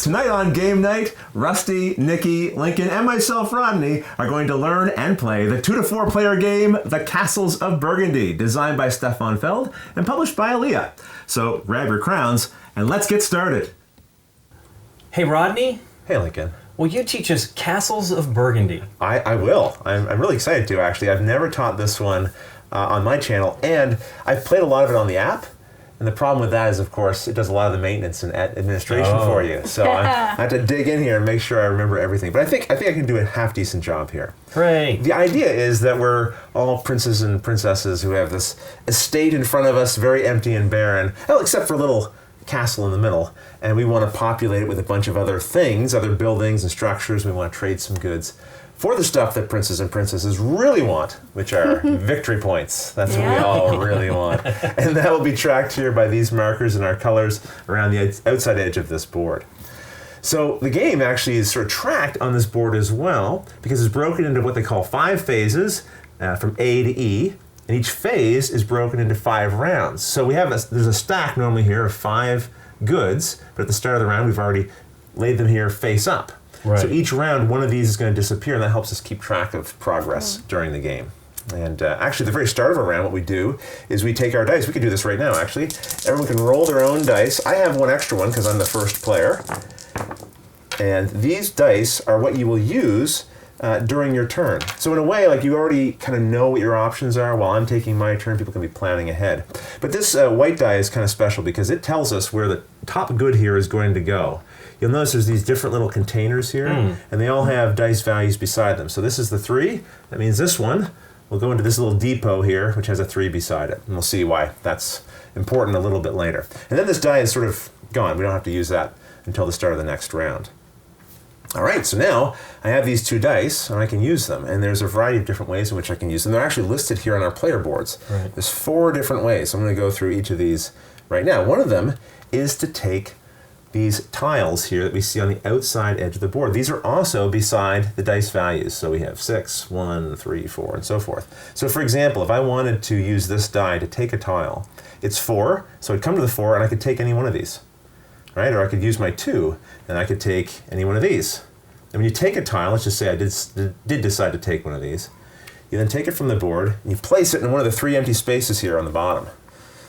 Tonight on Game Night, Rusty, Nikki, Lincoln, and myself, Rodney, are going to learn and play the 2 to 4 player game, The Castles of Burgundy, designed by Stefan Feld and published by Alea. So grab your crowns and let's get started. Hey, Rodney. Hey, Lincoln. Will you teach us Castles of Burgundy? I will. I'm really excited to, actually. I've never taught this one on my channel, and I've played a lot of it on the app. And the problem with that is, of course, it does a lot of the maintenance and administration for you. So I have to dig in here and make sure I remember everything. But I think I can do a half-decent job here. Hooray. The idea is that we're all princes and princesses who have this estate in front of us, very empty and barren, except for a little castle in the middle. And we want to populate it with a bunch of other things, other buildings and structures. We want to trade some goods for the stuff that princes and princesses really want, which are victory points. That's what we all really want. And that will be tracked here by these markers and our colors around the outside edge of this board. So the game actually is sort of tracked on this board as well, because it's broken into what they call 5 phases from A to E, and each phase is broken into 5 rounds. So we have there's a stack normally here of 5 goods, but at the start of the round we've already laid them here face up. Right. So each round, one of these is going to disappear, and that helps us keep track of progress during the game. And actually, at the very start of a round, what we do is we take our dice. We can do this right now, actually. Everyone can roll their own dice. I have one extra one because I'm the first player. And these dice are what you will use during your turn. So in a way, like, you already kind of know what your options are. While I'm taking my turn, people can be planning ahead. But this white die is kind of special because it tells us where the top good here is going to go. You'll notice there's these different little containers here, and they all have dice values beside them. So this is the 3. That means this one will go into this little depot here, which has a 3 beside it. And we'll see why that's important a little bit later. And then this die is sort of gone. We don't have to use that until the start of the next round. All right, so now I have these 2 dice, and I can use them. And there's a variety of different ways in which I can use them. They're actually listed here on our player boards. Right. There's 4 different ways. I'm going to go through each of these right now. One of them is to take these tiles here that we see on the outside edge of the board. These are also beside the dice values. So we have 6, 1, 3, 4, and so forth. So for example, if I wanted to use this die to take a tile, it's 4, so I'd come to the 4 and I could take any one of these, right? Or I could use my 2 and I could take any one of these. And when you take a tile, let's just say I did decide to take one of these, you then take it from the board and you place it in one of the 3 empty spaces here on the bottom.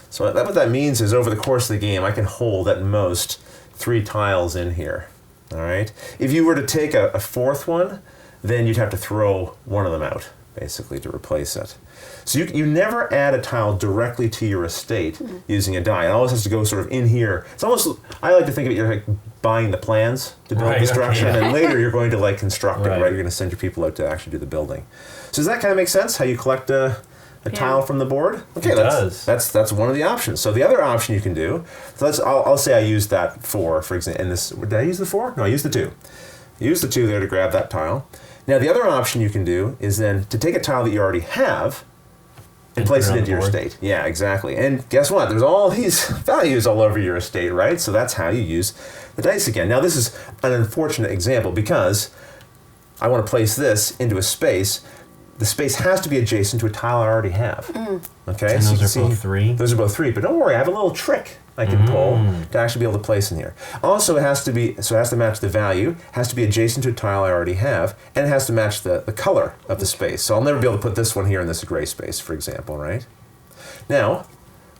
So what that means is over the course of the game, I can hold at most 3 tiles in here, all right? If you were to take a 4th one, then you'd have to throw one of them out, basically, to replace it. So you never add a tile directly to your estate using a die. It always has to go sort of in here. It's almost, I like to think of it, you're like buying the plans to build construction, and later you're going to like construct it, right? You're going to send your people out to actually do the building. So does that kind of make sense, how you collect a tile from the board? Okay, it does. That's one of the options. So the other option you can do, so I'll say I used that 4, for example, in this, did I use the 4? No, I used the 2. Use the 2 there to grab that tile. Now the other option you can do is then to take a tile that you already have and place it into your estate. Yeah, exactly. And guess what? There's all these values all over your estate, right? So that's how you use the dice again. Now this is an unfortunate example because I want to place this into a space. The space has to be adjacent to a tile I already have. Okay, and those are both 3? Those are both 3, but don't worry, I have a little trick I can pull to actually be able to place in here. Also, it has to match the value, has to be adjacent to a tile I already have, and it has to match the color of the space. So I'll never be able to put this one here in this gray space, for example, right? Now,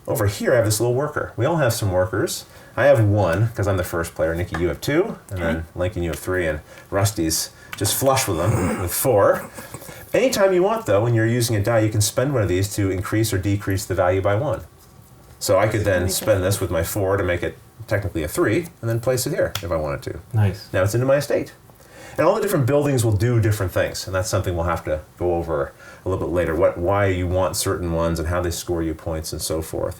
over here I have this little worker. We all have some workers. I have 1, because I'm the first player. Nikki, you have 2, and then Lincoln, you have 3, and Rusty's just flush with them with 4. Anytime you want, though, when you're using a die, you can spend one of these to increase or decrease the value by 1. So I could then spend this with my 4 to make it technically a 3, and then place it here if I wanted to. Nice. Now it's into my estate. And all the different buildings will do different things, and that's something we'll have to go over a little bit later, why you want certain ones and how they score you points and so forth.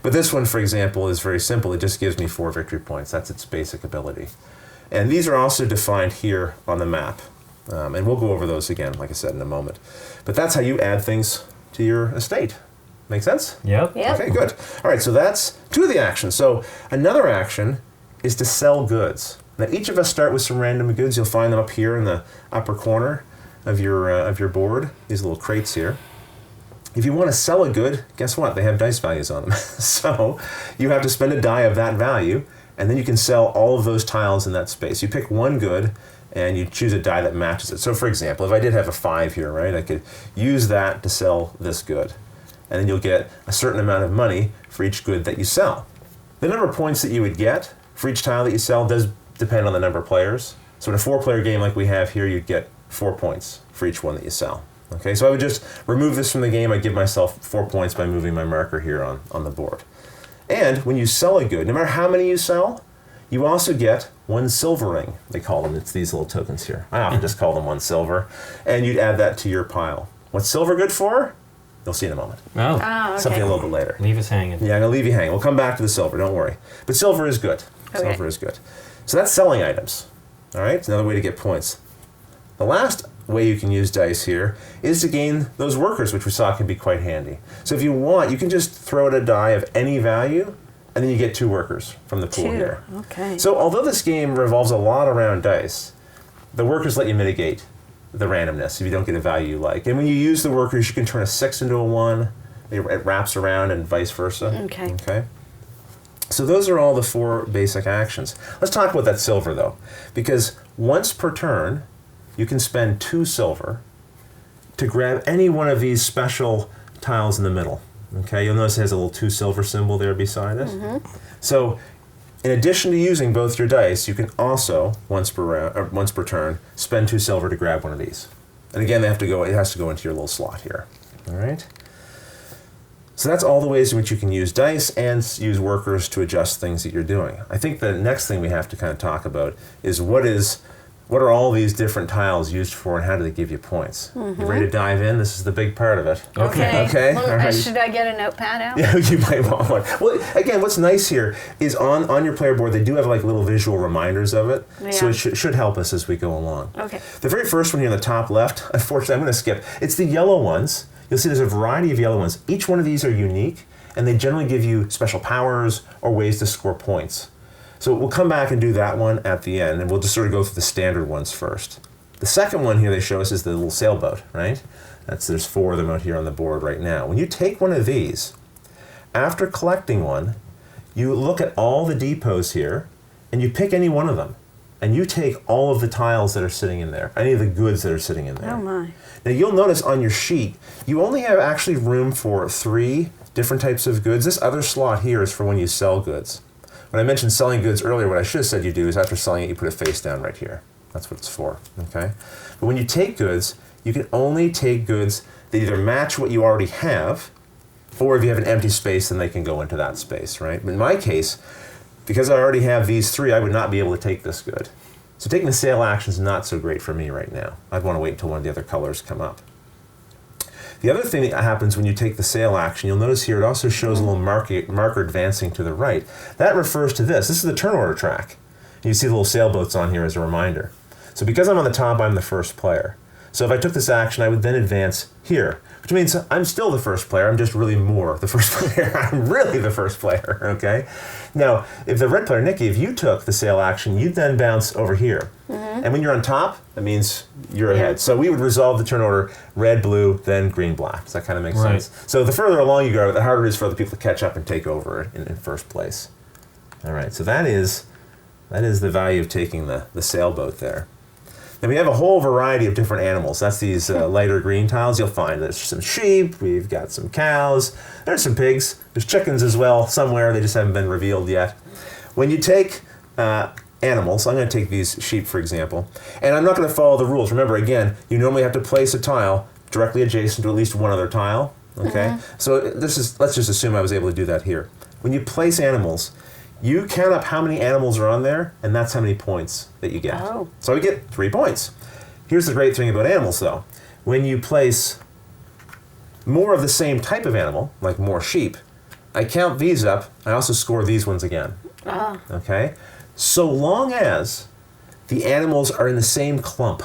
But this one, for example, is very simple. It just gives me 4 victory points. That's its basic ability. And these are also defined here on the map. And we'll go over those again, like I said, in a moment. But that's how you add things to your estate. Make sense? Yep. Okay, good. All right, so that's 2 of the actions. So another action is to sell goods. Now, each of us start with some random goods. You'll find them up here in the upper corner of your board, these little crates here. If you want to sell a good, guess what? They have dice values on them. So you have to spend a die of that value and then you can sell all of those tiles in that space. You pick one good, and you choose a die that matches it. So for example, if I did have a 5 here, right, I could use that to sell this good. And then you'll get a certain amount of money for each good that you sell. The number of points that you would get for each tile that you sell does depend on the number of players. So in a 4-player game like we have here, you'd get 4 points for each one that you sell. Okay, so I would just remove this from the game. I'd give myself 4 points by moving my marker here on the board. And when you sell a good, no matter how many you sell, you also get 1 silver ring, they call them. It's these little tokens here. I often just call them 1 silver. And you'd add that to your pile. What's silver good for? You'll see in a moment. Oh. Okay. Something a little bit later. Leave us hanging. Yeah, I'm going to leave you hanging. We'll come back to the silver, don't worry. But silver is good. Okay. Silver is good. So that's selling items. All right, it's another way to get points. The last way you can use dice here is to gain those workers, which we saw can be quite handy. So if you want, you can just throw out a die of any value, and then you get 2 workers from the pool 2. here. Okay. So although this game revolves a lot around dice, the workers let you mitigate the randomness if you don't get a value you like. And when you use the workers, you can turn a 6 into a 1. It wraps around and vice versa. Okay. So those are all the 4 basic actions. Let's talk about that silver, though, because once per turn, you can spend 2 silver to grab any one of these special tiles in the middle. Okay, you'll notice it has a little 2 silver symbol there beside it. Mm-hmm. So in addition to using both your dice, you can also, once per turn, spend 2 silver to grab one of these. And again, it has to go into your little slot here. All right? So that's all the ways in which you can use dice and use workers to adjust things that you're doing. I think the next thing we have to kind of talk about is what are all these different tiles used for and how do they give you points? Mm-hmm. You ready to dive in? This is the big part of it. Okay. Well, All right. should I get a notepad out? Yeah, you might want one. Well, again, what's nice here is on your player board, they do have like little visual reminders of it. Yeah. So it should help us as we go along. Okay. The very first one here on the top left, unfortunately, I'm going to skip. It's the yellow ones. You'll see there's a variety of yellow ones. Each one of these are unique, and they generally give you special powers or ways to score points. So we'll come back and do that one at the end, and we'll just sort of go through the standard ones first. The second one here they show us is the little sailboat, right? There's 4 of them out here on the board right now. When you take one of these, after collecting one, you look at all the depots here, and you pick any one of them. And you take all of the tiles that are sitting in there, any of the goods that are sitting in there. Oh my. Now you'll notice on your sheet, you only have actually room for 3 different types of goods. This other slot here is for when you sell goods. When I mentioned selling goods earlier, what I should have said you do is after selling it, you put it face down right here. That's what it's for, okay? But when you take goods, you can only take goods that either match what you already have, or if you have an empty space, then they can go into that space, right? In my case, because I already have these 3, I would not be able to take this good. So taking the sale action is not so great for me right now. I'd want to wait until one of the other colors come up. The other thing that happens when you take the sale action, you'll notice here it also shows a little marker advancing to the right. That refers to this. This is the turn order track. You see the little sailboats on here as a reminder. So because I'm on the top, I'm the first player. So if I took this action, I would then advance here, which means I'm still the first player. I'm just really more the first player. I'm really the first player, okay? Now, if the red player, Nikki, if you took the sale action, you'd then bounce over here. Mm-hmm. And when you're on top, that means you're ahead. So we would resolve the turn order red, blue, then green, black. Does that kind of make sense? So the further along you go, the harder it is for other people to catch up and take over in first place. All right, so that is the value of taking the sailboat there. And we have a whole variety of different animals. That's these lighter green tiles. You'll find there's some sheep, we've got some cows, there's some pigs, there's chickens as well somewhere, they just haven't been revealed yet. When you take animals, I'm going to take these sheep for example, and I'm not going to follow the rules. Remember again, you normally have to place a tile directly adjacent to at least one other tile, okay? Mm-hmm. So let's just assume I was able to do that here. When you place animals, you count up how many animals are on there, and that's how many points that you get. Oh. So we get 3 points. Here's the great thing about animals, though. When you place more of the same type of animal, like more sheep, I count these up. I also score these ones again. Ah. Okay? So long as the animals are in the same clump,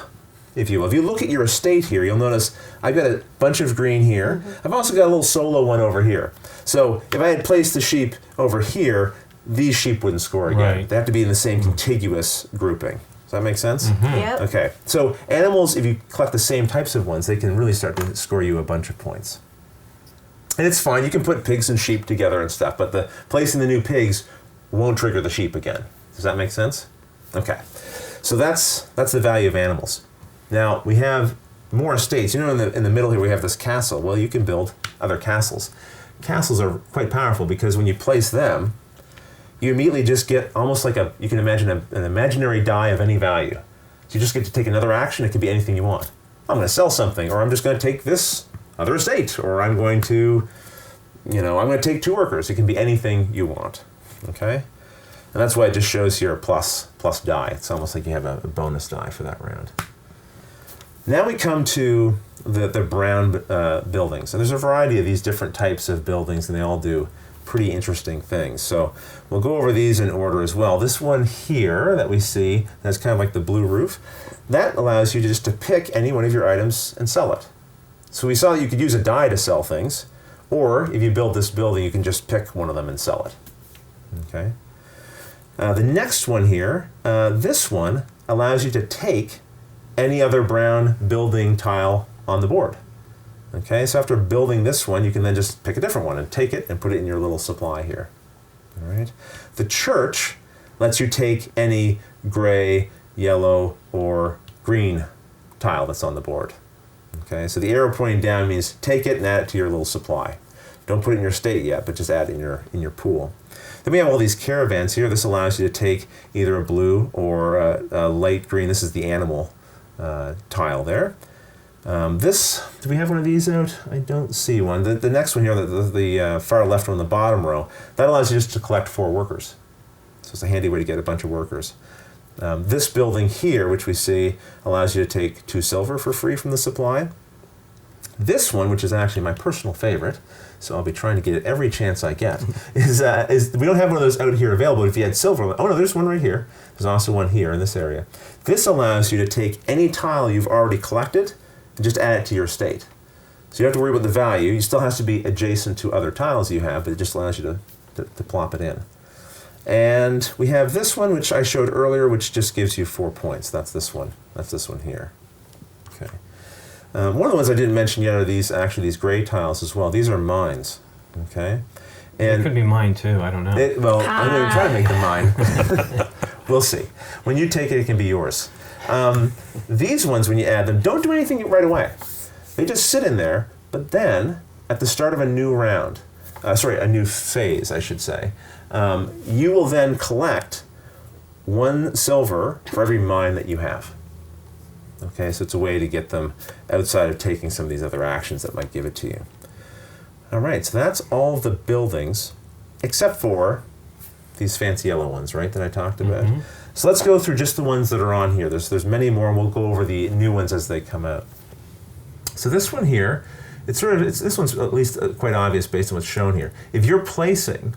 if you will. If you look at your estate here, you'll notice I've got a bunch of green here. Mm-hmm. I've also got a little solo one over here. So if I had placed the sheep over here, these sheep wouldn't score again. Right. They have to be in the same contiguous grouping. Does that make sense? Mm-hmm. Yep. Okay. So animals, if you collect the same types of ones, they can really start to score you a bunch of points. And it's fine. You can put pigs and sheep together and stuff, but placing the new pigs won't trigger the sheep again. Does that make sense? Okay. So that's the value of animals. Now we have more estates. You know, in the middle here we have this castle. Well, you can build other castles. Castles are quite powerful because when you place them, you immediately just get almost like you can imagine an imaginary die of any value. So you just get to take another action. It could be anything you want. I'm going to sell something, or I'm just going to take this other estate, or I'm going to, I'm going to take 2 workers. It can be anything you want. Okay? And that's why it just shows here a plus die. It's almost like you have a bonus die for that round. Now we come to the brown buildings. And there's a variety of these different types of buildings, and they all do pretty interesting things. So we'll go over these in order as well. This one here that we see, that's kind of like the blue roof, that allows you just to pick any one of your items and sell it. So we saw that you could use a die to sell things, or if you build this building, you can just pick one of them and sell it. Okay. The next one here, this one allows you to take any other brown building tile on the board. Okay, so after building this one, you can then just pick a different one and take it and put it in your little supply here. All right. The church lets you take any gray, yellow, or green tile that's on the board. Okay, so the arrow pointing down means take it and add it to your little supply. Don't put it in your state yet, but just add it in your pool. Then we have all these caravans here. This allows you to take either a blue or a light green. This is the animal tile there. Do we have one of these out? I don't see one. The next one here, the far left one on the bottom row, that allows you just to collect 4 workers. So it's a handy way to get a bunch of workers. This building here, which we see, allows you to take 2 silver for free from the supply. This one, which is actually my personal favorite, so I'll be trying to get it every chance I get, is we don't have one of those out here available. If you had silver, oh no, there's one right here. There's also one here in this area. This allows you to take any tile you've already collected and just add it to your estate. So you don't have to worry about the value. You still has to be adjacent to other tiles you have, but it just allows you to plop it in. And we have this one, which I showed earlier, which just gives you 4 points. That's this one. That's this one here. Okay. One of the ones I didn't mention yet are these gray tiles as well. These are mines. Okay. And it could be mine too. I don't know. I'm going to try to make them mine. We'll see. When you take it, it can be yours. These ones, when you add them, don't do anything right away. They just sit in there, but then at the start of a new round, a new phase, I should say, you will then collect 1 silver for every mine that you have. Okay, so it's a way to get them outside of taking some of these other actions that might give it to you. All right, so that's all the buildings, except for these fancy yellow ones, right, that I talked about. Mm-hmm. So let's go through just the ones that are on here. There's many more, and we'll go over the new ones as they come out. So this one here, this one's at least quite obvious based on what's shown here. If you're placing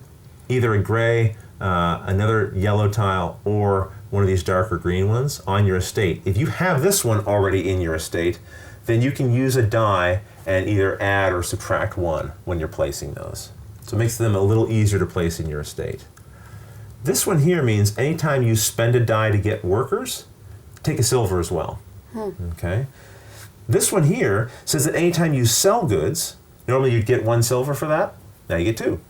either a gray, another yellow tile, or one of these darker green ones on your estate, if you have this one already in your estate, then you can use a die and either add or subtract 1 when you're placing those. So it makes them a little easier to place in your estate. This one here means anytime you spend a die to get workers, take a silver as well. Okay. This one here says that anytime you sell goods, normally you'd get 1 silver for that. Now you get 2.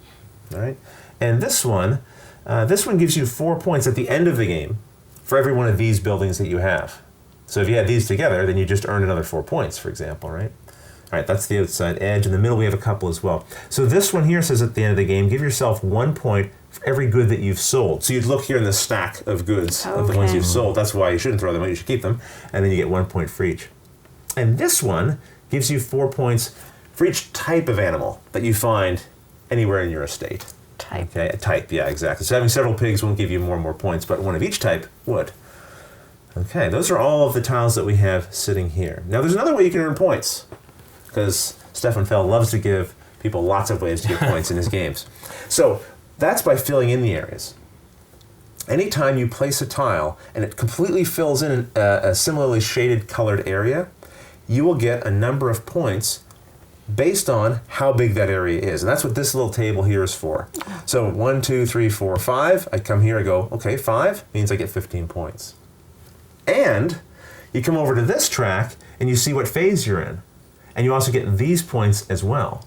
All right. And this one gives you 4 points at the end of the game for every one of these buildings that you have. So if you add these together, then you just earn another 4 points, for example, right? All right, that's the outside edge. In the middle, we have a couple as well. So this one here says at the end of the game, give yourself 1 point for every good that you've sold. So you'd look here in the stack of goods of the ones you've sold. That's why you shouldn't throw them out. You should keep them. And then you get 1 point for each. And this one gives you 4 points for each type of animal that you find anywhere in your estate. Type. Okay, a type, yeah, exactly. So having several pigs won't give you more and more points, but one of each type would. Okay, those are all of the tiles that we have sitting here. Now there's another way you can earn points, because Stefan Feld loves to give people lots of ways to get points in his games. So that's by filling in the areas. Anytime you place a tile and it completely fills in a similarly shaded colored area, you will get a number of points based on how big that area is. And that's what this little table here is for. So 1, 2, 3, 4, 5. I come here, I go, okay, 5 means I get 15 points. And you come over to this track and you see what phase you're in. And you also get these points as well.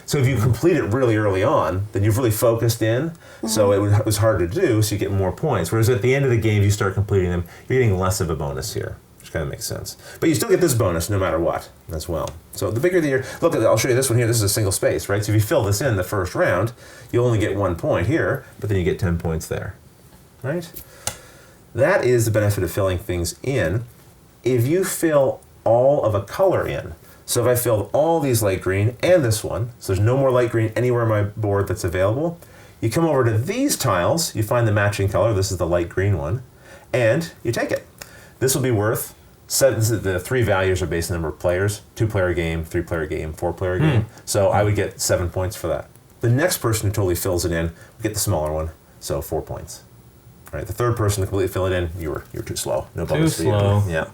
So if you complete it really early on, then you've really focused in, so it was harder to do, so you get more points. Whereas at the end of the game, if you start completing them, you're getting less of a bonus here, which kind of makes sense. But you still get this bonus no matter what as well. So the bigger the year, look, I'll show you this one here. This is a single space, right? So if you fill this in the first round, you only get 1 point here, but then you get 10 points there, right? That is the benefit of filling things in. If you fill all of a color in, so if I filled all these light green and this one, so there's no more light green anywhere on my board that's available, you come over to these tiles, you find the matching color, this is the light green one, and you take it. This will be worth, the 3 values are based on the number of players, 2-player game, 3-player game, 4-player game, so I would get 7 points for that. The next person who totally fills it in would get the smaller one, so 4 points. Right, the third person to completely fill it in, you were too slow. No bonus for you. Too slow. Yeah.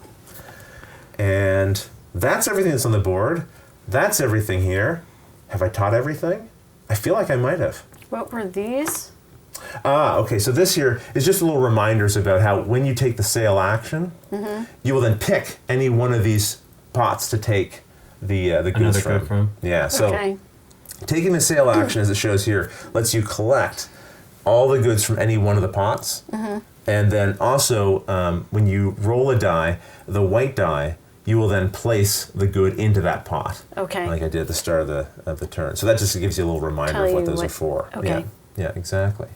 And that's everything that's on the board. That's everything here. Have I taught everything? I feel like I might have. What were these? Okay, so this here is just little reminders about how when you take the sale action, you will then pick any one of these pots to take the goods from. Yeah, so taking the sale action, as it shows here, lets you collect all the goods from any one of the pots. And then also, when you roll a die, the white die, you will then place the good into that pot. Okay. Like I did at the start of the turn. So that just gives you a little reminder of what those are for. Okay. Yeah, exactly.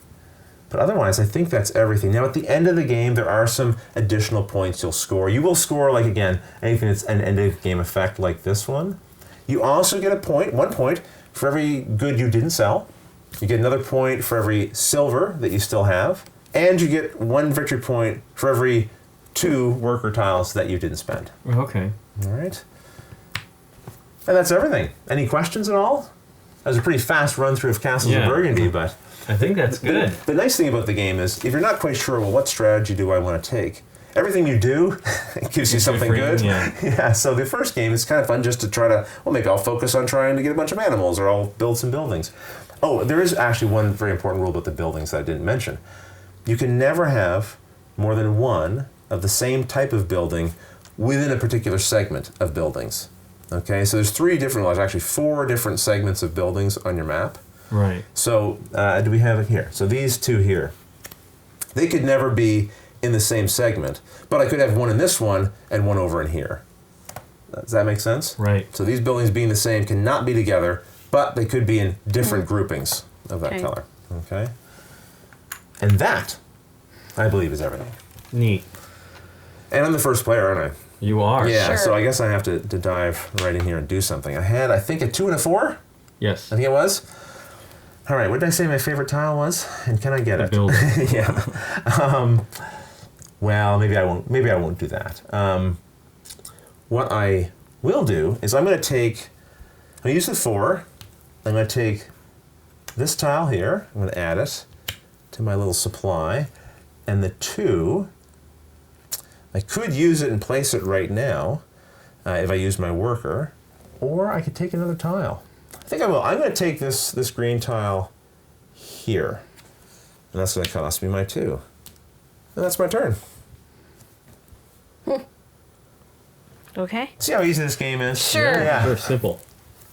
But otherwise, I think that's everything. Now, at the end of the game, there are some additional points you'll score. You will score, like, again, anything that's an end-of-game effect like this one. You also get 1 point, for every good you didn't sell. You get another point for every silver that you still have. And you get 1 victory point for every 2 worker tiles that you didn't spend. Okay. All right. And that's everything. Any questions at all? That was a pretty fast run through of Castles of Burgundy, but I think that's good. The nice thing about the game is if you're not quite sure, well, what strategy do I want to take? Everything you do it gives you something good. Yeah, so the first game is kind of fun just to try to, well, maybe I'll focus on trying to get a bunch of animals or I'll build some buildings. Oh, there is actually one very important rule about the buildings that I didn't mention. You can never have more than one of the same type of building within a particular segment of buildings. Okay, so there's 3 different, well, there's actually 4 different segments of buildings on your map. Right. So do we have it here? So these 2 here, they could never be in the same segment, but I could have one in this one and one over in here. Does that make sense? Right. So these buildings being the same cannot be together, but they could be in different groupings of that color. Okay. And that, I believe, is everything. Neat. And I'm the first player, aren't I? You are. Yeah, Sure. so I guess I have to dive right in here and do something. I had, I think, a 2 and a 4? Yes. I think it was. All right, what did I say my favorite tile was? And can I get it? Building. Yeah. Well, maybe I won't. Maybe I won't do that. What I will do is I'm going to use the 4. I'm going to take this tile here. I'm going to add it to my little supply, and the 2. I could use it and place it right now if I use my worker, or I could take another tile. I think I will. I'm going to take this green tile here, and that's going to cost me my 2. And that's my turn. Okay. See how easy this game is? Sure. Yeah. Very simple.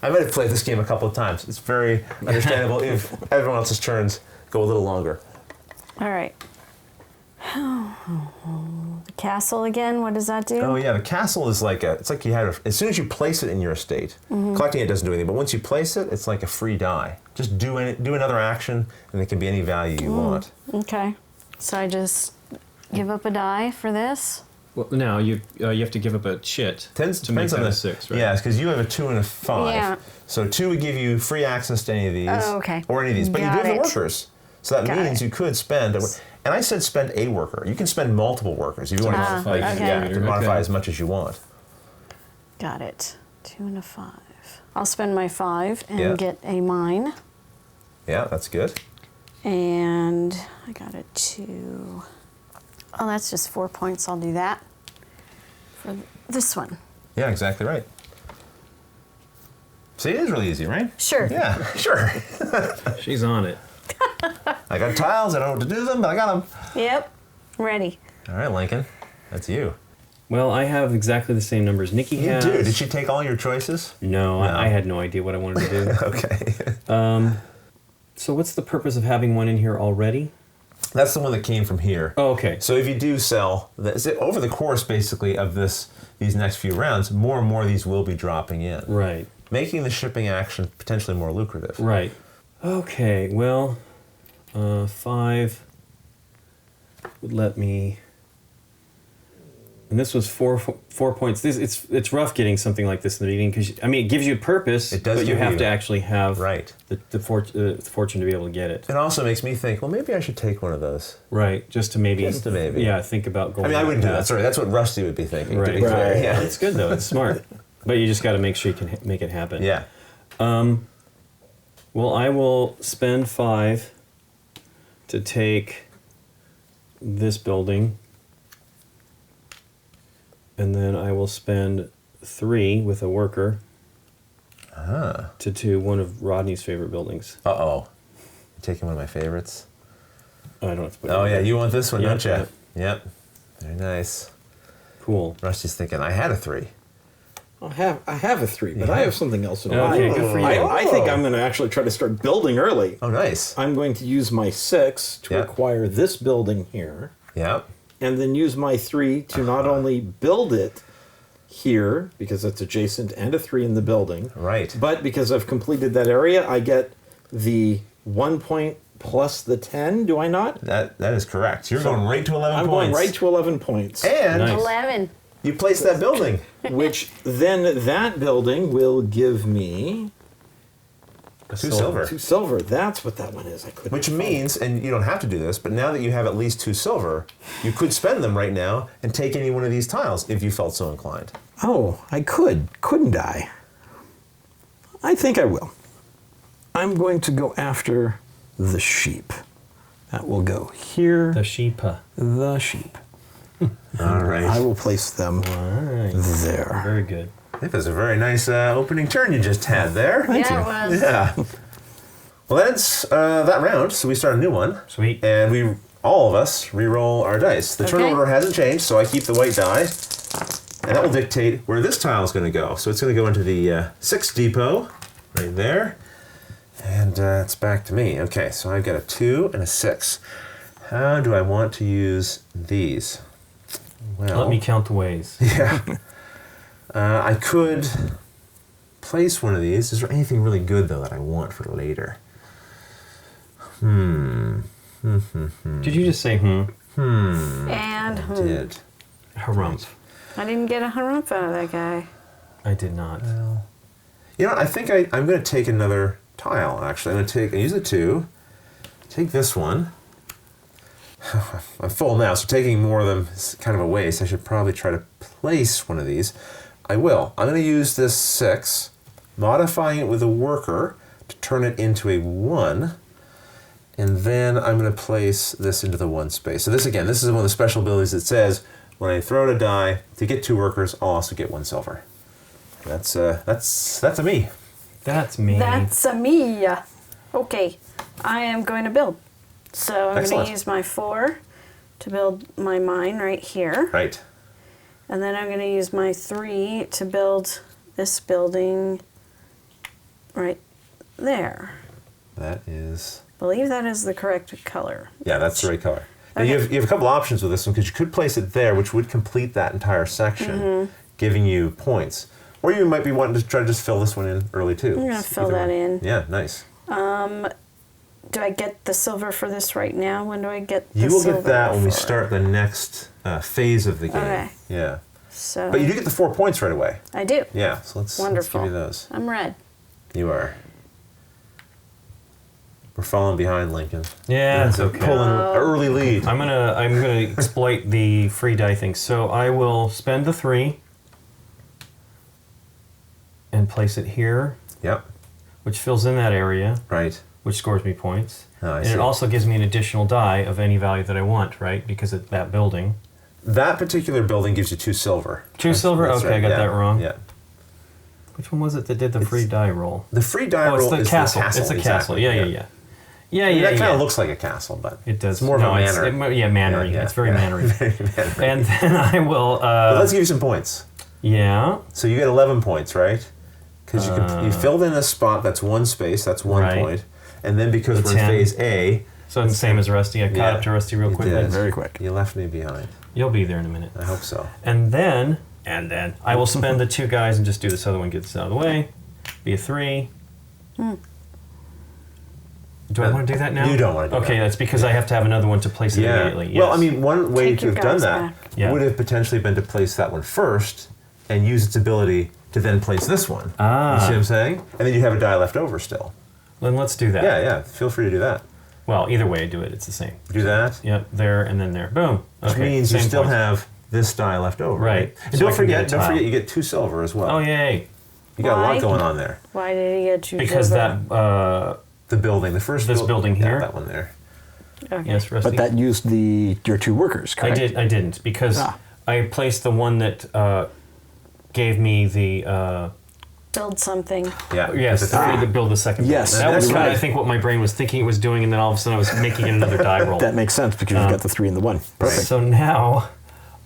I might have played this game a couple of times. It's very understandable if everyone else's turns go a little longer. All right. The castle again, what does that do? Oh yeah, the castle is like it's like you had as soon as you place it in your estate, collecting it doesn't do anything, but once you place it, it's like a free die. Just do another action, and it can be any value you want. Okay. So I just give up a die for this? Well, now you have to give up a chit to make that a 6, right? Yeah, because you have a 2 and a 5. Yeah. So 2 would give you free access to any of these. Oh, okay. Or any of these. But Got you do have it. the workers. So that means you could spend... And I said spend a worker. You can spend multiple workers if you want to modify, okay. modify as much as you want. Got it. 2 and a 5. I'll spend my 5 and get a mine. Yeah, that's good. And I got a 2. Oh, that's just 4 points. I'll do that for this one. Yeah, exactly right. See, it is really easy, right? Sure. Yeah, sure. She's on it. I got tiles. I don't know what to do with them, but I got them. Yep. Ready. All right, Lincoln. That's you. Well, I have exactly the same numbers Nikki has. You do. Did she take all your choices? No, I had no idea what I wanted to do. Okay. So what's the purpose of having one in here already? That's the one that came from here. Oh, okay. So if you do sell, over the course, basically, of these next few rounds, more and more of these will be dropping in. Right. Making the shipping action potentially more lucrative. Right. Okay, well, 5 would let me... And this was 4 points. It's rough getting something like this in the beginning because it gives you a purpose, it does, but you have to actually have the fortune to be able to get it. It also makes me think, well, maybe I should take one of those. Right, just to maybe. Yeah, think about going. I wouldn't do that. Sorry, that's what Rusty would be thinking. Right, to be clear. Yeah, it's good though. It's smart, but you just got to make sure you can make it happen. Yeah. Well, I will spend 5 to take this building. And then I will spend 3 with a worker to do one of Rodney's favorite buildings. Uh-oh. You're taking one of my favorites? I don't have to put it Oh, in yeah, there. you want this one, don't you? Yep. Very nice. Cool. Rusty's thinking, I had a 3. I have a 3, but I have something else in mind. Okay, good for you. I think I'm going to actually try to start building early. Oh, nice. I'm going to use my 6 to acquire this building here. Yep. And then use my 3 to not only build it here, because it's adjacent and a 3 in the building. Right. But because I've completed that area, I get the 1 point plus the 10, do I not? That is correct. You're going right to 11 I'm points. going right to 11 points. And Nice. 11. you placed that building. Which then that building will give me 2 silver. 2 silver. That's what that one is. I couldn't Which find. means, and you don't have to do this, but now that you have at least 2 silver, you could spend them right now and take any one of these tiles if you felt so inclined. Oh, I could, couldn't I? I think I will. I'm going to go after the sheep. That will go here. The sheep. The sheep. All right. I will place them Right. there. Very good. I think that's a very nice opening turn you just had there. Yeah, it was. Yeah. Well, that's that round, so we start a new one. Sweet. And all of us, re-roll our dice. The turn Okay. order hasn't changed, so I keep the white die. And that will dictate where this tile is going to go. So it's going to go into the 6 depot, right there. And it's back to me. Okay, so I've got a 2 and a 6. How do I want to use these? Well, Let me count the ways. yeah. I could place one of these. Is there anything really good, though, that I want for later? Did you just say And I did. harumph? I didn't get a harumph out of that guy. I did not. You know, I think I'm going to take another tile, actually. I'm going to use the 2. Take this one. I'm full now, so taking more of them is kind of a waste. I should probably try to place one of these. I will. I'm going to use this 6, modifying it with a worker to turn it into a 1, and then I'm going to place this into the 1 space. So this is one of the special abilities that says, when I throw out a die, to get 2 workers, I'll also get 1 silver. That's a me. That's me. That's a me. Okay, I am going to build. So I'm going Excellent. to use my 4 to build my mine right here. Right. And then I'm going to use my 3 to build this building right there. That is... I believe that is the correct color. Yeah, that's the right color. Now Okay. you have a couple options with this one, because you could place it there, which would complete that entire section, giving you points. Or you might be wanting to try to just fill this one in early, too. I'm going to fill Either that way. in. Yeah, nice. Do I get the silver for this right now? When do I get the You will silver get that when we for it? start the next phase of the game. Okay. Yeah. So But you do get the 4 points right away. I do. Yeah, so let's Wonderful. give you those. I'm red. You are. We're falling behind, Lincoln. Yeah, it's okay. Pulling an early lead. I'm gonna exploit the free die thing. So I will spend the 3 and place it here, Yep. which fills in that area, Right. which scores me points. Oh, I and see. it also gives me an additional die of any value that I want, right? Because of that building. That particular building gives you 2 silver. 2 silver? That's Okay, right, I got yeah, that wrong. Yeah. Which one was it that did the free die roll? The free die Oh, roll it's the is castle. the castle. It's the exactly, castle. Yeah. Yeah, I mean, yeah, that kind yeah. of looks like a castle, but It does. It's more of a manor. Mannery. Yeah, It's very yeah. mannery. Very mannery. And then I will. But let's give you some points. Yeah. So you get 11 points, right? Because you filled in a spot. That's one space. That's 1 Right. point. And then because we're in 10. phase A, So it's the same as Rusty. I caught up to Rusty real you quickly. did. Very quick. You left me behind. You'll be there in a minute. I hope so. And then I will spend the 2 guys and just do this other one, get this out of the way. Be a 3. Do I want to do that now? You don't want to do Okay, that. that's because I have to have another one to place it immediately. Yes. Well, I mean, one way Take to your have done guys that back. Yeah. would have potentially been to place that one first and use its ability to then place this one. Ah. You see what I'm saying? And then you have a die left over still. Then let's do that. Yeah, yeah. Feel free to do that. Well, either way I do it, it's the same. Do that. Yep, there and then there. Boom. Which Okay, means you same still points. have this die left over. Right. And So I don't can get a forget, tile. you get 2 silver as well. Oh, yay. You got a Why? lot going on there. Why did he get you? Because that, The building, the first This building yeah, here? that one there. Okay. yes, Rusty. But that used your 2 workers, I correct? didn't because Ah. I placed the one that gave me the Build something. Yeah. yes, the three. to build the second. Yes, building. That was you're kind of right. I think what my brain was thinking it was doing, and then all of a sudden I was making it another die roll. That makes sense because you've got the 3 and the 1. Perfect. So now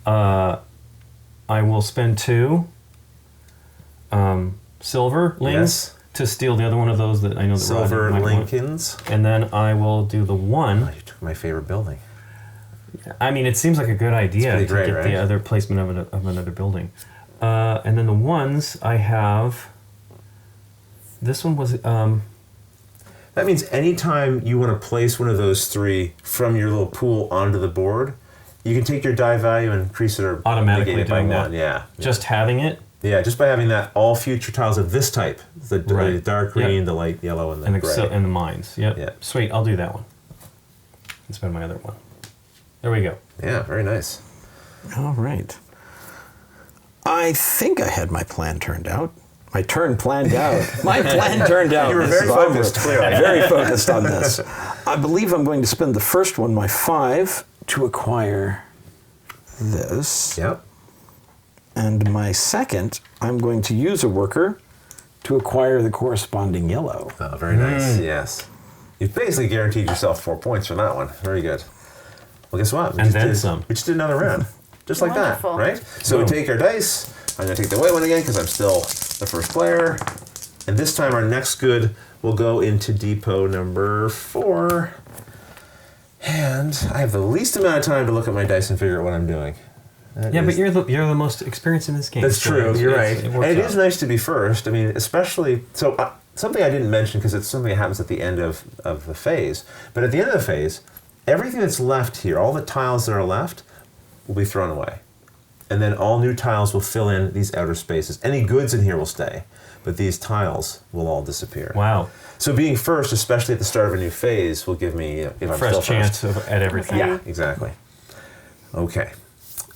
I will spend 2 silver lings Yes. to steal the other one of those that I know that Silver Rodney might want. Lincolns. And then I will do the Oh, 1. you took my favorite building. I mean, it seems like a good idea pretty to great, get right? the other placement of another building. And then the ones I have. This one was. That means anytime you want to place one of those 3 from your little pool onto the board, you can take your die value and increase it or Automatically negate it by doing that. 1. Yeah. Just having it, Yeah, just by having that, all future tiles of this type, the Right. dark green, Yep. the light yellow, and the and gray. and the mines. Yep. Yeah. Sweet. I'll do that one. And spend my other one. There we go. Yeah, very nice. All right. I think I had my plan turned out. My turn planned out. My plan turned out. You were This very is over. focused, clearly. Very focused on this. I believe I'm going to spend the first one, my 5, to acquire this. Yep. And my second, I'm going to use a worker to acquire the corresponding yellow. Oh, very nice. Yes. You've basically guaranteed yourself 4 points from that one. Very good. Well, guess what? We And just then did, some. We just did another round. Just like Wonderful. that, right? So we Boom. take our dice. I'm going to take the white one again because I'm still the first player. And this time our next good will go into depot number 4. And I have the least amount of time to look at my dice and figure out what I'm doing. That Yeah, is- but you're the most experienced in this game. That's so true. it's- You're it's- right. It And works it out. is nice to be first. I mean, especially so. Something I didn't mention because it's something that happens at the end of the phase. But at the end of the phase, everything that's left here, all the tiles that are left, will be thrown away, and then all new tiles will fill in these outer spaces. Any goods in here will stay, but these tiles will all disappear. Wow. So being first, especially at the start of a new phase, will give me if I'm Fresh still chance first. at everything. Okay. Yeah, exactly. Okay.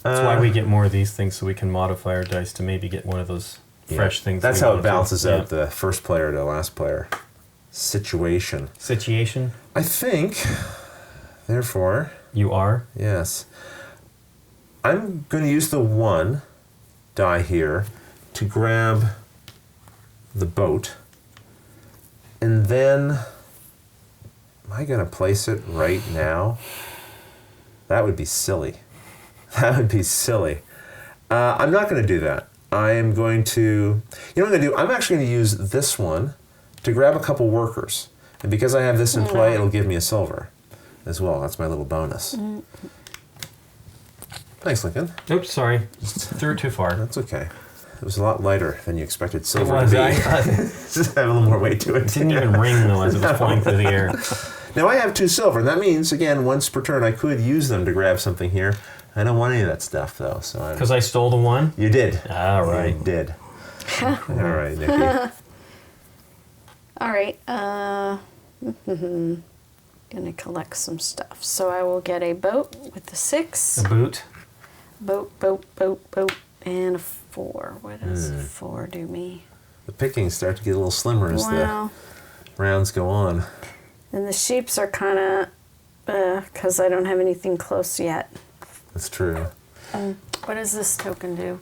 That's why we get more of these things so we can modify our dice to maybe get one of those fresh Yeah. things. That's we how want it to. balances Yeah. out the first player to last player situation. Situation. I think, therefore, You are. yes, I'm going to use the 1 die here to grab the boat, and then am I going to place it right now? That would be silly. That would be silly. I'm not going to do that. I am going to, you know what I'm going to do? I'm actually going to use this one to grab a couple workers. And because I have this in play, it'll give me a silver as well. That's my little bonus. Thanks, Lincoln. Oops, sorry. Threw it too far. That's okay. It was a lot lighter than you expected silver was. to be. I Just have a little more weight to it. didn't even ring though as it was flying through the air. Now I have 2 silver, and that means, again, once per turn, I could use them to grab something here. I don't want any of that stuff, though. So Because I stole the 1. you did. All right. You did. All right, Nikki. All right. Gonna collect some stuff. So I will get a boat with the 6. A boot. Boat, and a 4. What does 4 do me? The pickings start to get a little slimmer as Wow. the rounds go on. And the sheeps are kind of, because I don't have anything close yet. That's true. What does this token do?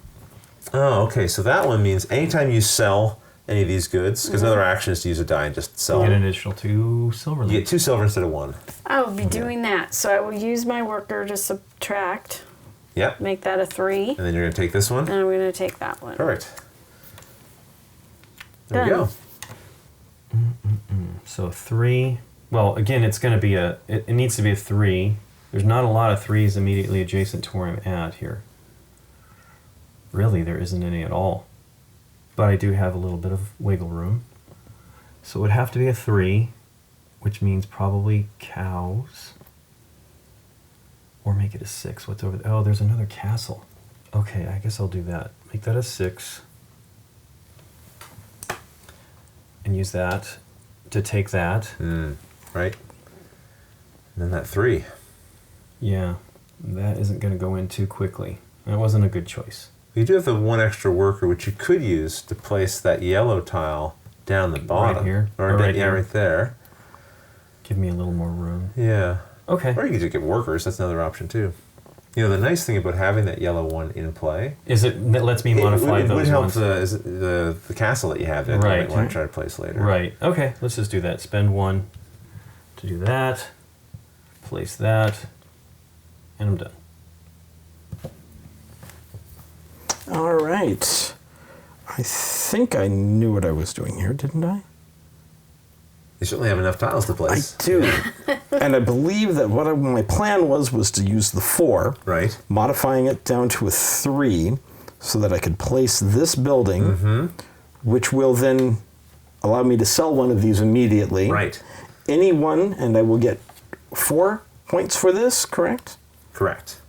Oh, okay. So that one means anytime you sell any of these goods, because another action is to use a die and just sell. Get them. an additional 2 silver. You get 2 silver instead of 1. I will be doing that. So I will use my worker to subtract, Yep. make that a 3, And then you're going to take this one. and I'm going to take that one. Perfect. There we Done. go. So 3. Well, again, it's going to be it needs to be a 3. There's not a lot of 3s immediately adjacent to where I'm at here. Really, there isn't any at all. But I do have a little bit of wiggle room. So it would have to be a 3, which means probably cows. Or make it a 6. What's over there? Oh, there's another castle. Okay, I guess I'll do that. Make that a 6. And use that to take that. Right. And then that 3. Yeah, that isn't going to go in too quickly. That wasn't a good choice. You do have the 1 extra worker, which you could use to place that yellow tile down the bottom. Right here? Or Oh, right yeah, here. right there. Give me a little more room. Yeah. Okay. Or you could just get workers. That's another option, too. You know, the nice thing about having that yellow one in play... Is it lets me modify it those would help ones? the castle that you have that Right. you might want to try to place later. Right. Okay, let's just do that. Spend 1 to do that. Place that. And I'm done. All right. I think I knew what I was doing here, didn't I? You certainly have enough tiles to I place. do. And I believe that my plan was to use the 4, Right. modifying it down to a 3 so that I could place this building, which will then allow me to sell one of these immediately. Right. Any one, and I will get 4 points for this, correct? Correct.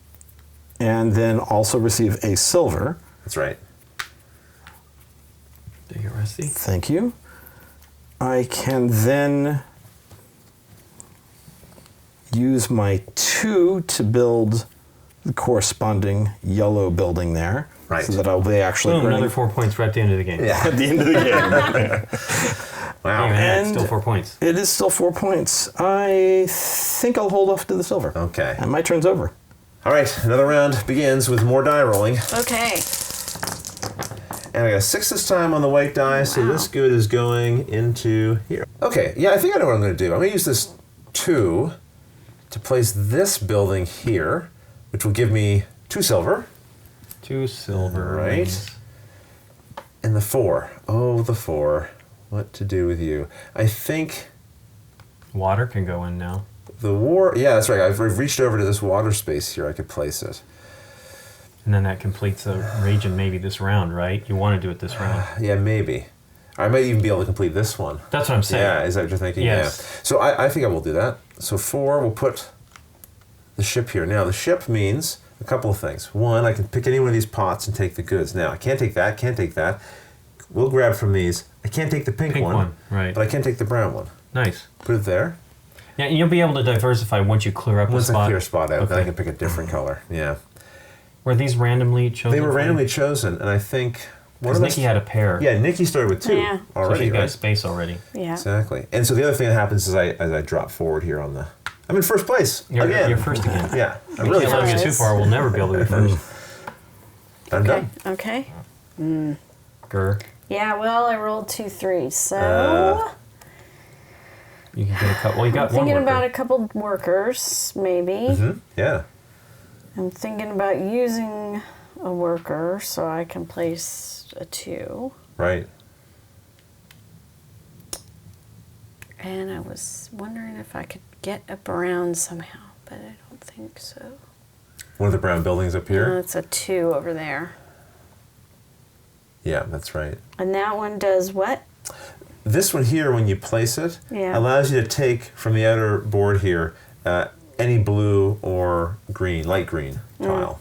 And then also receive a silver. That's right. There you go, Rusty. Thank you. I can then use my 2 to build the corresponding yellow building there. Right. So that I'll be actually Boom, earning another 4 points right at the end of the game. Yeah. at the end of the game. Wow. Hey, man, it's And- still 4 points. It is still 4 points. I think I'll hold off to the silver. Okay. And my turn's over. All right. Another round begins with more die rolling. Okay. And I got a 6 this time on the white die, so this good is going into here. Okay, yeah, I think I know what I'm going to do. I'm going to use this 2 to place this building here, which will give me 2 silver. 2 silver. Right. rings. And the 4. Oh, the 4. What to do with you? I think Water can go in now. the war... Yeah, that's right. I've reached over to this water space here. I could place it. And then that completes the region maybe this round, right? You want to do it this round. Yeah, maybe. I might even be able to complete this one. That's what I'm saying. Yeah, is that what you're thinking? Yes. Yeah. So I think I will do that. So 4, we'll put the ship here. Now, the ship means a couple of things. 1, I can pick any one of these pots and take the goods. Now, I can't take that, can't take that. We'll grab from these. I can't take the pink one, right. but I can take the brown one. Nice. Put it there. Yeah, and you'll be able to diversify once you clear up Once a spot. I clear a spot out, then I Okay. can pick a different color. Yeah. Were these randomly chosen? They were for you? randomly chosen, and I think one Because of us... Nikki had a pair. Yeah, Nikki started with 2 Yeah. So already, she's got a right? space already. Yeah. Exactly. And so the other thing that happens is as I drop forward here on the... I'm in first place again. You're first again. Yeah. I'm You really can't let me first. get too far. We'll never be able to be first. I'm done. Okay. Grr. Yeah, well, I rolled 2 3s, so You can get a couple. Well, you got I'm one thinking worker. about a couple workers, maybe. Yeah. I'm thinking about using a worker so I can place a 2. Right. And I was wondering if I could get a brown somehow, but I don't think so. One of the brown buildings up here. It's a 2 over there. Yeah, that's right. And that one does what? This one here, when you place it, Yeah. allows you to take from the outer board here any blue or green, light green tile.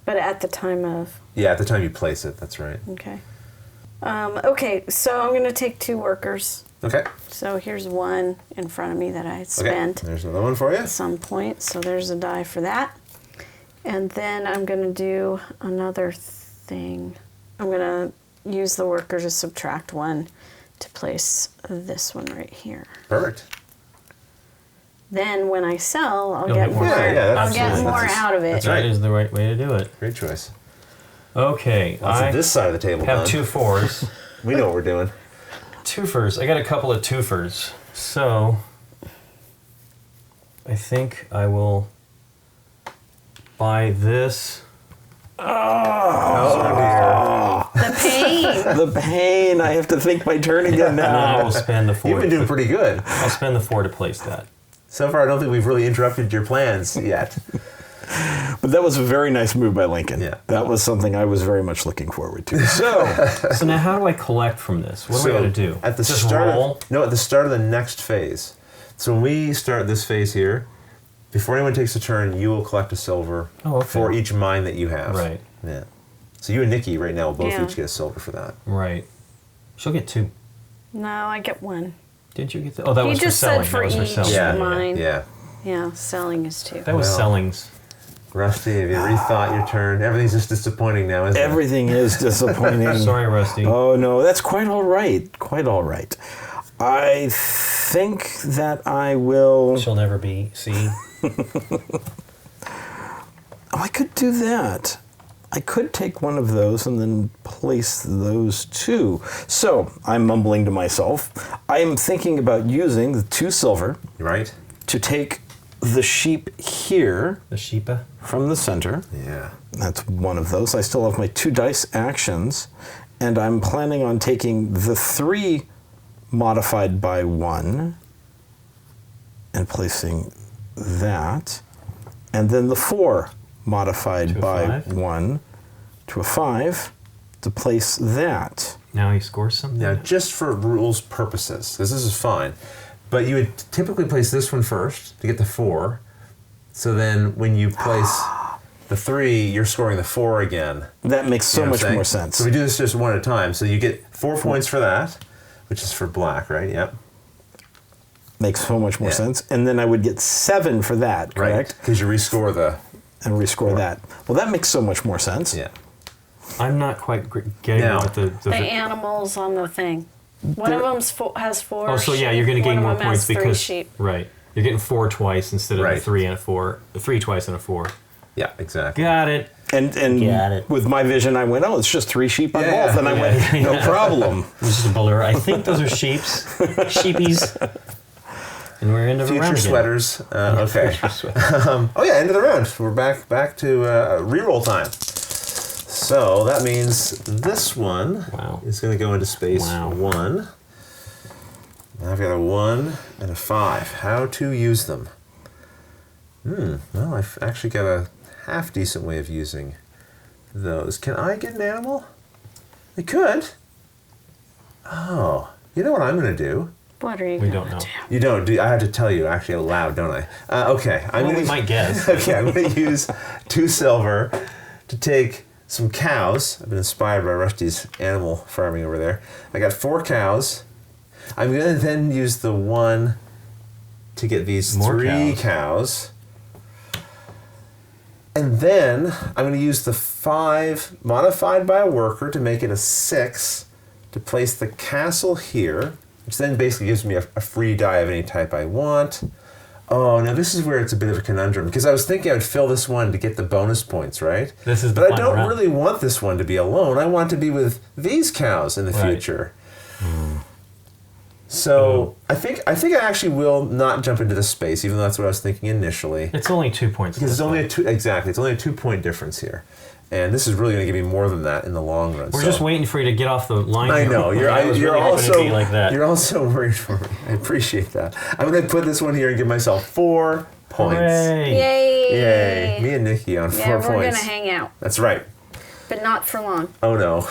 But at the time of... Yeah, at the time you place it, that's right. Okay. Okay, so I'm going to take 2 workers. Okay. So here's 1 in front of me that I Okay. spent There's another one for you. at some point. So there's a die for that. And then I'm going to do another thing. I'm going to use the worker to subtract 1 to place this one right here. Perfect. Then when I sell, I'll You'll get get more. more. Yeah, I'll get absolutely. more out of it. That's That right. is the right way to do it. Great choice. Okay, Lots I of this side of the table have done. 2 4s. We know what we're doing. Twofers. I got a couple of twofers. So I think I will buy this. Oh, The pain. The pain. I have to think my turn again And then now. I will spend the 4. You've been doing pretty good. I'll spend the 4 to place that. So far, I don't think we've really interrupted your plans yet. But that was a very nice move by Lincoln. Yeah. That was something I was very much looking forward to. So, So now how do I collect from this? What do I got to do? At the Just start, roll? at the start of the next phase. So when we start this phase here, before anyone takes a turn, you will collect a silver for each mine that you have. Right. Yeah. So you and Nikki right now will both Yeah. each get a silver for that. Right. She'll get 2. No, I get 1. Didn't you get the... Oh, that He was just for selling. said for that was for each selling. Yeah. mine. Yeah. Yeah, selling is 2. That was Well. sellings. Rusty, have you rethought your turn? Everything's just disappointing now, isn't everything is disappointing. Sorry, Rusty. Oh, no, that's quite all right. Quite all right. I think that I will... She'll never be seen. Oh, I could do that. I could take one of those and then place those 2. So, I'm mumbling to myself. I am thinking about using the 2 silver it? Right? to take the sheep here The sheepa. from the center. Yeah. That's one of those. I still have my 2 dice actions, and I'm planning on taking the 3 modified by 1 and placing that, and then the 4 modified To a by 5? 1 to a 5 to place that. Now he scores something? Now, just for rules purposes, because this is fine, but you would typically place this one first to get the 4. So then when you place the 3, you're scoring the 4 again. That makes You so know what much I'm saying? more sense. So we do this just one at a time. So you get 4 points for that, which is for black, right? Yep. Makes so much more Yeah. sense. And then I would get 7 for that, Right. correct? Because you rescore the... And rescore that. Well, that makes so much more sense. Yeah. I'm not quite getting Now, what The animals on the thing. One of them has 4. Oh, so yeah, you're going to one gain of more them points has 3 because... sheep. Right. You're getting 4 twice instead of the Right. 3 and a 4. The 3 twice and a 4. Yeah, exactly. Got it. And Got it. with my vision, I went, oh, it's just 3 sheep on Yeah, both. And I went, no problem. It was just a blur. I think those are sheeps. Sheepies. And we're into the round Future again. sweaters. Okay. Oh yeah, end of the round. We're back to reroll time. So that means this one is going to go into space 1. Now I've got a 1 and a 5. How to use them? Well, I've actually got a half decent way of using those. Can I get an animal? I could. Oh, you know what I'm going to do? What are you We going don't know. to do? You don't. I have to tell you actually out loud, don't I? Okay. Well, we might guess. Okay, I'm going to use 2 silver to take some cows. I've been inspired by Rusty's animal farming over there. I got 4 cows. I'm going to then use the 1 to get these More 3 cows. And then I'm going to use the 5 modified by a worker to make it a 6 to place the castle here, which then basically gives me a free die of any type I want. Oh, now this is where it's a bit of a conundrum, because I was thinking I would fill this one to get the bonus points, right? This is the but I final don't round. really want this one to be alone. I want to be with these cows in the Right. future. So I think I actually will not jump into this space, even though that's what I was thinking initially. It's only 2 points. Because it's less, only though. it's only a 2-point difference here, and this is really going to give me more than that in the long run. We're so. just waiting for you to get off the line. I here. know you're. I was You're really hoping also. it'd be like that. You're also worried for me. I appreciate that. I'm going to put this one here and give myself 4 points. Hooray. Yay! Yay! Me and Nikki on 4 Yeah, we're points. gonna hang out, That's right. but not for long. Oh no.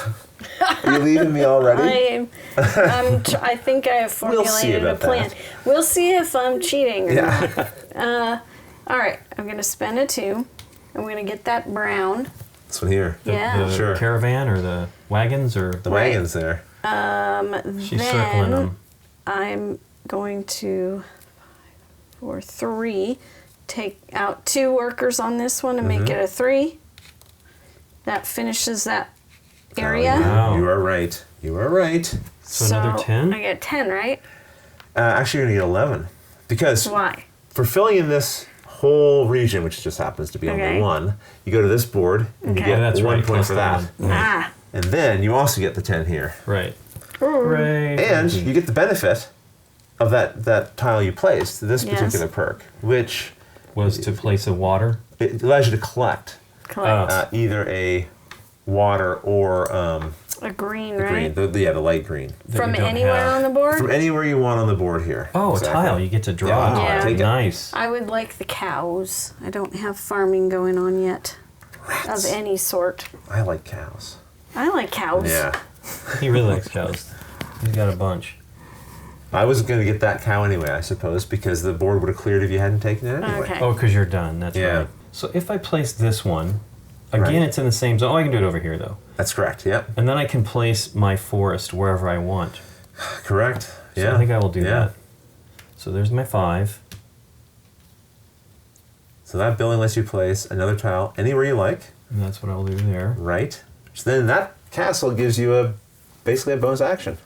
Are you leaving me already? I think I have We'll see formulated a about plan. that. We'll see if I'm cheating or Yeah. not. All right, I'm gonna spend a 2. I'm gonna get that brown. This one here. Yeah. The Sure. caravan or the wagons or... The wagons there. She's then circling them. I'm going to, for 3, take out 2 workers on this one and make it a 3. That finishes that area. Wow. You are right. You are right. So another 10? I get 10, right? Actually, you're going to get 11. Because Why? for filling in this whole region, which just happens to be Okay. only 1, you go to this board and you Okay. get Yeah, that's 1 right, point plus for the that. 1. Ah, And then you also get the 10 here. Right. Hooray. And you get the benefit of that tile you placed, this Yes. particular perk, which Was to place a water. it allows you to collect Collect. either a water or A green, the right? green, the light green. that From you don't anywhere have. on the board? From anywhere you want on the board here. Oh, Exactly. a tile. You get to draw. Yeah, Yeah. take it. Nice. I would like the cows. I don't have farming going on yet of any sort. I like cows. I like cows. Yeah. He really likes cows. He's got a bunch. I was going to get that cow anyway, I suppose, because the board would have cleared if you hadn't taken it anyway. Okay. Oh, because you're done. That's Yeah. right. So if I place this one, again, Right. it's in the same zone. Oh, I can do it over here, though. That's correct, yep. And then I can place my forest wherever I want. Correct. So Yeah. I think I will do Yeah. that. So there's my 5. So that building lets you place another tile anywhere you like, And that's what I'll do there. right? So then that castle gives you basically a bonus action.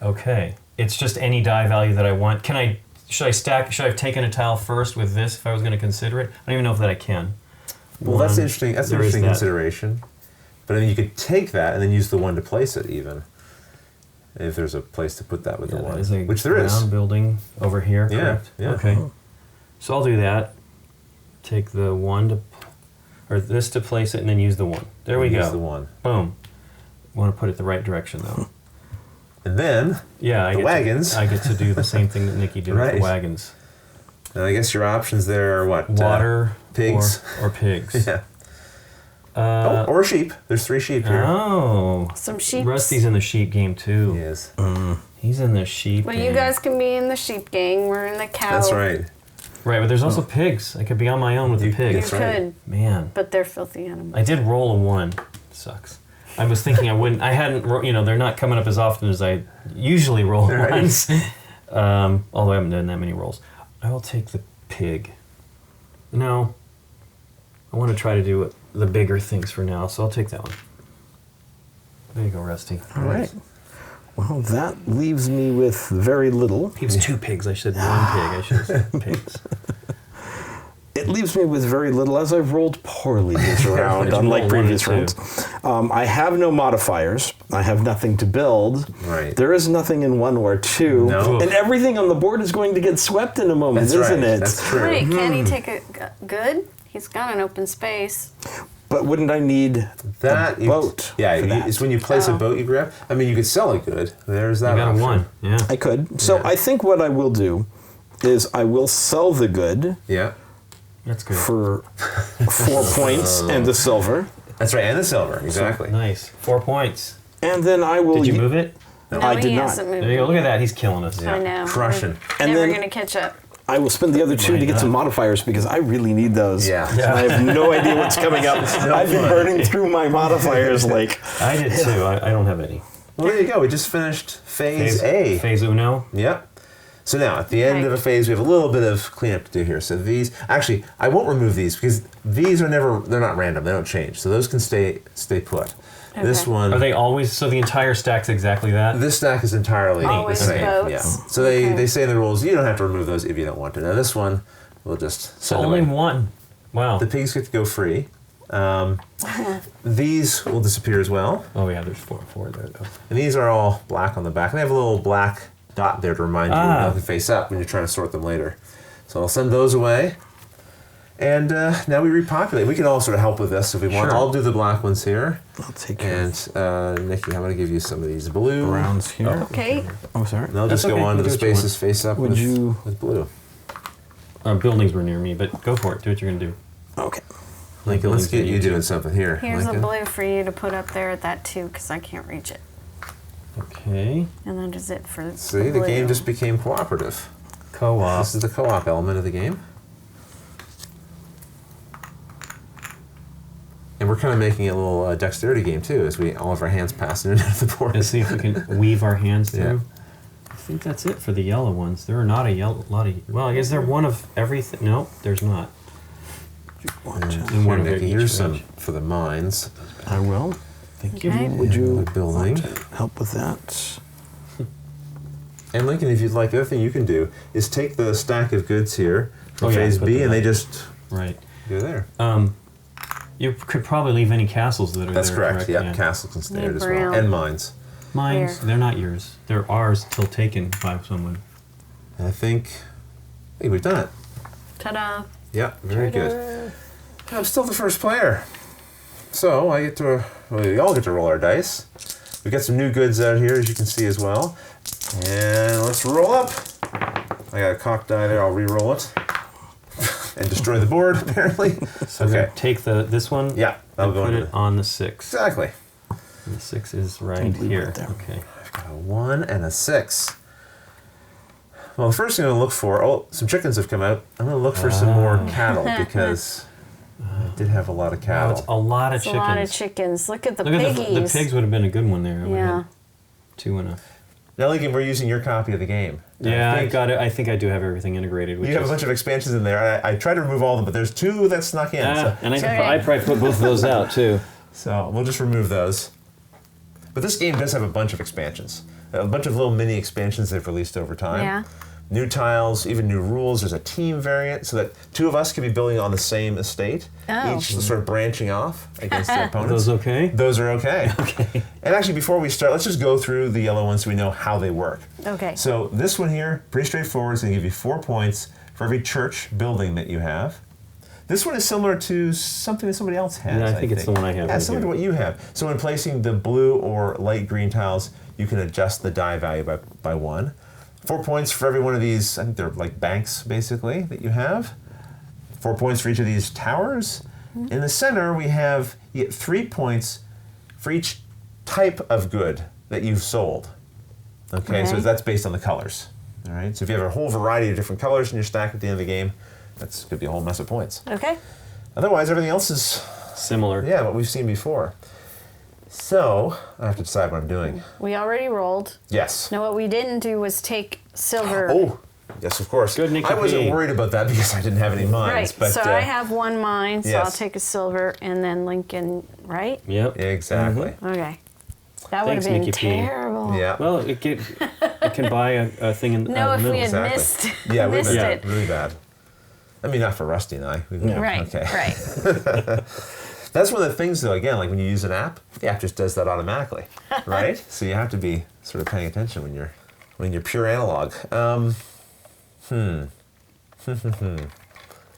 Okay. It's just any die value that I want. Should I have taken a tile first with this if I was going to consider it? I don't even know if that I can. Well, that's One, interesting. That's an there is interesting that. consideration. But I mean, you could take that and then use the one to place it, even if there's a place to put that with Yeah, the that one, is a which there is. ground building over here, Yeah, correct? yeah. Okay. So I'll do that. Take the one or this to place it, and then use the one. There we Use go. the one, Boom. Want to put it the right direction, though. and then Yeah, I The get wagons. I get to do the same thing that Nikki did with Right. the wagons. and I guess your options there are what? Water, pigs. or pigs. Yeah. Or sheep. There's 3 sheep here. Oh, Some sheep. Rusty's in the sheep game too. Yes. He's in the sheep. Well, game. you guys can be in the sheep gang. We're in the cow. That's right. Right, but there's also pigs. I could be on my own with the You pigs. That's right. could, Man, but they're filthy animals. I did roll a 1. Sucks. I was thinking I wouldn't. I hadn't. They're not coming up as often as I usually roll Right. ones. Although I haven't done that many rolls. I will take the pig. No. I want to try to do the bigger things for now, so I'll take that one. There you go, Rusty. All right. Well, that leaves me with very little. He was 2 pigs. I should have 1 pig. I should have said pigs. It leaves me with very little, as I've rolled poorly this round, Did you unlike roll previous 1 and rounds. I have no modifiers. I have nothing to build. Right. There is nothing in 1 or 2. No. And everything on the board is going to get swept in a moment, That's isn't right. it? That's true. Wait, can he take a good? He's got an open space. But wouldn't I need That a boat? Yeah, for that? it's when you place a Oh. boat you grab. I mean, you could sell it good. There's that. I got a option. 1. Yeah. I could. So Yeah. I think what I will do is I will sell the good Yeah, That's good. for 4 points and the silver. that's right, and the silver. Exactly. Nice. 4 points. And then I will... Did you move it? No, I he did not. hasn't moved. There you go. Look at that. He's killing us. Yeah. I know. Crushing. And Never then- gonna catch up. I will spend the other 2 to get some modifiers because I really need those. Yeah. Yeah. I have no idea what's coming up. I've been burning through my modifiers like... I did too. I don't have any. Well, there you go. We just finished phase A. Phase Uno. Yep. So now, at the end of a phase, we have a little bit of cleanup to do here. So these, actually, I won't remove these because these are they're not random. They don't change. So those can stay put. This Okay. one, Are they always, so the entire stack's exactly that? this stack is entirely Always the same. boats. Yeah. So Okay. they say in the rules, you don't have to remove those if you don't want to. Now this one, we'll just So send only away. 1. Wow. The pigs get to go free. These will disappear as well. Oh yeah, there's 4 there. Oh. And these are all black on the back. They have a little black dot there to remind you how to face up when you're trying to sort them later. So I'll send those away. And now we repopulate. We can all sort of help with this if we want. Sure. I'll do the black ones here. I'll take care of And Nikki, I'm going to give you some of these blue. browns here. Okay. Oh, sorry. And they'll just That's go okay. on to You the do what you spaces face up Would you- with blue. Buildings were near me, but go for it. Do what you're gonna do. Okay. Lincoln, let's buildings get are you you doing something here. Here's Lincoln. a blue for you to put up there at that 2 because I can't reach it. Okay. And that is it for See, the blue. game just became cooperative. Co-op. This is the co-op element of the game. And we're kind of making it a little dexterity game too, as we all of our hands pass in and out of the board. Let's see if we can weave our hands through. Yeah. I think that's it for the yellow ones. There are not a lot of. Well, is there one of everything? No, there's not. And one of Nikki, each here's some edge. for the mines. I will. Thank Okay. you. Would you The building. help with that? And Lincoln, if you'd like, the other thing you can do is take the stack of goods here from Oh, yeah, phase put B, them and they back. just Right. go there. You could probably leave any castles that are That's there. correct. Yep, Yeah. castles can stay Need there as well, brown. and mines. Mines, Where? they're not yours. They're ours till taken by someone. And I think, hey, we've done it. Ta-da. Yeah, very good. I'm still the first player. So I get to, well, we all get to roll our dice. We got some new goods out here, as you can see as well. And let's roll up. I got a cocked die there, I'll re-roll it. And destroy the board, apparently. So we're gonna take this one. Yeah, that'll and go put into it on the 6. Exactly. And the 6 is right leave it here. there. Okay. I've got a 1 and a 6. Well, the first thing I'm going to look for, some chickens have come out. I'm going to look for some more cattle because I did have a lot of Wow, cattle. it's a lot of It's a chickens. lot of chickens. Look at the Look at piggies. the pigs would have been a good one there. I would have Yeah. had 2 and a. Now, Lincoln, we're using your copy of the game. Yeah, I think got it. I think I do have everything integrated. Which You have a is, bunch of expansions in there. I tried to remove all of them, but there's 2 that snuck in. and Okay. I probably put both of those out too. So we'll just remove those. But this game does have a bunch of expansions. A bunch of little mini expansions they've released over time. Yeah. New tiles, even new rules. There's a team variant so that 2 of us can be building on the same estate, Oh. each sort of branching off against their Are opponents. those okay? Those are okay. Okay. And actually, before we start, let's just go through the yellow ones so we know how they work. Okay. So this one here, pretty straightforward. It's going to give you 4 points for every church building that you have. This one is similar to something that somebody else has. Yeah, I think it's the one I have Yeah, right similar to here. what you have. So when placing the blue or light green tiles, you can adjust the die value by 1. 4 points for every one of these, I think they're like banks, basically, that you have. 4 points for each of these towers. In the center, you get 3 points for each type of good that you've sold. Okay, so Okay. that's based on the colors. All right, so if you have a whole variety of different colors in your stack at the end of the game, that's going to be a whole mess of points. Okay. Otherwise, everything else is, Similar. yeah, what we've seen before. So, I have to decide what I'm doing. We already rolled. Yes. Now what we didn't do was take silver. Oh, yes, of course. Good, Nikki I wasn't P. worried about that because I didn't have any mines. Right. But, So I have 1 mine, so I'll yes. take a silver and then Lincoln, right? Yep. Exactly. Okay. That would have Thanks, been Nikki P. terrible. Yeah. Well, it can buy a thing in No, the if middle. we had Exactly. missed, Yeah, we missed missed it. really bad. I mean, not for Rusty and I. Right, Okay. right. That's one of the things, though, again, like when you use an app, the app just does that automatically, right? So you have to be sort of paying attention when you're pure analog. A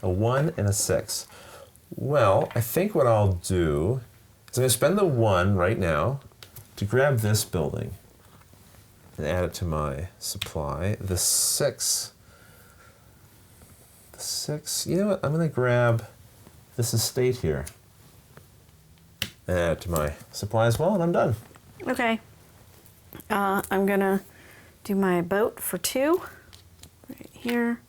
1 and a 6. Well, I think what I'll do is I'm going to spend the 1 right now to grab this building and add it to my supply. The 6, you know what? I'm going to grab this estate here and add it to my supply as well, and I'm done. Okay. I'm gonna do my boat for 2, right here,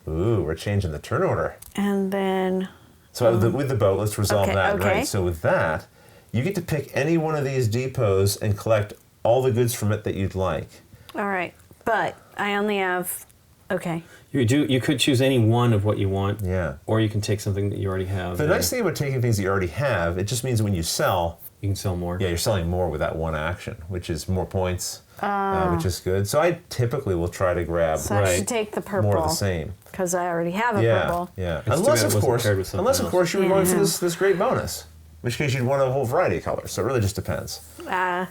Ooh, we're changing the turn order. and then So with the boat, let's resolve Okay, that, okay. right? So with that, you get to pick any one of these depots and collect all the goods from it that you'd like. all right. But I only have. Okay. You could choose any one of what you want. Yeah. Or you can take something that you already have. The nice thing about taking things that you already have, it just means when you sell, You can sell more. yeah, you're selling more with that one action, which is more points, which is good. So I typically will try to grab So I should take the purple. more of the same. Because I already have a Yeah, purple. yeah. It's too Unless, bad it of wasn't course, paired with something else. you were going for Yeah. this great bonus, in which case you'd want a whole variety of colors. So it really just depends. I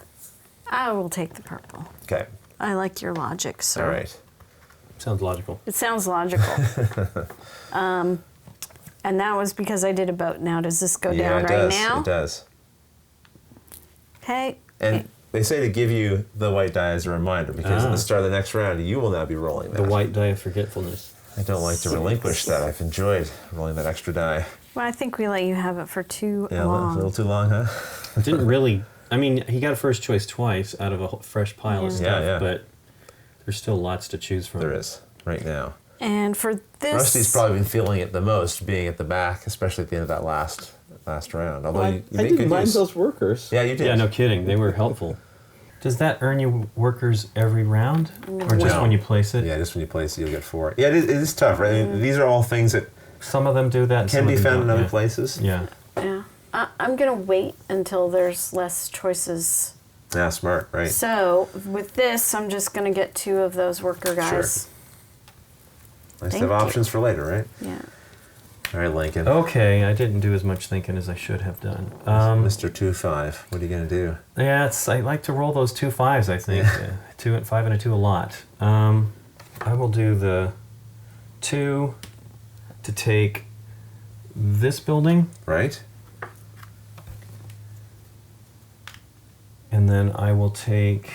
will take the purple. Okay. I like your logic, sir. All right. Sounds logical. It sounds logical. And that was because I did a boat. Now, does this go Yeah, down it right does. now? It does. Okay. And they say to give you the white die as a reminder because at Ah. the start of the next round, you will now be rolling that. The white die of forgetfulness. I don't like to relinquish that. I've enjoyed rolling that extra die. Well, I think we let you have it for too Yeah, a long. little too long, huh? It didn't really. I mean, he got a first choice twice out of a fresh pile of Yeah. stuff, Yeah, yeah. but there's still lots to choose from. There is right now. And for this, Rusty's probably been feeling it the most, being at the back, especially at the end of that last round. Although you I make didn't good mind use. those workers. Yeah, you did. Yeah, no kidding. They were helpful. Does that earn you workers every round, or just No. when you place it? Yeah, just when you place it, you'll get 4. Yeah, it is tough, right? I mean, these are all things that Some of them do that. And can some be of them found in don't, other yeah. places. Yeah. yeah. I'm going to wait until there's less choices. Yeah, smart, right? So with this, I'm just going to get 2 of those worker guys. Nice to Thank have you. options for later, right? Yeah. All right, Lincoln. Okay, I didn't do as much thinking as I should have done. Mr. 2-5. What are you going to do? Yeah, I like to roll those 2 5s, I think. 2 and 5 and a 2 a lot. I will do the 2 to take this building, Right? and then I will take...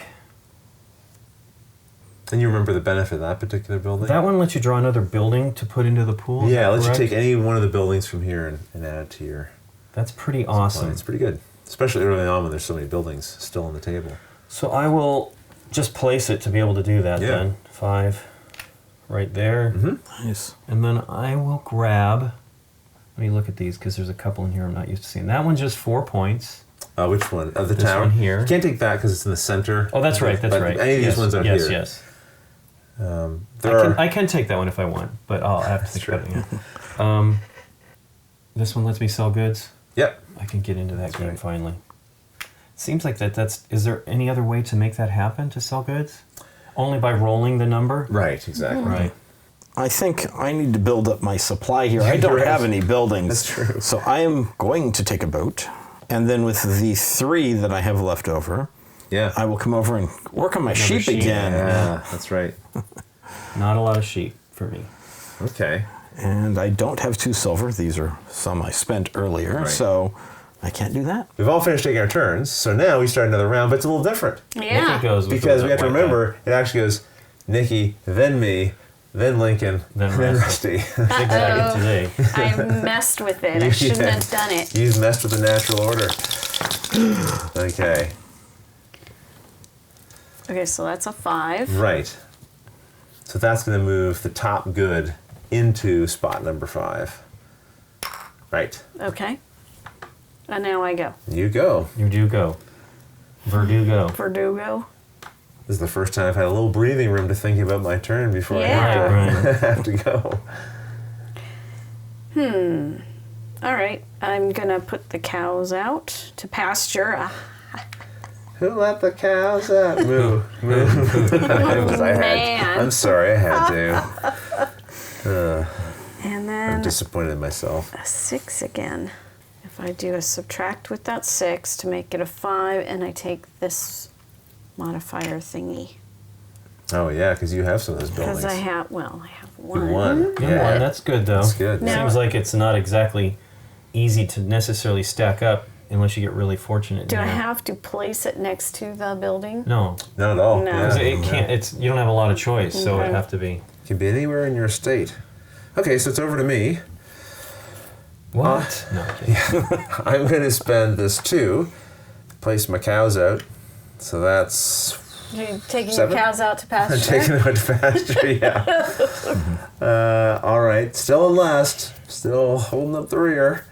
And you remember the benefit of that particular building? That one lets you draw another building to put into the pool. is Yeah, that let you correct? take any one of the buildings from here and add it to your That's pretty supply. awesome. It's pretty good. Especially early on when there's so many buildings still on the table. So I will just place it to be able to do that Yeah. then. 5 right there. Nice. And then I will grab... Let me look at these because there's a couple in here I'm not used to seeing. That one's just 4 points. Which one? The This tower? one here. You can't take that because it's in the center. Oh, that's right. That's But right. Any of these ones out yes, here. Yes, There I can take that one if I want, but I'll have to think about it. This one lets me sell goods. Yep. I can get into that game right. finally. Seems like that's... Is there any other way to make that happen, to sell goods? Only by rolling the number? Right, exactly. Right. I think I need to build up my supply here. I don't You're right. have any buildings. That's true. So I am going to take a boat. And then with the 3 that I have left over, Yeah. I will come over and work on my sheep sheep. again. Yeah, that's right. Not a lot of sheep for me. Okay. And I don't have 2 silver. These are some I spent earlier. Right. So I can't do that. We've all finished taking our turns, so now we start another round, but it's a little different. Yeah. Nikki goes with Because the we have to white remember, it actually goes Nikki, then me, then Lincoln, Then then Rusty. Rusty. guy. Zigzagging today. I messed with it. I shouldn't have done it. You've messed with the natural order. Okay. Okay, so that's a 5. Right. So that's going to move the top good into spot number 5. Right. Okay. And now I go. You go. You do go. Verdugo. Verdugo. This is the first time I've had a little breathing room to think about my turn before Yeah. I have to, Right. have to go. All right. I'm going to put the cows out to pasture. Who let the cows out? Moo. Moo. Man. I'm sorry, I had to. And I'm then disappointed in myself. a 6 again. If I do a subtract with that 6 to make it a 5, and I take this modifier thingy. Oh, yeah, because you have some of those buildings. Because I have 1. One. Good Yeah. one. That's good, though. That's good. Now- Seems like it's not exactly easy to necessarily stack up unless you get really fortunate. Do I now. have to place it next to the building? No. Not at all. No. Yeah. 'Cause it can't. It's you don't have a lot of choice, so Okay. it'd have to be. It can be anywhere in your estate. Okay, so it's over to me. What? No. Okay. I'm going to spend this 2, place my cows out. So that's You taking 7? your cows out to I'm pasture? taking them out to pasture, yeah. All right, still in last. Still holding up the rear.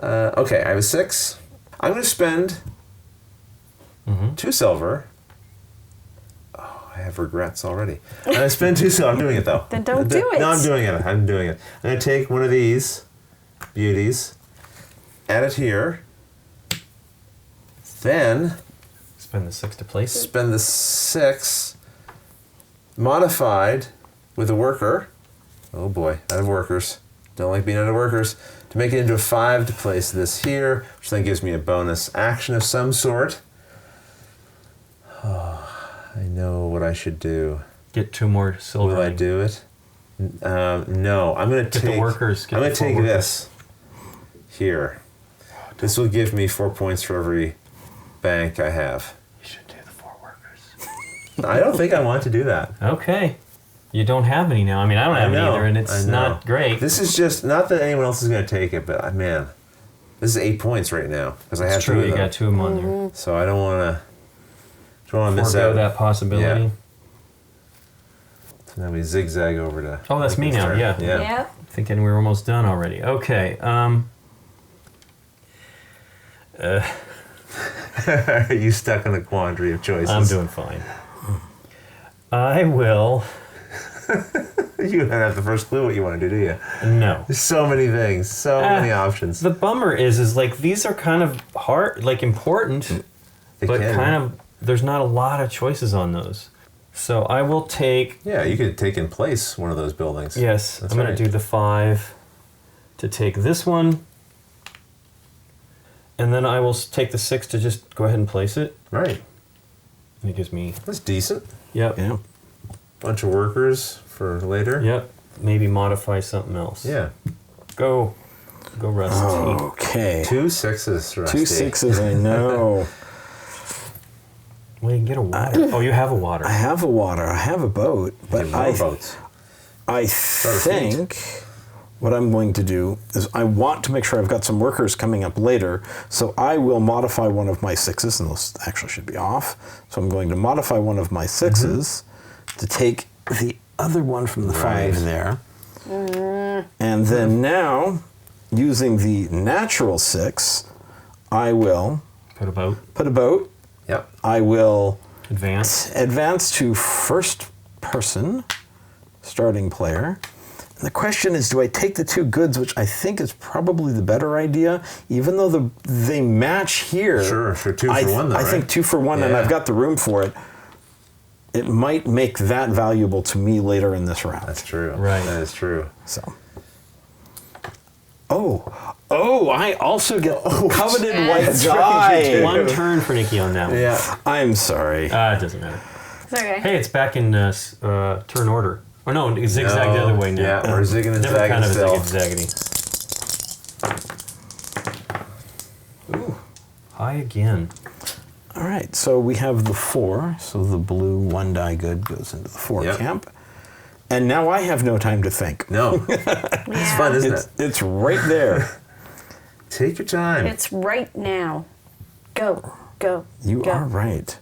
Okay, I have a 6. I'm going to spend 2 silver. Oh, I have regrets already. I'm going to spend 2 silver. I'm doing it, though. Then don't do it. No, I'm doing it. I'm doing it. I'm going to take one of these beauties, add it here, then Spend the 6 to place it. spend the 6 modified with a worker. Oh boy, out of workers. Don't like being out of workers. To make it into a 5 to place this here, which then gives me a bonus action of some sort. Oh, I know what I should do. Get 2 more silver. Will I do it? No, I'm going to Get the take. workers, get I'm the going to 4 take workers. this here. This will give me 4 points for every bank I have. You should do the 4 workers. I don't think I want to do that. Okay. You don't have any now. I mean, I don't have any either, and I it's know. not great. This is just not that anyone else is going to take it, but man, this is 8 points right now because I have It's 2 true. of You them. got 2 of them on there. So I don't want to miss Forego out. that possibility. Yeah. So now we zigzag over to. Oh, that's me Lincoln's now, turn. yeah. Yeah. Yep. Thinking we were almost done already. Okay. Are you stuck in a quandary of choices? I'm doing fine. I will. You don't have the first clue what you want to do, do you? No. There's so many things, so many options. The bummer is like these are kind of hard, like important, They but can. kind of there's not a lot of choices on those. So I will take. Yeah, you could take in place one of those buildings. Yes, That's I'm going right. to do the 5 to take this one. And then I will take the 6 to just go ahead and place it. Right. And it gives me... That's decent. Yep. Yeah. Bunch of workers for later. Yep. Maybe modify something else. Yeah. Go, Rusty. Okay. 2 6s, Rusty. 2 6s, I know. Well, you can get a water. Oh, you have a water. I have a water. I have a boat. But Get more boats. I think what I'm going to do is I want to make sure I've got some workers coming up later. So I will modify one of my 6s, and those actually should be off. So I'm going to modify one of my 6s to take the other one from the 5 there. And then now, using the natural 6, I will Put a boat. put a boat. Yep. I will Advance. to first person, starting player. And the question is, do I take the 2 goods, which I think is probably the better idea, even though they match here. Sure, 2 for 1 though, I think right? 2 for 1, and Yeah. I've got the room for it. It might make that valuable to me later in this round. That's true. Right. That is true. So. Oh, I also get coveted white That's die. One turn for Nikki on that one. Yeah. I'm sorry. It doesn't matter. It's okay. Hey, it's back in turn order. Or no, it's zigzag the other way now. Yeah, we're zigging and Different zagging kind of still. ziggity. Ooh, high again. All right, so we have the 4. So the blue 1 die good goes into the 4 Yep. camp. And now I have no time to think. No. It's fun, isn't it? It's right there. Take your time. It's right now. Go. You go. are right.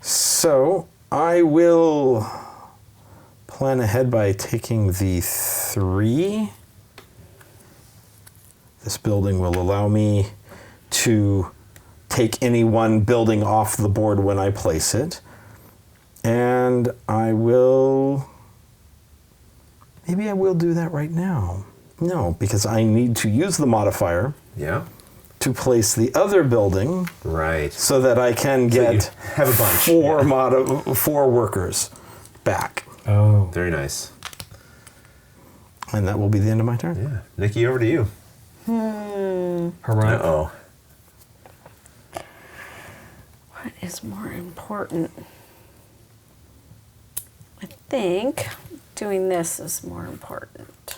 So I will plan ahead by taking the 3. This building will allow me to take any one building off the board when I place it. And I will... Maybe I will do that right now. No, because I need to use the modifier Yeah. to place the other building Right. so that I can So you get have a bunch. 4 workers back. Oh. Very nice. And that will be the end of my turn. Yeah. Nikki, over to you. Hurrah. Uh-oh. What is more important? I think doing this is more important.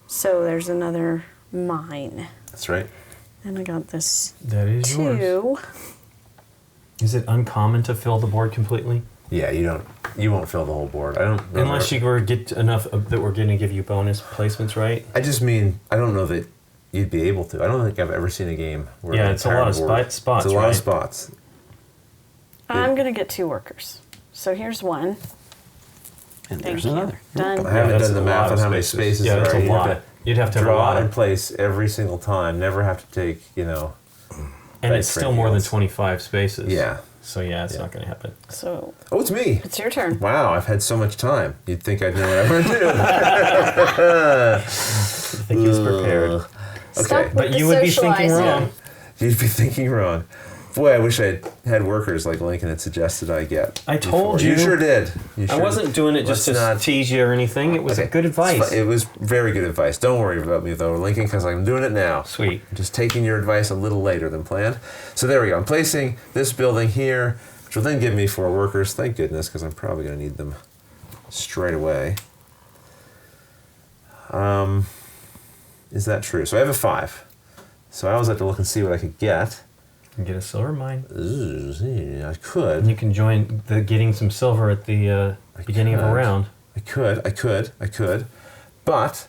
So there's another mine. That's right. And I got this That is 2. yours. Is it uncommon to fill the board completely? Yeah, you won't fill the whole board. I don't remember. Unless you were get enough that we're going to give you bonus placements, right? I just mean, I don't know that you'd be able to. I don't think I've ever seen a game where Yeah, the it's a entire lot of board- spots, It's a lot right? of spots. I'm going to get 2 workers. So here's 1. And Thank there's you. another. Done. I haven't that's done the a math lot on of how many spaces. spaces Yeah, there that's are. a You have lot. You'd have to have a draw lot and of, place every single time. Never have to take, and dice it's for still anything more than else. 25 spaces. Yeah. So yeah, it's Yeah. not going to happen. So Oh, it's me. it's your turn. Wow, I've had so much time. You'd think I'd know what I'm going to do. I think he was prepared. Okay. Stop with But the you would be thinking socializing. wrong. You'd be thinking wrong. Boy, I wish I had workers like Lincoln had suggested I get. I told before. you. You sure did. You I sure wasn't did. doing it just Let's to not- tease you or anything. It was Okay. good advice. It was very good advice. Don't worry about me though, Lincoln, because I'm doing it now. Sweet. I'm just taking your advice a little later than planned. So there we go. I'm placing this building here, which will then give me 4 workers. Thank goodness, because I'm probably going to need them straight away. Is that true? So I have a 5. So I always have to look and see what I could get. You can get a silver mine. Ooh, I And could. you can join the getting some silver at the beginning of a could. round. I could. But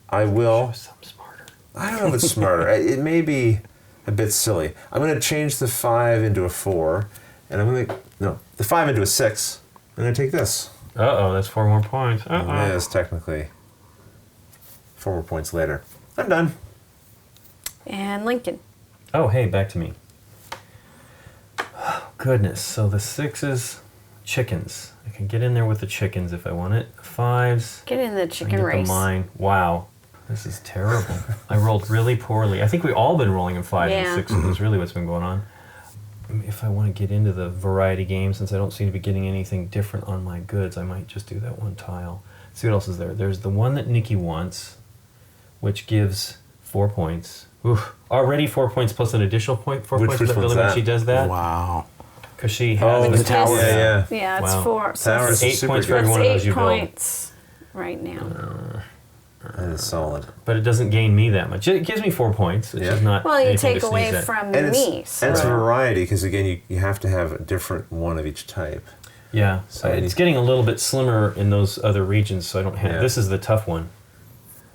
I will. Something smarter. I don't know if it's smarter. It may be a bit silly. I'm going to change the 5 into a 4, and I'm going to the 5 into a 6. I'm going to take this. Uh-oh, that's 4 more points. It is technically 4 more points later. I'm done. And Lincoln. Oh, hey, back to me. Oh, goodness. So the 6s, chickens. I can get in there with the chickens if I want it. 5s. Get in the I chicken get race. the mine. Wow. This is terrible. I rolled really poorly. I think we've all been rolling in 5s Yeah. and 6s is really what's been going on. If I want to get into the variety game, since I don't seem to be getting anything different on my goods, I might just do that one tile. See what else is there. There's the one that Nikki wants. which gives 4 points. Oof. Already 4 points plus an additional point. 4 points for that which one's building when that? she does that. Wow. Because she has the tower. Yeah. Yeah, it's Wow. 4. So Tower is 8 super points for good. every one of those that's you 8 build. points right now. That is solid. But it doesn't gain me that much. It gives me 4 points, which Yeah. is not. Well, you anything take to away sneeze at. from And me. it's, So. and it's variety, because again, you have to have a different one of each type. Yeah, So it's getting a little bit slimmer in those other regions, so I don't have. Yeah. This is the tough one.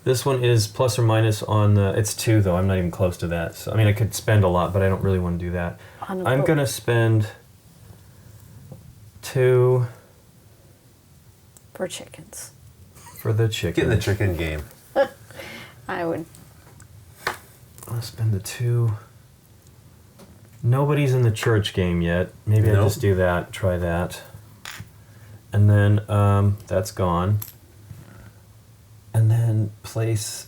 This one is plus or minus on the. It's 2 though. I'm not even close to that. So I mean, I could spend a lot, but I don't really want to do that. On a I'm boat. gonna spend 2 For chickens. for the chicken. Get in the chicken game. I would. I'll spend the 2. Nobody's in the church game yet. Maybe I'll Nope. just do that. Try that. And then that's gone. And then place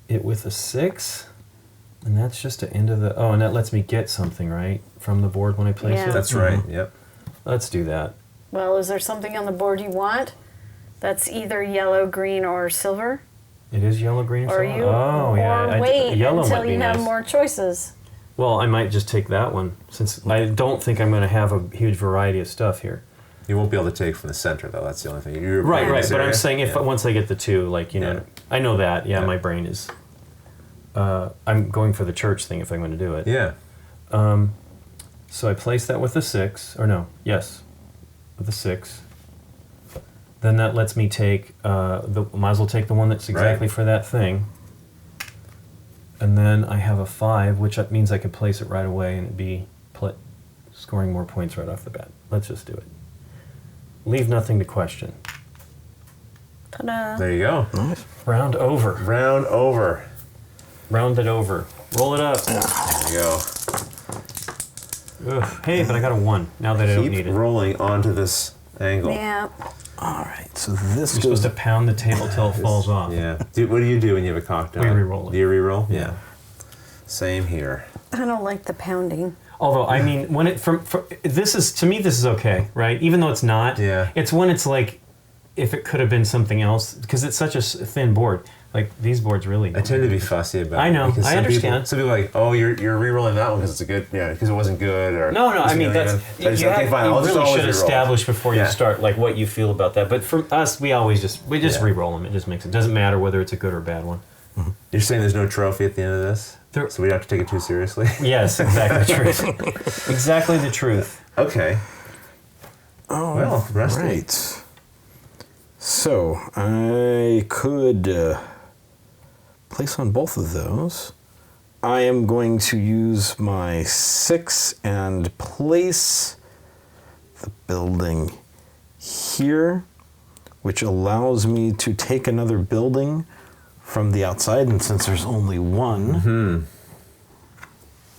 it with a 6. And that's just the end of the... Oh, and that lets me get something, right? From the board when I place Yeah. it? That's right. Yep. Let's do that. Well, is there something on the board you want that's either yellow, green, or silver? It is yellow, green, Or solid? you Oh, yeah. or wait yellow until might be you have nice. more choices. Well, I might just take that one, since I don't think I'm going to have a huge variety of stuff here. You won't be able to take from the center, though. That's the only thing. You're Right, in right. this But I'm area? saying if Yeah. once I get the 2, like, you know, Yeah. I know that. Yeah, Yeah. my brain is. I'm going for the church thing if I'm going to do it. Yeah. So I place that with a 6, or no, yes, with a 6. Then that lets me take might as well take the one that's exactly Right. for that thing. And then I have a 5, which means I could place it right away and it'd be scoring more points right off the bat. Let's just do it. Leave nothing to question. Ta-da. There you go. Nice. Round over. Round over. Round it over. Roll it up. There you go. Ugh. Hey, but I got a 1 now that I don't need Keep it. rolling onto this angle. Yeah. All right. So this You're goes. supposed to pound the table till it falls off. Yeah. What do you do when you have a cocktail? We re-roll it. Do you re-roll? Yeah. Same here. I don't like the pounding. Although, I mean, when it from this is, to me, this is okay, right? Even though it's not. Yeah. It's when it's like, if it could have been something else, because it's such a thin board. Like these boards really. I tend to be fussy about it. I know, because I some understand. Some people are like, oh, you're re-rolling that one because it's a good, because it wasn't good, or No, I mean, you that's, I just, okay, fine, you I'll just really always should re-roll. establish before you Yeah. start, like, what you feel about that. But for us, we just Yeah. re-roll them. It just makes it, doesn't matter whether it's a good or bad one. You're saying there's no trophy at the end of this? There- So we don't have to take it too seriously? Yes, exactly the truth. Exactly the truth. Okay. Oh, Well, Rusty. right. So I could place on both of those. I am going to use my 6 and place the building here, which allows me to take another building from the outside. And since there's only one,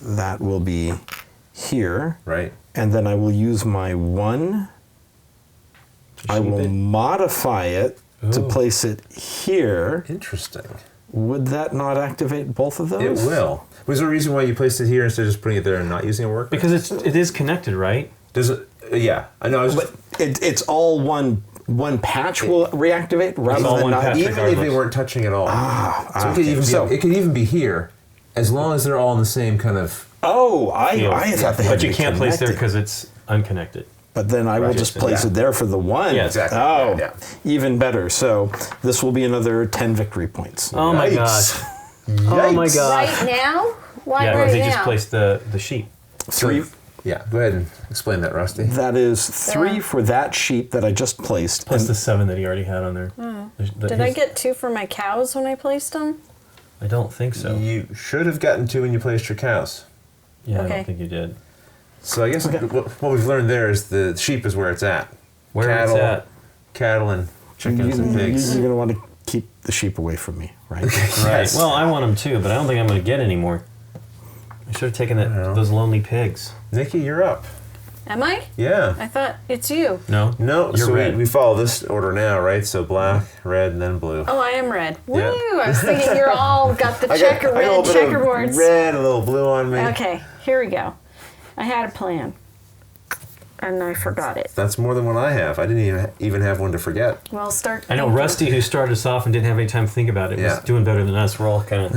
that will be here. Right. And then I will use my 1. I shape will it? modify it to Ooh. place it here. Interesting. Would that not activate both of It those? will. Was there a reason why you placed it here instead of just putting it there and not using a work? Because it is connected, right? Does it? Yeah. I know. I was But it's all one patch will reactivate rather all than one not patch even if they regardless. weren't touching at all. So it could okay. even be. So- It could even be here, as long as they're all in the same kind of. Oh, I Field. thought they had But to you be can't place there connected. because it's unconnected. But then I will Right. just place Yeah. it there for the 1. Yeah, exactly. Oh, Yeah. even better. So this will be another 10 victory points. Oh my god. Yikes. Oh my Yikes. god. Right now? Why Yeah, right they now? just placed the sheep. 3. Yeah. Go ahead and explain that, Rusty. That is 3 Yeah. for that sheep that I just placed. Plus and- the 7 that he already had on there. Did I get 2 for my cows when I placed them? I don't think so. You should have gotten 2 when you placed your cows. Yeah, I Okay. don't think you did. So I guess what we've learned there is the sheep is where it's at. Where Cattle, it's at. Cattle and chickens and pigs. You're going to want to keep the sheep away from me, right? Right. Yes. Well, I want them too, but I don't think I'm going to get any more. I should have taken know. those lonely pigs. Nikki, you're up. Am I? Yeah. I thought it's you. No? No, You're so red. we follow this order now, right? So black, red, and then blue. Oh, I am red. Woo! Yeah. I was thinking you're all got the I got a little bit of checkerboards. red, a little blue on me. Okay, here we go. I had a plan. and I forgot it. That's more than what I have. I didn't even have one to forget. Well, start. I know thinking. Rusty, who started us off and didn't have any time to think about it, Yeah. was doing better than us. We're all kind of,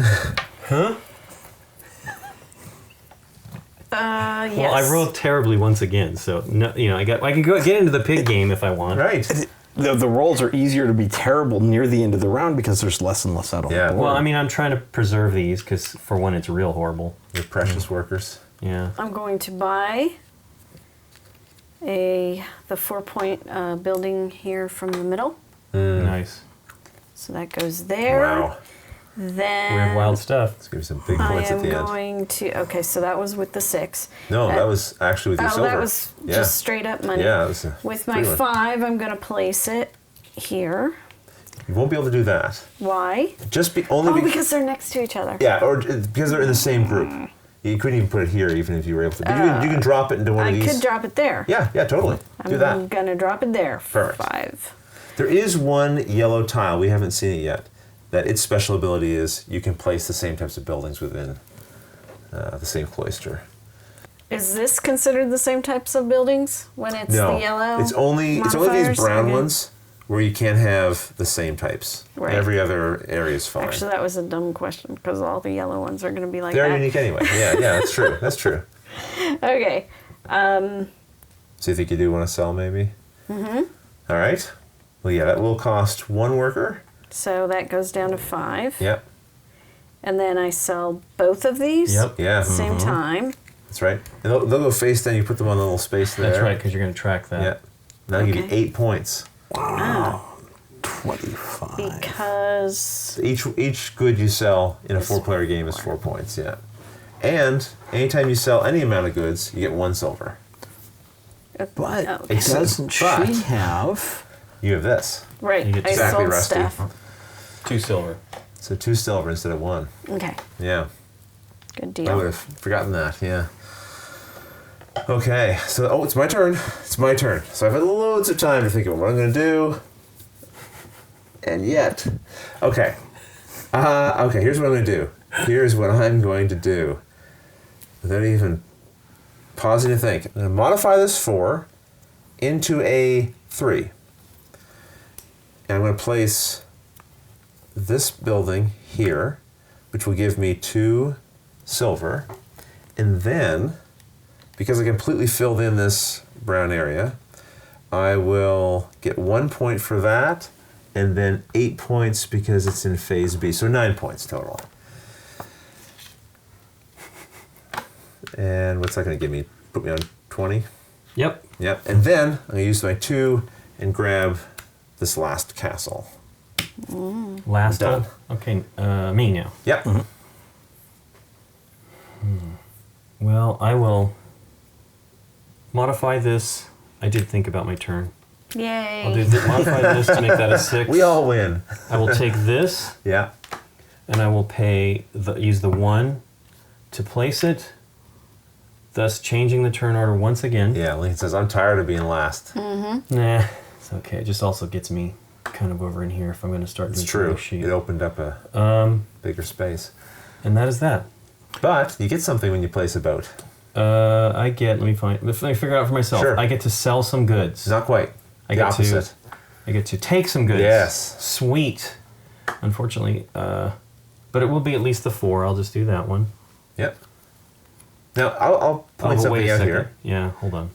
huh? Yes. Well, I rolled terribly once again, so no, I can go get into the pig game if I want. Right. The rolls are easier to be terrible near the end of the round because there's less and less out on Yeah. the board. Well, I mean, I'm trying to preserve these because, for one, it's real horrible. Your precious workers. Yeah. I'm going to buy the 4-point building here from the middle. Nice. So that goes there. Wow. Then Weird, wild stuff. Let's give you some big I points at am the end. going to. Okay, so that was with the 6. No, that was actually with your Oh, silver. that was Yeah. just straight up money. Yeah, it was a With my free one. 5, I'm going to place it here. You won't be able to do that. Why? Only Because they're next to each other. yeah, or because they're in the same group. You couldn't even put it here, even if you were able to. But you can drop it into one I of these. could drop it there. Yeah, totally. Do that. I'm going to drop it there. Perfect. 5. There is one yellow tile. We haven't seen it yet. That its special ability is you can place the same types of buildings within the same cloister. Is this considered the same types of buildings when it's No, the yellow? it's only these modifiers? brown Okay. ones where you can't have the same types. Right. Every other area is fine. Actually, that was a dumb question because all the yellow ones are going to be like They're that. unique anyway. Yeah, that's true. That's true. Okay. So you think you do want to sell maybe? Mm-hmm. All right. Well, yeah, that will cost 1 worker. So that goes down to 5. Yep. And then I sell both of these Yep. Yeah. at the same time. That's right. And they'll go face down. You put them on a little space there. That's right, because you're going to track that. Yeah. That'll give you Okay. 8 points. Wow. 25. Because Each good you sell in a Is 4-player game is 4. 4 points. Yeah. And anytime you sell any amount of goods, you get 1 silver. But okay. doesn't But- she have... You have this. Right, You get I exactly sold Rusty. stuff. 2 silver. So 2 silver instead of 1. Okay, Yeah. good I would deal. have forgotten that, yeah. Okay, so, it's my turn. It's my turn. So I've had loads of time to think about what I'm going to do. And yet, okay. Okay, here's what I'm going to do. Here's what I'm going to do. Without even pausing to think. I'm going to modify this 4 into a 3. And I'm going to place this building here, which will give me 2 silver. And then, because I completely filled in this brown area, I will get 1 point for that, and then 8 points because it's in phase B. So 9 points total. And what's that going to give me? Put me on 20? Yep. Yep. And then I'm going to use my 2 and grab this last castle. Last Done. one. Okay, me now. Yep. Well, I will modify this. I did think about my turn. Yay. I'll modify this to make that a 6. We all win. I will take this, Yeah. and I will use the 1 to place it, thus changing the turn order once again. Yeah, Lincoln says, I'm tired of being last. Nah, it's okay. It just also gets me kind of over in here if I'm going to start It's doing true. the sheet. It opened up a bigger space. And that is that. But you get something when you place a boat. I get, let me figure it out for myself. Sure. I get to sell some goods. Not quite. I The get opposite. I get to take some goods. Yes. Sweet. Unfortunately, but it will be at least the 4. I'll just do that one. Yep. Now, I'll point but wait something a out second. here. Yeah, hold on.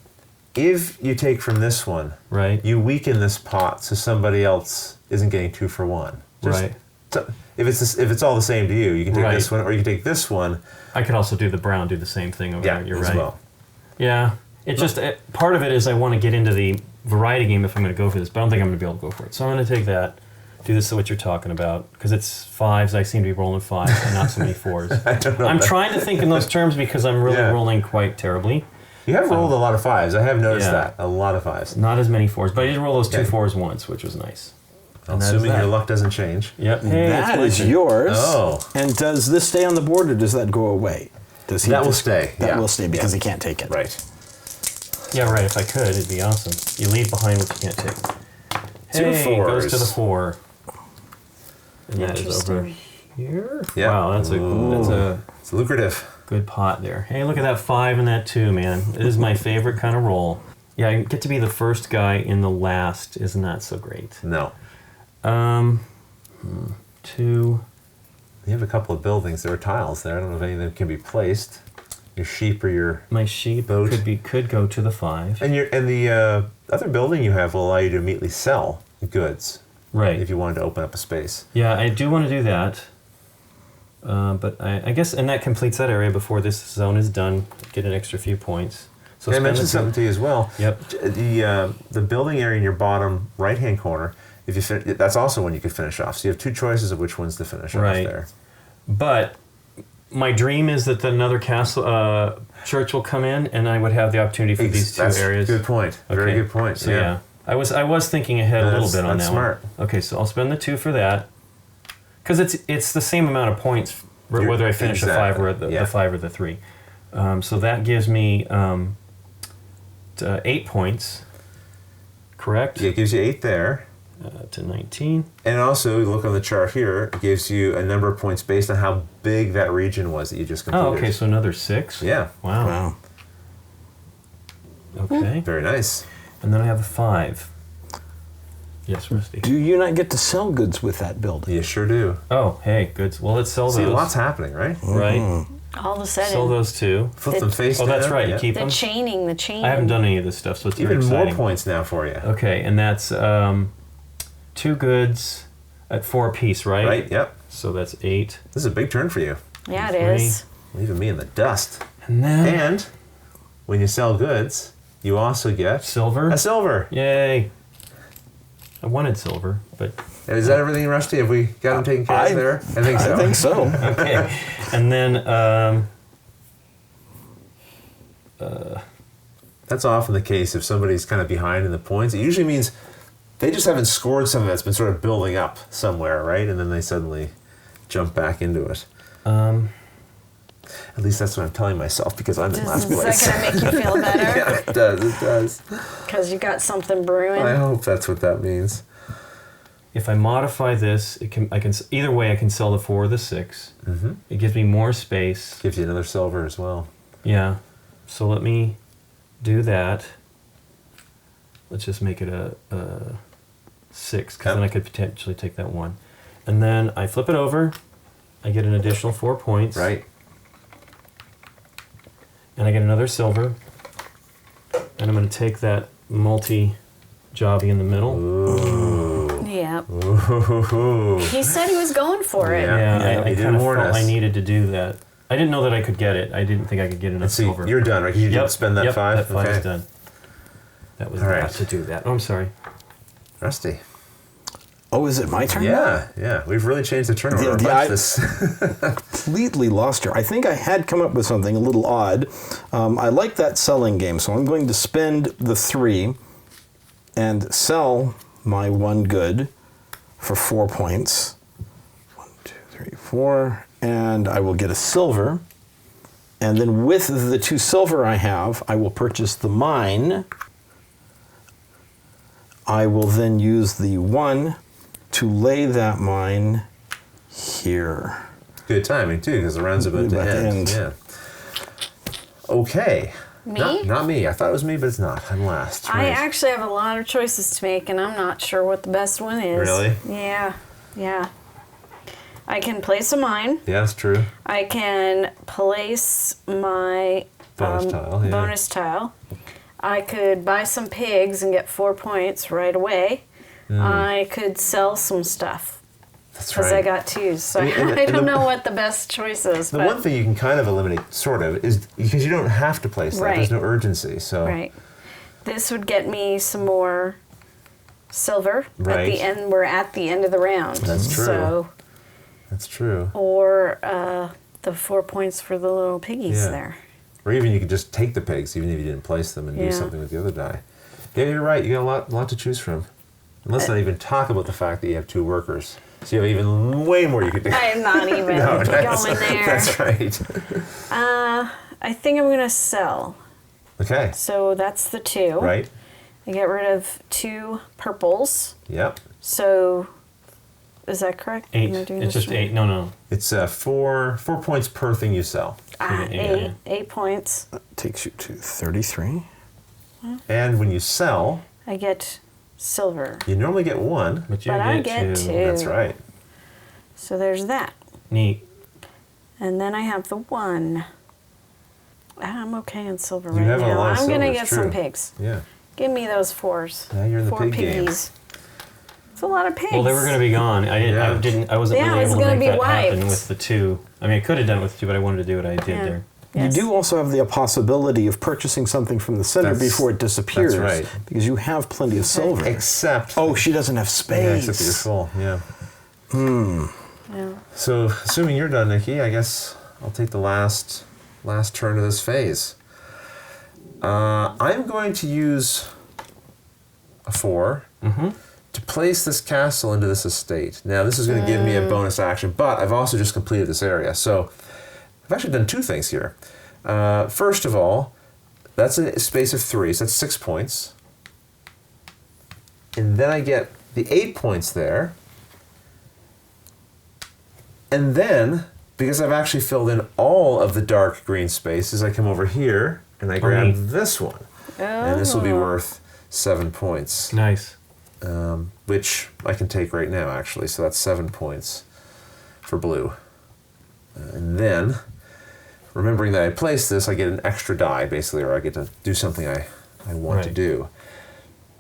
If you take from this one, Right. you weaken this pot so somebody else isn't getting 2 for 1. Right. So if it's all the same to you, you can take Right. this one, or you can take this one I could also do the brown, do the same thing over there. You're as right. well. Yeah. It's just part of it is I want to get into the variety game if I'm going to go for this, but I don't think I'm going to be able to go for it. So I'm going to take that, do this what you're talking about, because it's 5s. I seem to be rolling 5s and not so many 4s. I don't know. I'm trying to think in those terms because I'm really Yeah. rolling quite terribly. You have rolled a lot of 5s. I have noticed Yeah. that. A lot of 5s. Not as many 4s, but I did roll those 2 Okay. 4s once, which was nice. And that is Assuming that. your luck doesn't change. Yep. Hey, that it's my is turn. yours. Oh. And does this stay on the board or does that go away? Does That will stay, That yeah. will stay because Yeah. he can't take it. Right. Yeah, right. If I could, it'd be awesome. You leave behind what you can't take. Two Hey, goes to the fours. 4. And that is over Interesting. here. Yeah. Wow, that's a It's lucrative. good pot there. Hey, look at that 5 and that 2, man. It is my favorite kind of roll. Yeah, I get to be the first guy in the last is not so great. No. 2. You have a couple of buildings. There are tiles there. I don't know if any of them can be placed. Your sheep or your My sheep boat. could go to the 5. And the other building you have will allow you to immediately sell goods. Right. If you wanted to open up a space. Yeah, I do want to do that. But I guess, and that completes that area before this zone is done. Get an extra few points. So Can I spend mention the something to you as well? Yep. The building area in your bottom right-hand corner, if you that's also one you could finish off. So you have two choices of which ones to finish off Right. there. But my dream is that another castle church will come in, and I would have the opportunity for these two That's areas. Good point. Very Okay. good point. So yeah, I was thinking ahead a little bit on that's that smart. one. Okay, so I'll spend the 2 for that, because it's the same amount of points whether I finish a 5 or the 5 or the 3. So that gives me 8 points. Correct. Yeah, it gives you 8 there. To 19. And also, you look on the chart here, it gives you a number of points based on how big that region was that you just completed. Oh, okay, so another 6. Yeah. Wow. Okay. Very nice. And then I have a 5. Yes, Rusty. Do you not get to sell goods with that building? You sure do. Oh, hey, good. Well, let's sell See, those. lots happening, right? Right. All of a Sell sudden, those 2. Flip them face Oh, that's down. right. Yeah. You keep the them. chaining. I haven't done any of this stuff, so it's very Even more exciting. points now for you. Okay, and that's 2 goods at 4 apiece, right? Right? Yep. So that's 8. This is a big turn for you. Yeah, it 3. is. Leaving me in the dust. And then And when you sell goods, you also get silver. a silver. Yay! I wanted silver, but Is that everything, Rusty? Have we got them taken care of there? I think so. I think so. okay. And then That's often the case if somebody's kind of behind in the points. It usually means they just haven't scored something that's been sort of building up somewhere, right? And then they suddenly jump back into it. At least that's what I'm telling myself because I'm in last Is place. that going to make you feel better? Yeah, it does. It does. Because you got something brewing. I hope that's what that means. if I modify this, I can either way I can sell the 4 or the 6. Mm-hmm. It gives me more space. Gives you another silver as well. Yeah. So let me do that. Let's just make it a 6, because then I could potentially take that 1. And then I flip it over. I get an additional 4 points. Right. And I get another silver. And I'm going to take that multi-jobby in the middle. Ooh. Yeah. Ooh. He said he was going for it. Yeah. I he did kind of warn felt us. I needed to do that. I didn't know that I could get it. I didn't think I could get enough Let's see, silver. you're done, right? 'Cause you didn't spend that 5? That 5 Okay. is done. That was All not right. to do that. Oh, I'm sorry. Rusty. Oh, is it my turn now? Yeah, yeah. We've really changed the turn order. Yeah, This. Completely lost her. I think I had come up with something a little odd. I like that selling game, so I'm going to spend the 3 and sell my 1 good for 4 points. 1, 2, 3, 4. And I will get a silver. And then with the 2 silver I have, I will purchase the mine. I will then use the 1 to lay that mine here. Good timing, too, because the round's about to About to end. end. Yeah. Okay. Me? Not me. I thought it was me, but it's not. I'm last. I Right. actually have a lot of choices to make, and I'm not sure what the best one is. Really? Yeah. Yeah. I can place a mine. Yeah, that's true. I can place my Bonus tile, yeah. bonus tile. I could buy some pigs and get 4 points right away. I could sell some stuff That's because right. I got 2. So And I don't the- know what the best choice is. The but one thing you can kind of eliminate, sort of, is because you don't have to place that. Right. There's no urgency. So right, this would get me some more silver at Right. the end. We're at the end of the round. That's true. So, that's true. or the 4 points for the little piggies Yeah. there. Or even you could just take the pigs, even if you didn't place them, and do Yeah. something with the other die. Yeah, you're right. You got a lot to choose from. And let's not even talk about the fact that you have 2 workers. So you have even way more you could do. I am not even No, going there. That's right. I think I'm gonna sell. Okay. So that's the 2. Right. I get rid of 2 purples. Yep. So is that correct? 8. Am I doing It's this just right? 8. No. It's 4 points per thing you sell. Ah, Yeah, yeah, 8 points. Takes you to 33. And when you sell, I get silver. you normally get 1. But you But I get 2. That's right. So there's that. Neat. And then I have the 1. I'm okay in silver You right have a now. lot of I'm going to silver, get it's some true. pigs. Yeah. Give me those 4s. Now you're in the 4 pig game. piggies. It's a lot of pigs. Well, they were going to be gone. I wasn't Yeah, really it was able to gonna make be that happen wiped. with the 2. I mean, I could have done it with 2, but I wanted to do what I did Yeah. there. Yes. You do also have the possibility of purchasing something from the center That's- before it disappears. that's right. Because you have plenty of silver. Except. Oh, she doesn't have Yeah, space. except that you're full. Yeah. Yeah. So, assuming you're done, Nikki, I guess I'll take the last turn of this phase. I'm going to use a 4 to place this castle into this estate. Now, this is going to give me a bonus action, but I've also just completed this area. So, I've actually done 2 things here. First of all, that's a space of 3, so that's 6 points. And then I get the 8 points there. And then, because I've actually filled in all of the dark green spaces, I come over here and I grab neat. this one. And this will be worth 7 points, Nice. which I can take right now, actually. So that's 7 points for blue. And then, remembering that I placed this, I get an extra die, basically, or I get to do something I want to Right. do.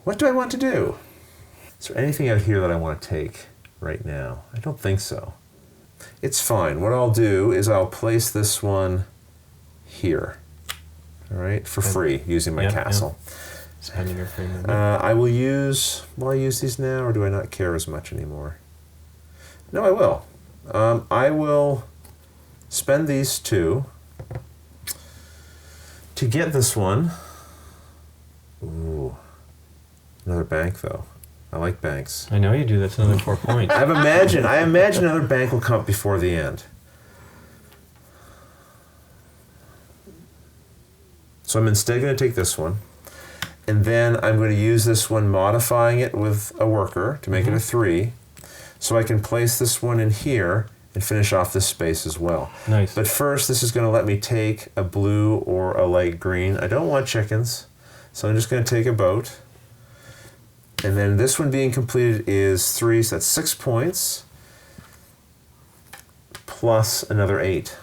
What do I want to do? Is there anything out here that I want to take right now? I don't think so. It's fine. What I'll do is I'll place this one here, all right, for free, using my Yep, castle. Spending your free movement. I will use these now, or do I not care as much anymore? No, I will. I will spend these 2 to get this one. Ooh, another bank though. I like banks. I know you do. That's another 4 points. I imagine another bank will come up before the end. So I'm instead going to take this one, and then I'm going to use this one, modifying it with a worker to make it a 3, so I can place this one in here and finish off this space as well. Nice. But first, this is going to let me take a blue or a light green. I don't want chickens, so I'm just going to take a boat. And then this one being completed is 3, so that's 6 points, plus another 8.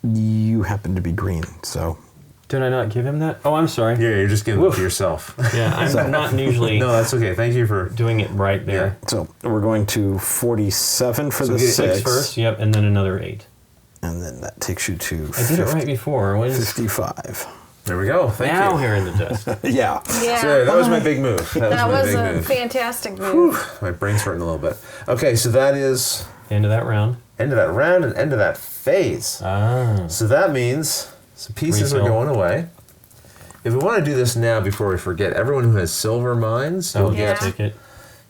You happen to be green, so Did I not give him that? Oh, I'm sorry. Yeah, you're just giving it Woof. to yourself. Yeah, I'm not usually No, that's okay. Thank you for... doing it right there. so we're going to 47 for So the get 6 6 first, yep, and then another 8. and then that takes you to I did it right before. What is 55. There we go. Thank now you. here in the dust? Yeah. Yeah. So that was my big move. that my was big a move. fantastic move. My brain's hurting a little bit. Okay, so that is End of that round. end of that round and end of that phase. Ah. So that means some pieces are Refill. going away. If we want to do this now before we forget, everyone who has silver mines, Oh, you'll yeah. get take it.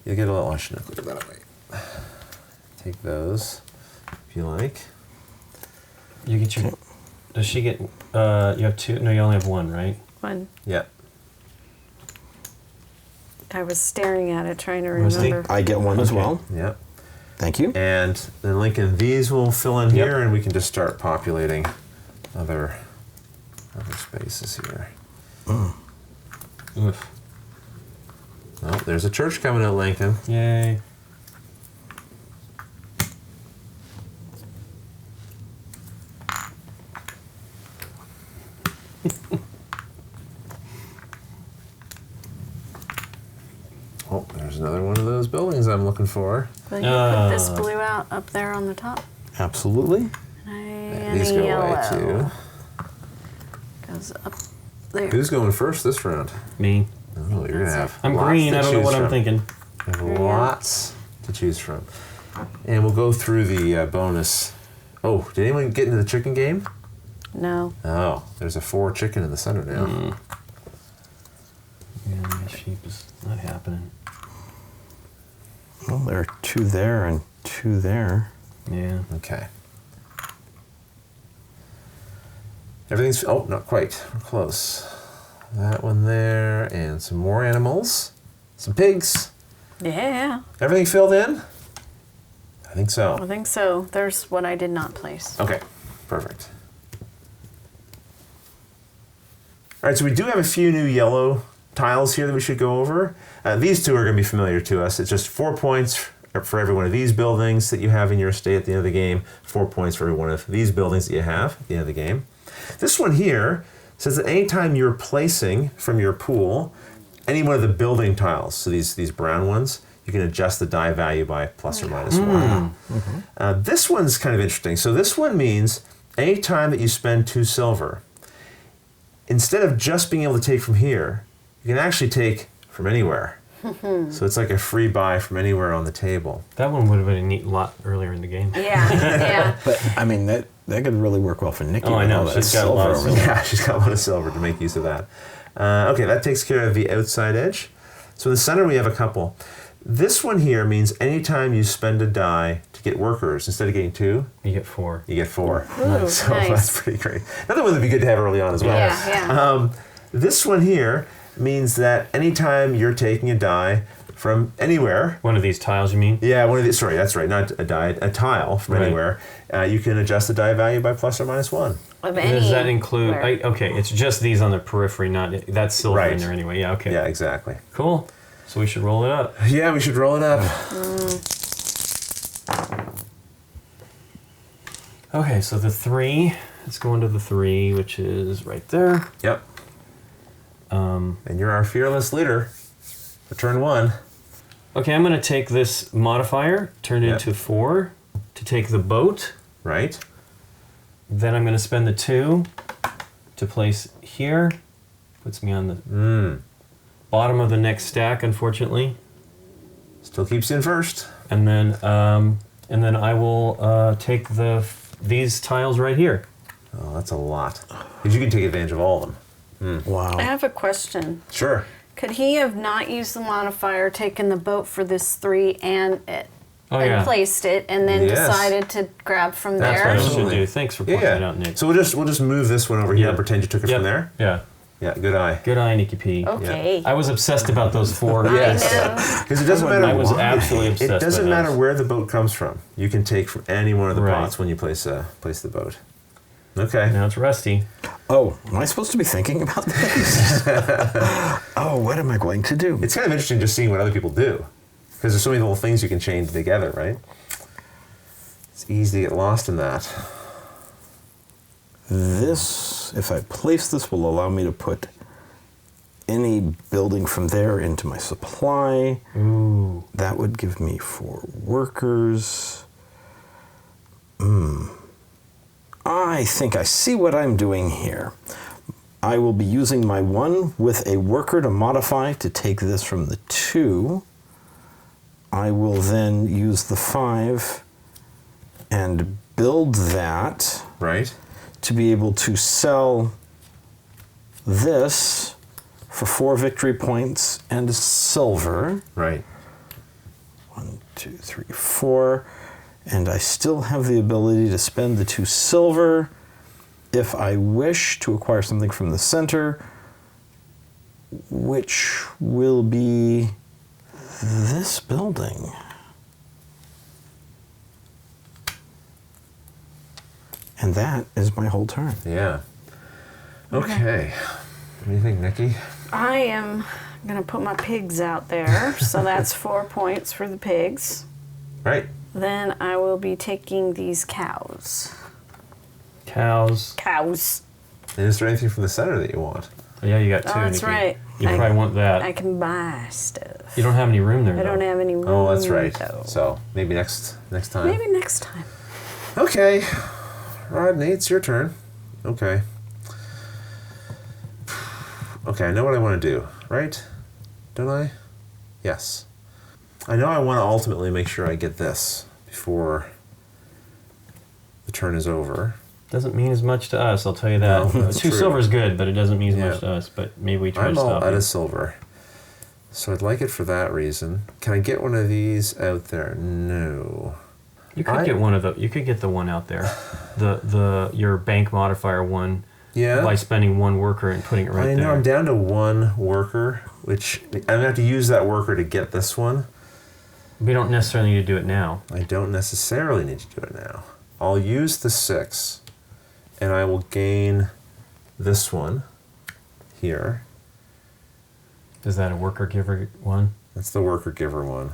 you'll get a little. I shouldn't have put that away. Take those if you like. You get your. Does she get? You have 2. No, you only have 1, right? One. Yeah. I was staring at it, trying to Was the- remember. I get one as Okay. well. Yeah. Thank you. And then Lincoln, these will fill in Yep. here, and we can just start populating other spaces here. Oof. Oh, there's a church coming out, Lincoln. Yay. Oh, there's another one of those buildings I'm looking for. Will you put this Ah. blue out up there on the top? Absolutely. And These a go yellow away too. goes up there. Who's going first this round? Me. Oh, you're gonna have. I'm lots green. to I don't know choose what I'm from. thinking. You have Yeah. lots to choose from, and we'll go through the bonus. Oh, did anyone get into the chicken game? No. Oh, there's a 4 chicken in the center now. Yeah, my sheep is not happening. Well, there are 2 there and 2 there. Yeah. Okay. Everything's, oh, not quite. We're close. That one there, and some more animals. Some pigs. Yeah, Everything filled in? I think so. I think so. There's what I did not place. Okay, perfect. All All right, so we do have a few new yellow tiles here that we should go over. These two are going to be familiar to us. It's just 4 points for every one of these buildings that you have in your estate at the end of the game. 4 points for every one of these buildings that you have at the end of the game. This one here says that anytime you're placing from your pool any one of the building tiles, so these brown ones, you can adjust the die value by plus or minus 1. This one's kind of interesting. So this one means anytime that you spend 2 silver, instead of just being able to take from here, you can actually take from anywhere. So it's like a free buy from anywhere on the table. That one would have been a neat lot earlier in the game. Yeah, yeah. But I mean that could really work well for Nikki. Oh, I with know. all that She's got a lot of silver over there. Yeah, she's got a lot of silver to make use of that. Okay, that takes care of the outside edge. So in the center we have a couple. This one here means anytime you spend a die to get workers, instead of getting 2, You get 4. you get 4. Ooh, So nice. that's pretty great. Another one that'd be good to have early on as well. Yeah, yeah. This one here means that anytime you're taking a die from anywhere, One of these tiles, you mean? yeah, one of these, sorry, that's right, not a die, a tile from Right. anywhere, you can adjust the die value by plus or minus 1. Of Does that include? where- Okay, it's just these on the periphery, not that's silver in Right. there anyway. Yeah. Okay. Yeah, exactly. Cool. So we should roll it up. Yeah, we should roll it up. Okay, so the 3. Let's go into the 3, which is right there. Yep. And you're our fearless leader for turn 1. Okay, I'm going to take this modifier, turn it Yep. into 4 to take the boat. Right? Then I'm going to spend the 2 to place here. Puts me on the bottom of the next stack, unfortunately. Still keeps you in first. And then I will take these tiles right here. Oh, that's a lot. Because you can take advantage of all of them. Wow. I have a question. Sure. Could he have not used the modifier, taken the boat for this 3 and Oh, yeah. placed it, and then Yes. decided to grab from That's there? What I Absolutely. should do. Thanks for pointing it out, Nick. So we'll just move this one over here Yep. and pretend you took it Yep. from there. Yeah. Yeah, good eye. Good eye, Nikki P. Okay. I was obsessed about those 4. I know. Because it doesn't matter. I was why. absolutely obsessed It doesn't by matter those. where the boat comes from. You can take from any one of the Right. pots when you place the boat. Okay. Now it's rusty. Oh, am I supposed to be thinking about this? Oh, what am I going to do? It's kind of interesting just seeing what other people do, because there's so many little things you can chain together, right? It's easy to get lost in that. This, if I place this, will allow me to put any building from there into my supply. Ooh. That would give me 4 workers. I think I see what I'm doing here. I will be using my 1 with a worker to modify to take this from the 2. I will then use the 5 and build that Right? to be able to sell this for 4 victory points and silver. Right. 1, 2, 3, 4. And I still have the ability to spend the 2 silver if I wish to acquire something from the center, which will be this building. And that is my whole turn. Yeah. Okay. What do you think, Nikki? I am going to put my pigs out there, so that's 4 points for the pigs. Right. Then I will be taking these cows. Cows. Cows. And is there anything from the center that you want? Oh, yeah, you got 2. Oh, that's Nikki. right. You probably want that. I can buy stuff. You don't have any room there, I don't though. have any room. Oh, that's right. though. So maybe next time. Maybe next time. Okay. Rodney, it's your turn. Okay. Okay, I know what I want to do, right? Don't I? Yes. I know I want to ultimately make sure I get this before the turn is over. Doesn't mean as much to us, I'll tell you that. No, that's 2 true. silver is good, but it doesn't mean as Yeah. much to us. But maybe we try I'm to all stop out you. of silver. So I'd like it for that reason. Can I get one of these out there? No. You could get one of the. You could get the one out there, your bank modifier one, Yeah? by spending 1 worker and putting it right I know there. I'm down to 1 worker, which I'm going to have to use that worker to get this one. We don't necessarily need to do it now. I don't necessarily need to do it now. I'll use the 6, and I will gain this one here. Is that a worker giver one? That's the worker giver one.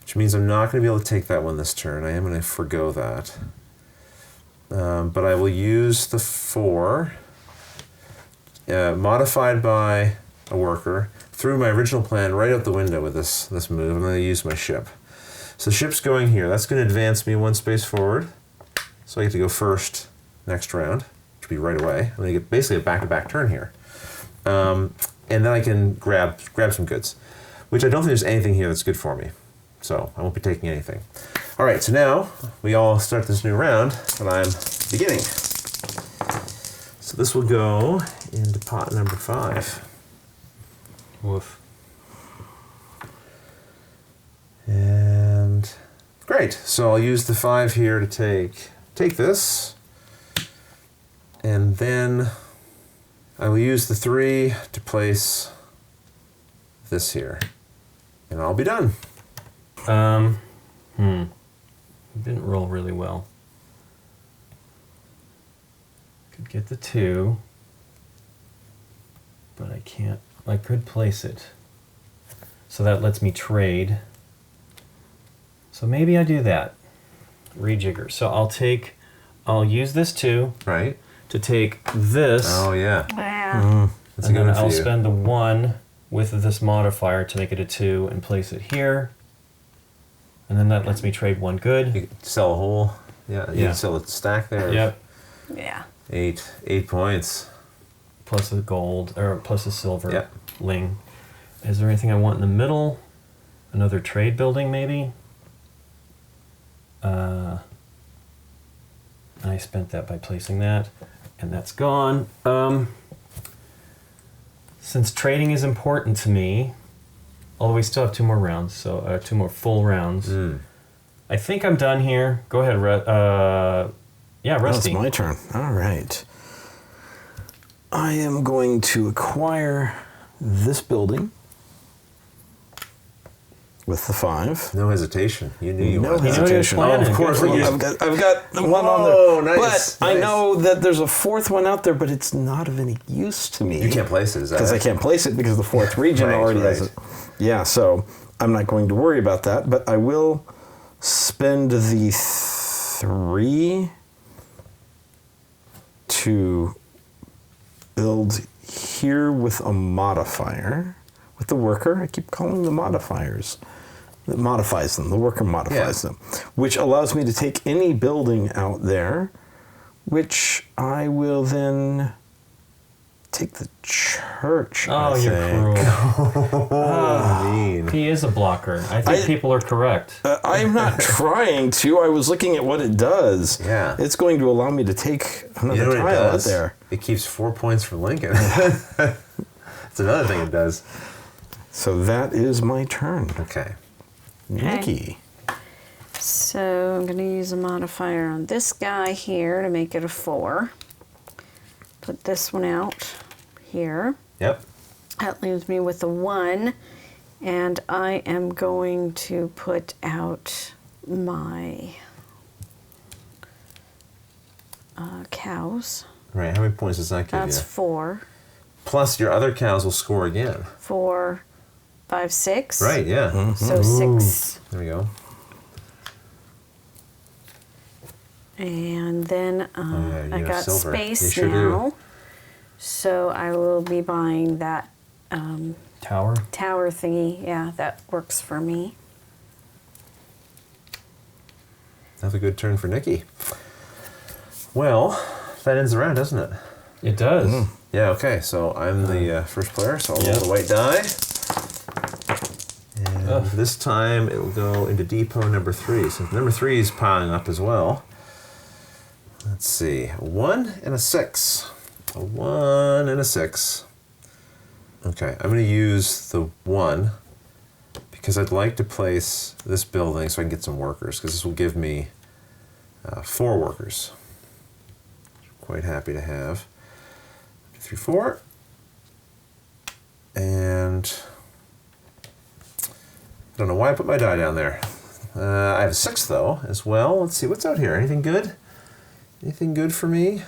Which means I'm not going to be able to take that one this turn. I am going to forgo that. But I will use the 4 modified by a worker. Threw my original plan right out the window with this move. I'm going to use my ship. So the ship's going here. That's going to advance me 1 space forward. So I get to go first next round, which will be right away. I'm going to get basically a back-to-back turn here. And then I can grab some goods, which I don't think there's anything here that's good for me. So I won't be taking anything. All right, so now we all start this new round, but I'm beginning. So this will go into pot number 5. Woof. And great. So I'll use the 5 here to take this. And then I will use the 3 to place this here. And I'll be done. Didn't roll really well. Could get the 2, but I can't. I could place it. So that lets me trade. So maybe I do that. Rejigger. So I'll use this 2. Right? To take this. Oh, yeah. Yeah. That's and a good then one for I'll you. spend the 1 with this modifier to make it a 2 and place it here. And then that lets me trade 1 good. You could sell a whole. Yeah, you Yeah. can sell a stack there. Yep. Yeah. 8 points. Plus a gold, or plus a silver Yep. ling. Is there anything I want in the middle? Another trade building, maybe? I spent that by placing that, and that's gone. Since trading is important to me, although we still have 2 more rounds, so 2 more full rounds. I think I'm done here. Go ahead, yeah, Rusty. That's my turn. All right. I am going to acquire this building with the 5. No hesitation. You knew you No wanted that. hesitation. Oh, of course. Good. Yeah. I've got the one on Whoa, there. nice, But I nice. know that there's a 4th one out there, but it's not of any use to me. You can't place it, is that Because I it? can't place it because the 4th region Right, already has right. it. Yeah, so I'm not going to worry about that, but I will spend the 3 to build here with a modifier. With the worker, I keep calling them modifiers. It modifies them. The worker modifies them, which allows me to take any building out there, which I will then take the church. Oh, I you're think. cruel. Mean. He is a blocker. I think people are correct. I'm not trying to. I was looking at what it does. Yeah. It's going to allow me to take You know another what it tile out does? there. It keeps 4 points for Lincoln. That's another thing it does. So that is my turn. Okay. Nikki. So I'm going to use a modifier on this guy here to make it a 4. Put this one out here. Yep. That leaves me with a 1. And I am going to put out my cows. Right. How many points does that give That's you? 4. Plus your other cows will score again. 4, 5, 6. Right, yeah. So 6. There we go. And then yeah, you I have got silver. space You sure do. now. So I will be buying that Tower. tower thingy. Yeah, that works for me. Another good turn for Nikki. Well, that ends the round, doesn't it? It does. Yeah, okay. So I'm the first player, so I'll roll Yep. the white die. And this time it will go into depot number 3. So number 3 is piling up as well. Let's see. A 1 and a 6. A 1 and a 6. Okay, I'm going to use the 1 because I'd like to place this building so I can get some workers, because this will give me 4 workers. Quite happy to have. 2, 3, 4. And I don't know why I put my die down there. I have a 6 though as well. Let's see what's out here. Anything good? Anything good for me?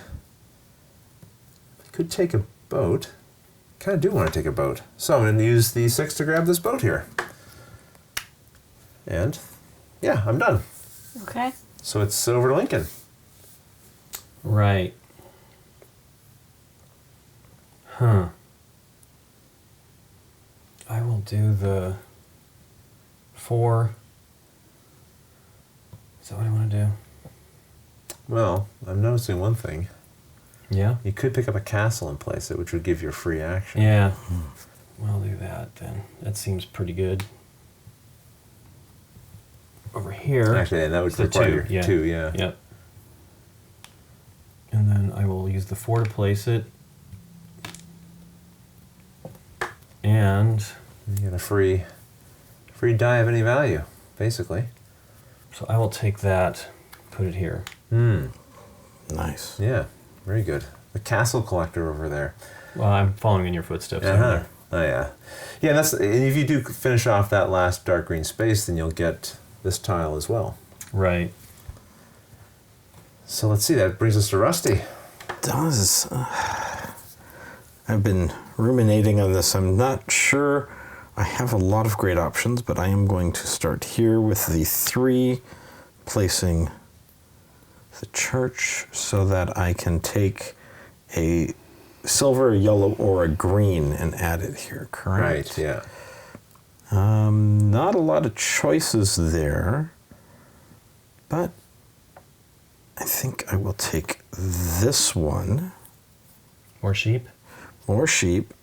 Could take a boat. Kind of do want to take a boat. So I'm going to use the 6 to grab this boat here. And, yeah, I'm done. Okay. So it's over to Lincoln. Right. Huh. I will do the 4. Is that what I want to do? Well, I'm noticing one thing. Yeah? You could pick up a castle and place it, which would give you a free action. Yeah. Well, I'll do that then. That seems pretty good. Over here. Actually, and that would the require 2. Yeah. 2, yeah. Yep. And then I will use the 4 to place it. And You get a free die of any value, basically. so I will take that, put it here. Nice. Yeah, very good. The castle collector over there. Well, I'm following in your footsteps. over Uh-huh. there. Oh yeah, yeah. And if you do finish off that last dark green space, then you'll get this tile as well. Right. So let's see. That brings us to Rusty. Does. I've been ruminating on this. I'm not sure I have a lot of great options, but I am going to start here with the 3, placing the church so that I can take a silver, a yellow, or a green and add it here, correct? Right. Yeah. Not a lot of choices there, but I think I will take this one. More sheep. More sheep,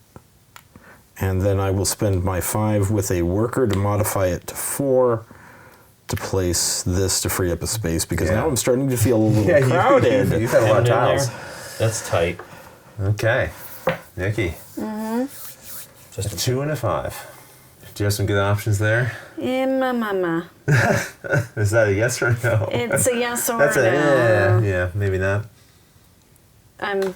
and then I will spend my 5 with a worker to modify it to 4 to place this to free up a space, because now I'm starting to feel a little crowded. You've had a lot of And in tiles. there. That's tight. Okay, Nikki. Just A 2 and a 5. Do you have some good options there? Mama. Is that a yes or no? It's a yes or That's no. yeah, maybe not. I'm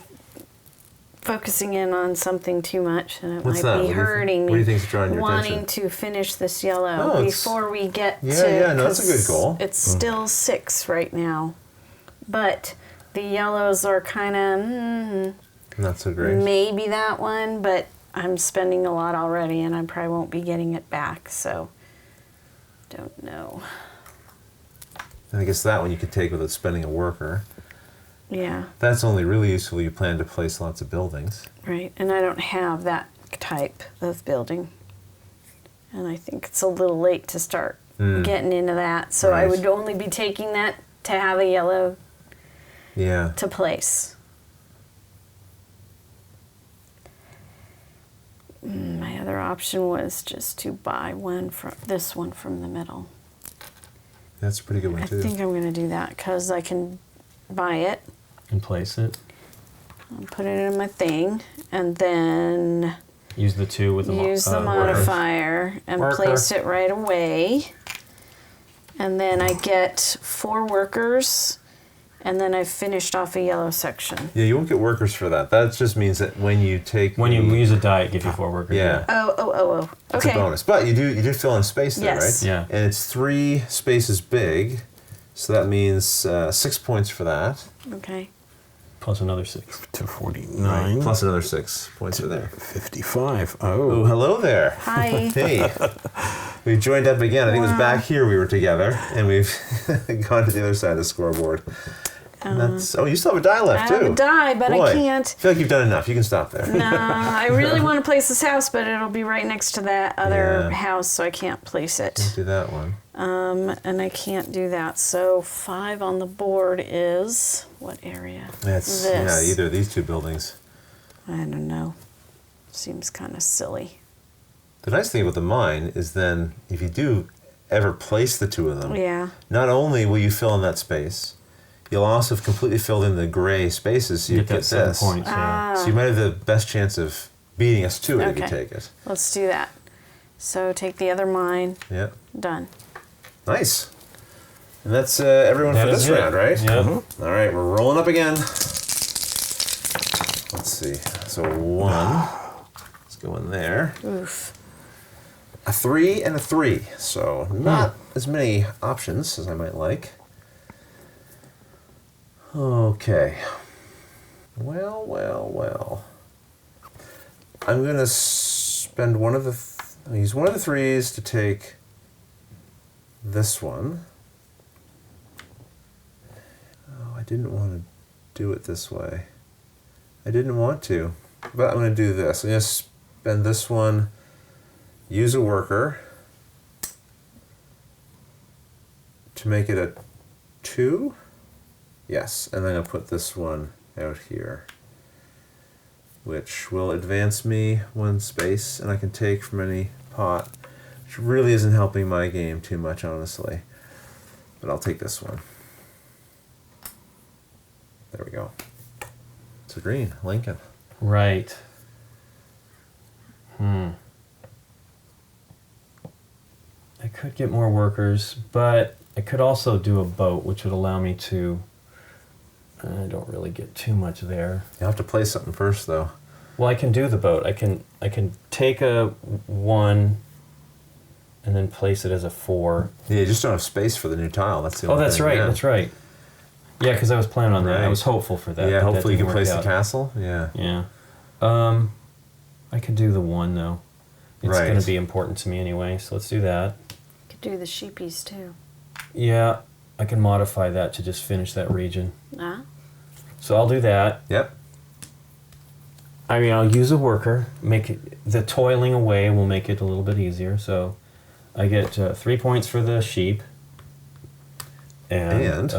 focusing in on something too much, and it What's might that? be What do you think- hurting what do you me. think's drawing your wanting attention? to finish this yellow Oh, it's- before we get Yeah, to. yeah, no, that's a good 'cause goal. It's still 6 right now, but the yellows are kind of Not so great. maybe that one, but I'm spending a lot already, and I probably won't be getting it back. So don't know. I guess that one you could take without spending a worker. Yeah, That's only really useful if you plan to place lots of buildings. right. And I don't have that type of building, and I think it's a little late to start getting into that. So I Right. would only be taking that to have a yellow Yeah. to place. My other option was just to buy this one from the middle. That's a pretty good one I too. think I'm going to do that because I can buy it and place it. and put it in my thing, and then Use the 2 with the use the worker. modifier and Worker. place it right away. And then I get 4 workers, and then I've finished off a yellow section. Yeah, you won't get workers for that. That just means that when you take When you the- use a die, it gives you 4 workers. Yeah. Oh. It's Okay. a bonus. But you did fill in space there, Yes. right? Yeah. And it's 3 spaces big, so that means 6 points for that. Okay. Plus another 6. To 49. Plus another 6 points for there. 55. Oh, Oh. hello there. Hi. Hey. We joined up again. I think it was back here we were together, and we've gone to the other side of the scoreboard. And that's, you still have a die I left, too. have a die, but Boy, I can't. I feel like you've done enough. You can stop there. No, I really want to place this house, but it'll be right next to that other Yeah. house, so I can't place it. Do that one. And I can't do that. So 5 on the board is what area? That's This. either of these 2 buildings. I don't know. Seems kind of silly. The nice thing about the mine is then if you do ever place the 2 of them, Yeah. not only will you fill in that space, you'll also have completely filled in the gray spaces, so you Get that get 7 this. points. Yeah. So you might have the best chance of beating us to it if you Okay. take it. Let's do that. So take the other mine. Yeah. Done. Nice. And that's everyone That for is this it. round, right? Yep. All right, we're rolling up again. Let's see. So 1. Let's go in there. Oof. A 3 and a 3. So not as many options as I might like. Okay. Well. I'm gonna spend one of the. I'll use one of the 3s to take this one. Oh, I didn't want to do it this way. I didn't want to, but I'm gonna do this. I'm gonna spend this one. Use a worker to make it a 2. Yes, and then I'll put this one out here, which will advance me 1 space, and I can take from any pot, which really isn't helping my game too much, honestly. But I'll take this one. There we go. It's a green, Lincoln. Right. I could get more workers, but I could also do a boat, which would allow me to... I don't really get too much there. You'll have to play something first, though. Well, I can do the boat. I can take a 1 and then place it as a 4. Yeah, you just don't have space for the new tile. That's the only That's thing. right. Yeah. That's right. Yeah, because I was planning on that. I Right. was hopeful for that. Yeah, but that hopefully you didn't can place work the out. castle. Yeah. Yeah. I could do the 1 though. It's Right. going to be important to me anyway, so let's do that. Could do the sheepies too. Yeah, I can modify that to just finish that region. Ah. So I'll do that. Yep. I mean, I'll use a worker. Make it, the toiling away will make it a little bit easier. So I get 3 points for the sheep. And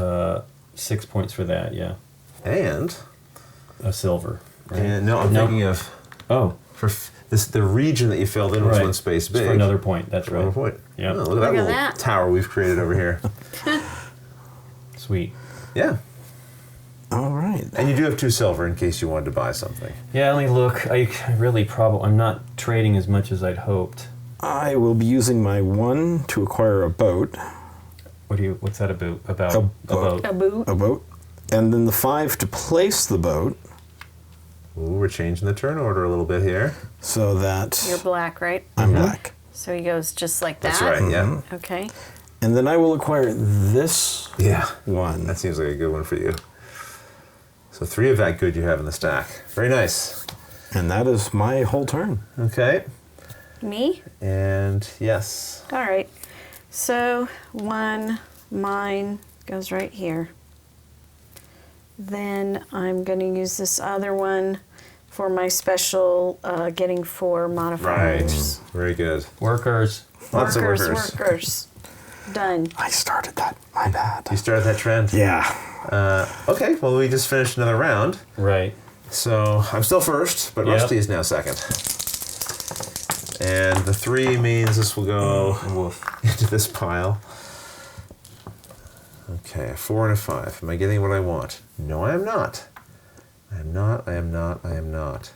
6 points for that, yeah. And A silver. Right? and no, I'm thinking of Oh, for this the region that you filled in was right. 1 space It's big. for another point. That's For right. another point. Yeah. Oh, look at that Look at little that. tower we've created over here. Sweet. Yeah. All right. And you do have 2 silver in case you wanted to buy something. Yeah, let me look. I really probably... I'm not trading as much as I'd hoped. I will be using my 1 to acquire a boat. What's that about? About A boat. A boot. A boat. And then the 5 to place the boat Ooh, we're changing the turn order a little bit here. so that You're black, right? I'm black. So he goes just like that. That's right, yeah. Okay. And then I will acquire this Yeah. one. That seems like a good one for you. So 3 of that good you have in the stack. Very nice. And that is my whole turn. Okay. Me? And yes. All right. So mine goes right here. Then I'm going to use this other one for my special getting 4 modifiers. Right. Very good. Workers. Lots of workers. Workers. Done. I started that. My bad. You started that trend? Yeah. Okay, well, we just finished another round. Right. So I'm still first, but Yep. Rusty is now second. And the 3 means this will go into this pile. Okay, a 4 and a 5. Am I getting what I want? No, I am not. I am not, I am not, I am not.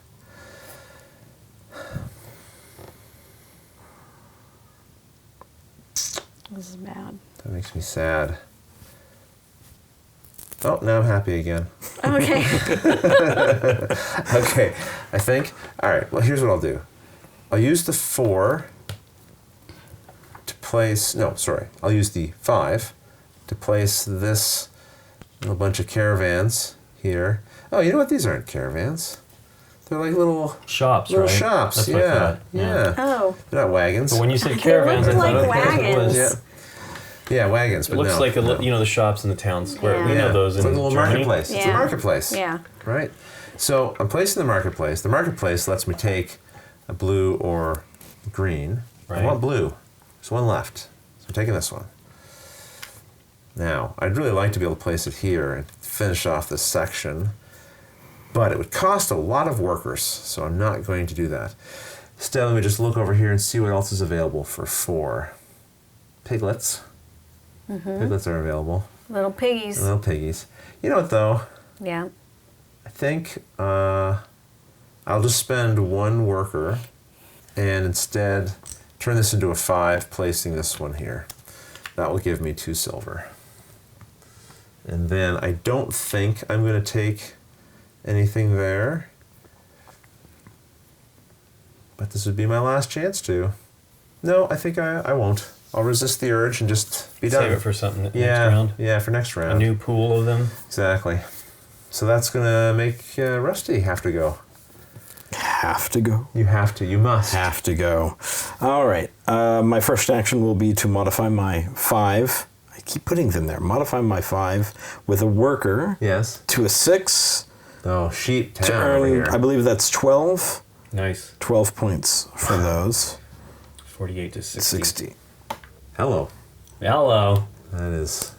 This is bad. That makes me sad. Oh, now I'm happy again. Okay. Okay, I think. All right, well, here's what I'll do. I'll use the 4 to place. No, sorry. I'll use the 5 to place this little bunch of caravans here. Oh, you know what? These aren't caravans. They're like little Shops, little right? shops. That's what I Yeah, thought. yeah. Oh. They're not wagons. But when you said They caravans, I look thought like it was. wagons. Yeah, wagons. It But looks no, like no. You know the shops in the town square. Yeah. We know those It's in like a little Germany. marketplace. It's a Yeah. marketplace. Yeah. Right. So I'm placing the marketplace. The marketplace lets me take a blue or green. Right. I want blue. There's one left. So I'm taking this one. Now, I'd really like to be able to place it here and finish off this section, but it would cost a lot of workers, so I'm not going to do that. Instead, let me just look over here and see what else is available for 4. Piglets. Piglets are available. Little piggies. Little piggies. You know what, though? Yeah. I think I'll just spend 1 worker and instead turn this into a 5, placing this one here. That will give me 2 silver. And then I don't think I'm going to take anything there. But this would be my last chance to. No, I think I won't. I'll resist the urge and just be done. Save it for something next Yeah, round. yeah, for next round. A new pool of them. Exactly. So that's going to make Rusty have to go. have to go. You have to. You must. Have to go. All right. My first action will be to modify my 5. I keep putting them there. Modify my 5 with a worker. Yes. To a 6. Oh, sheet To town over earn, here. I believe that's 12. Nice. 12 points for those. 48 to 60. 60. Hello. Hello. That is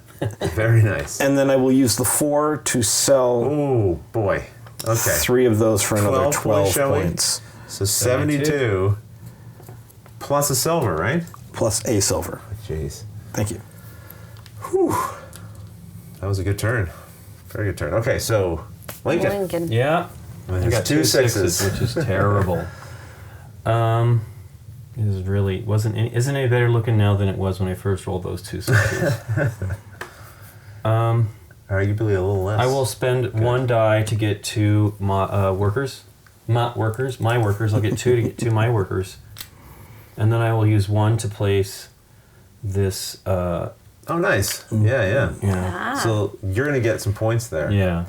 very nice. And then I will use the 4 to sell Oh, boy. Okay. 3 of those for another 12 12 points, shall we? points. So 72 plus a silver, right? Plus a silver. Jeez. Thank you. That was a good turn. Very good turn. Okay, so Lincoln. Lincoln. Yeah. With I his got 2 sixes. which is terrible. It is really isn't any better looking now than it was when I first rolled those 2 sixes. Arguably a little less. I will spend 1 die to get 2 workers. Not workers, my workers. I'll get 2 to get 2 my workers. And then I will use 1 to place this. Oh, nice. Yeah. Ah. So you're going to get some points there. Yeah.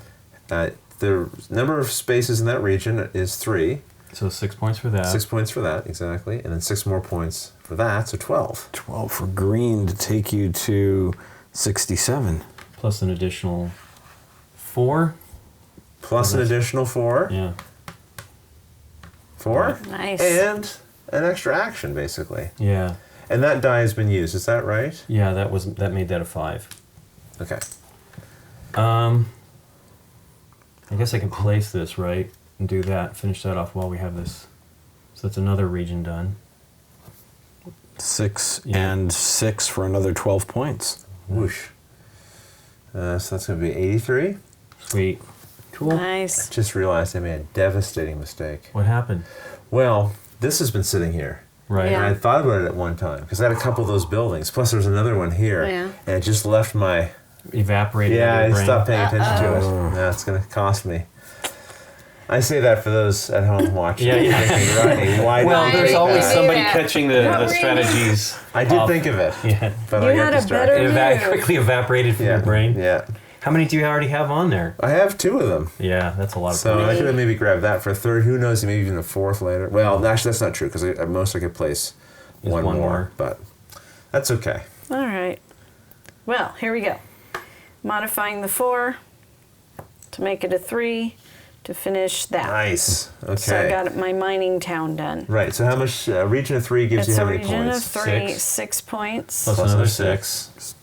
The number of spaces in that region is 3. So 6 points for that. 6 points for that, exactly. And then 6 more points for that, so 12. 12 for green to take you to 67. Plus an additional 4. Plus an additional 4. Yeah. 4. Nice. And an extra action, basically. Yeah. And that die has been used, is that right? Yeah, that made that a 5. Okay. I guess I can place this, right? And do that, finish that off while we have this. So that's another region done. 6 Yeah. and 6 for another 12 points. Whoosh. So that's going to be 83. Sweet. Cool. Nice. Just realized I made a devastating mistake. What happened? Well, this has been sitting here. Right. Yeah. And I thought about it at one time, because I had a couple of those buildings. Plus there was another one here. Yeah. And it just left my... Evaporated. Yeah, out I of your brain. stopped paying attention to it. Now it's going to cost me. I say that for those at home watching. Yeah. Thinking, Rodney, why Well, did you there's do always that? somebody that. catching the strategies. I did think of it, Yeah. but You I got had a distracted. better- It quickly evaporated from your brain. Yeah. How many do you already have on there? I have 2 of them. Yeah, that's a lot of So points. I could have maybe grabbed that for a 3rd. Who knows? Maybe even a 4th later. Well, actually, that's not true, because at most I could place Just one one more. more. But that's okay. All right. Well, here we go. Modifying the 4 to make it a 3 to finish that. Nice. Okay. So I got my mining town done. Right. So how much? Region of 3 gives It's you a how many region points? of 3, 6. 6 points. Plus Plus another another 6.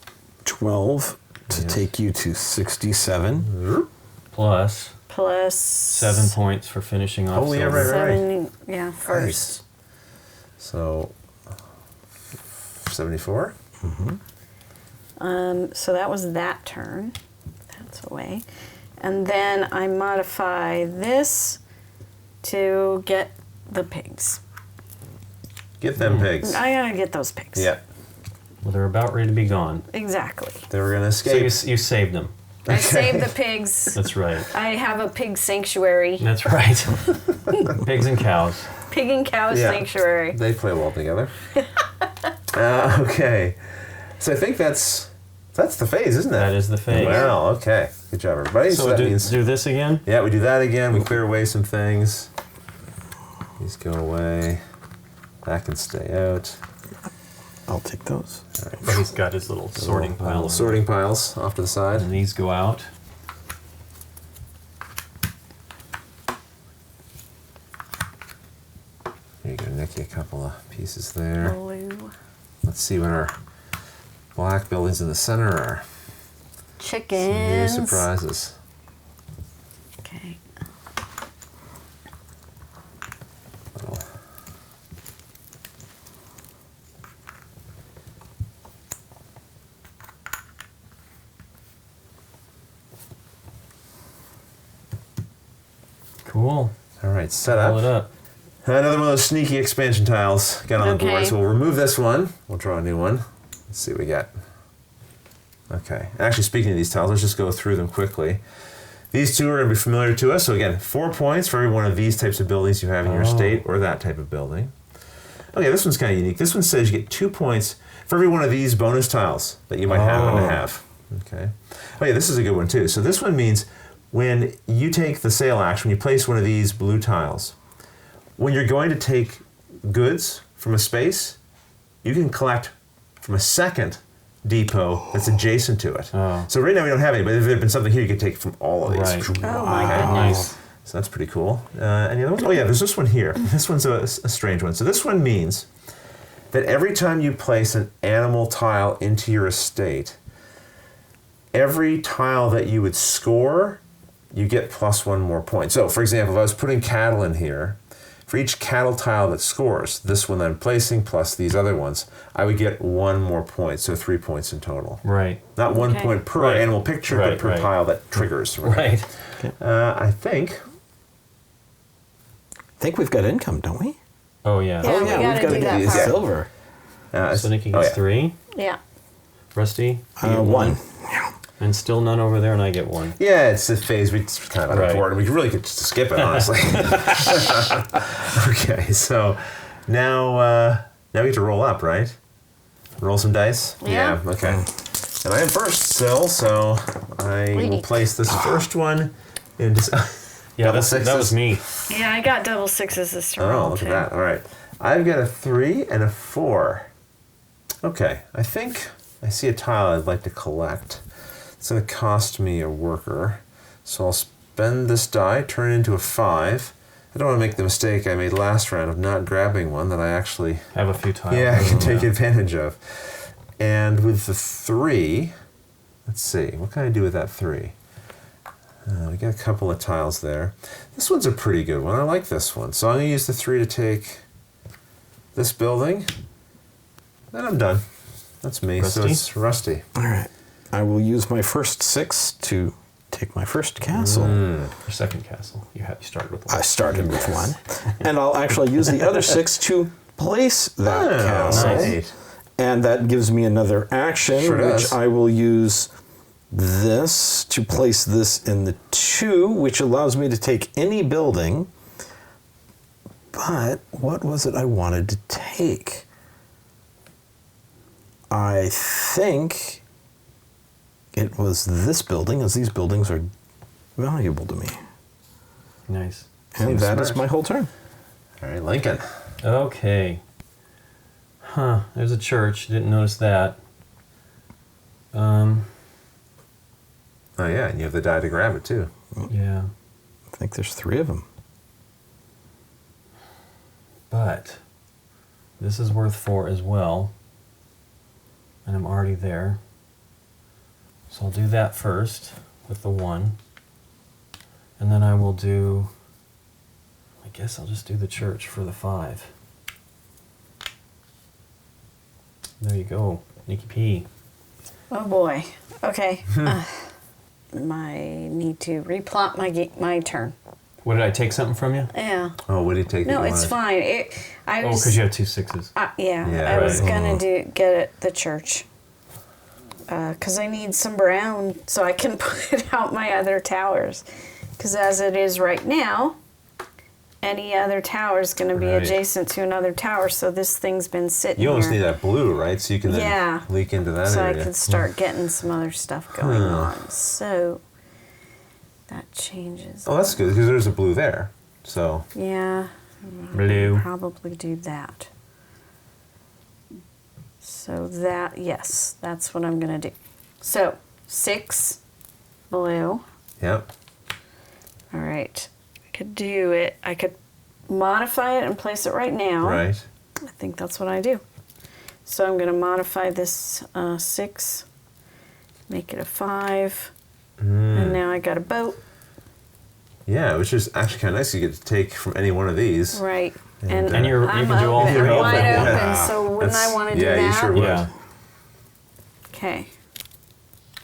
12 to Yes. take you to 67. Plus Plus 7 points for finishing off. Oh, yeah, silver. right. 7, yeah, first. So 74. So that was that turn. That's away. And then I modify this to get the pigs. Get them pigs. I gotta get those pigs. Yeah. Well, they're about ready to be gone. Exactly. They were gonna So escape. you saved them. I saved the pigs. That's right. I have a pig sanctuary. That's right. Pigs and cows. Pig and cow Yeah. sanctuary. They play well together. Okay. So I think that's the phase, isn't it? That is the phase. Wow. Okay. Good job, everybody. So, So that do means this again? yeah, we do that again. We clear away some things. These go away. That can stay out. I'll take those. But he's got his little sorting Little pile. sorting piles off to the side. And these go out. There you go, Nikki. A couple of pieces there. Blue. Let's see what our black buildings in the center are. Some new Chickens. surprises. Okay. Little- Cool. All right, set Pull it up. up. Another one of those sneaky expansion tiles got on the Okay. board. So we'll remove this one. We'll draw a new one. Let's see what we got. Okay. Actually, speaking of these tiles, let's just go through them quickly. These two are going to be familiar to us. So again, 4 points for every one of these types of buildings you have in your Oh. state or that type of building. Okay, this one's kind of unique. This one says you get 2 points for every one of these bonus tiles that you might happen to have. Okay. Oh yeah, this is a good one too. So this one means when you take the sale action, you place one of these blue tiles. when you're going to take goods from a space, you can collect from a second depot that's adjacent to it. Oh. So right now we don't have any, but if there had been something here, you could take from all of these. Right. Oh my Okay. goodness. Nice. So that's pretty cool. Any other ones? Oh yeah, there's this one here. This one's a strange one. So this one means that every time you place an animal tile into your estate, every tile that you would score, you get +1 more point. So for example, if I was putting cattle in here, for each cattle tile that scores, this one that I'm placing plus these other ones, I would get 1 more point, so 3 points in total. Right. Not 1 Okay. point per Right. animal picture, Right, but per right. tile that triggers. Right. I think. I think we've got income, don't we? Oh, yeah. Yeah, we gotta do that get part. silver. So Nikki oh, gets yeah. 3. Yeah. Rusty? you get 1. And still none over there, and I get 1. Yeah, it's a phase. It's kind of Right. unimportant. We really could just skip it, honestly. Okay, so now we get to roll up, right? Roll some dice. Yeah. Okay. And I am first still, so I will Wait. place this first one into. Yeah, double that was sixes. me. Yeah, I got double sixes this turn. Oh, look at that. All right. I've got a 3 and a 4. Okay, I think I see a tile I'd like to collect. It's going to cost me a worker. So I'll spend this die, turn it into a 5. I don't want to make the mistake I made last round of not grabbing one that I actually Have a few tiles. I can take advantage of. And with the 3, let's see, what can I do with that 3? We got a couple of tiles there. This one's a pretty good one. I like this one. So I'm going to use the 3 to take this building. Then I'm done. That's me. So Rusty? it's Rusty. All right. I will use my first 6 to take my first castle. Your second castle. You started with 1. I started with 1. And I'll actually use the other 6 to place that Oh, castle. nice. And that gives me another action, Sure which does. I will use this to place this in the 2, which allows me to take any building. But what was it I wanted to take? I think it was this building, as these buildings are valuable to me. Nice. And Seems that is smart. my whole turn. All right, Lincoln. Okay. Huh. There's a church. Didn't notice that. Oh, yeah, and you have the die to grab it, too. Yeah. I think there's 3 of them. But this is worth 4 as well. And I'm already there. So I'll do that first with the 1. And then I will do, I guess I'll just do the church for the 5. There you go, Nikki P. Oh boy. Okay. I need to replot my turn. What, did I take something from you? Yeah. Oh, what did he take? No, that you it's wanted? fine. I Oh, was. because you have 2 6s. Yeah, Yeah, I was right. gonna get it the church. Because I need some brown so I can put out my other towers. Because as it is right now, any other tower is going to be Right. adjacent to another tower. So this thing's been sitting You almost here. need that blue, right? So you can then Yeah. leak into that So area. I can start getting some other stuff going on. So that changes. Oh, that's good, because there's a blue there. So, Yeah, Blue. probably do that. So that, yes, that's what I'm going to do. So 6 blue. yep. All right. I could do it. I could modify it and place it right now. Right. I think that's what I do. So I'm going to modify this 6, make it a 5, and now I got a boat. Yeah, which is actually kind of nice. You get to take from any one of these. Right. And you I'm can do all open, 3 I'm of wide them. open, Yeah. so wouldn't That's- I want to do yeah, that? you sure would. Yeah. Okay.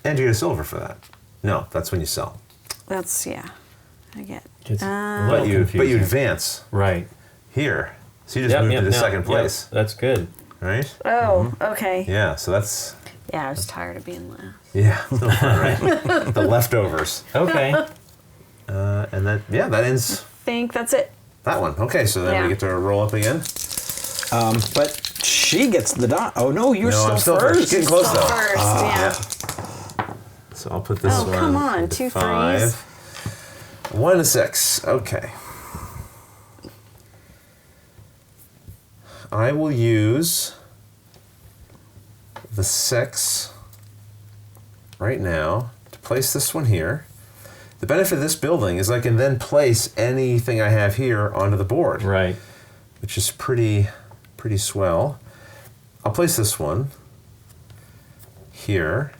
And you get a silver for that. No, that's when you sell. That's, yeah. I get. Gets a Uh, little But you confusing. advance Right. here. So you just moved to the second place, That's good. right? Oh, okay. Yeah, so that's, Yeah, I was tired of being last. yeah, no fun, right? The leftovers. Okay. And that, yeah, that ends I think that's it. that one. Okay, so then Yeah. we get to roll up again. But she gets the die. Oh, no, you're No, I'm still still first. getting close So though. first, yeah. So I'll put this Oh, one. come on, into 2 5. threes. 1 to 6. Okay. I will use the 6 right now to place this one here. The benefit of this building is I can then place anything I have here onto the board. Right. Which is pretty swell. I'll place this one here,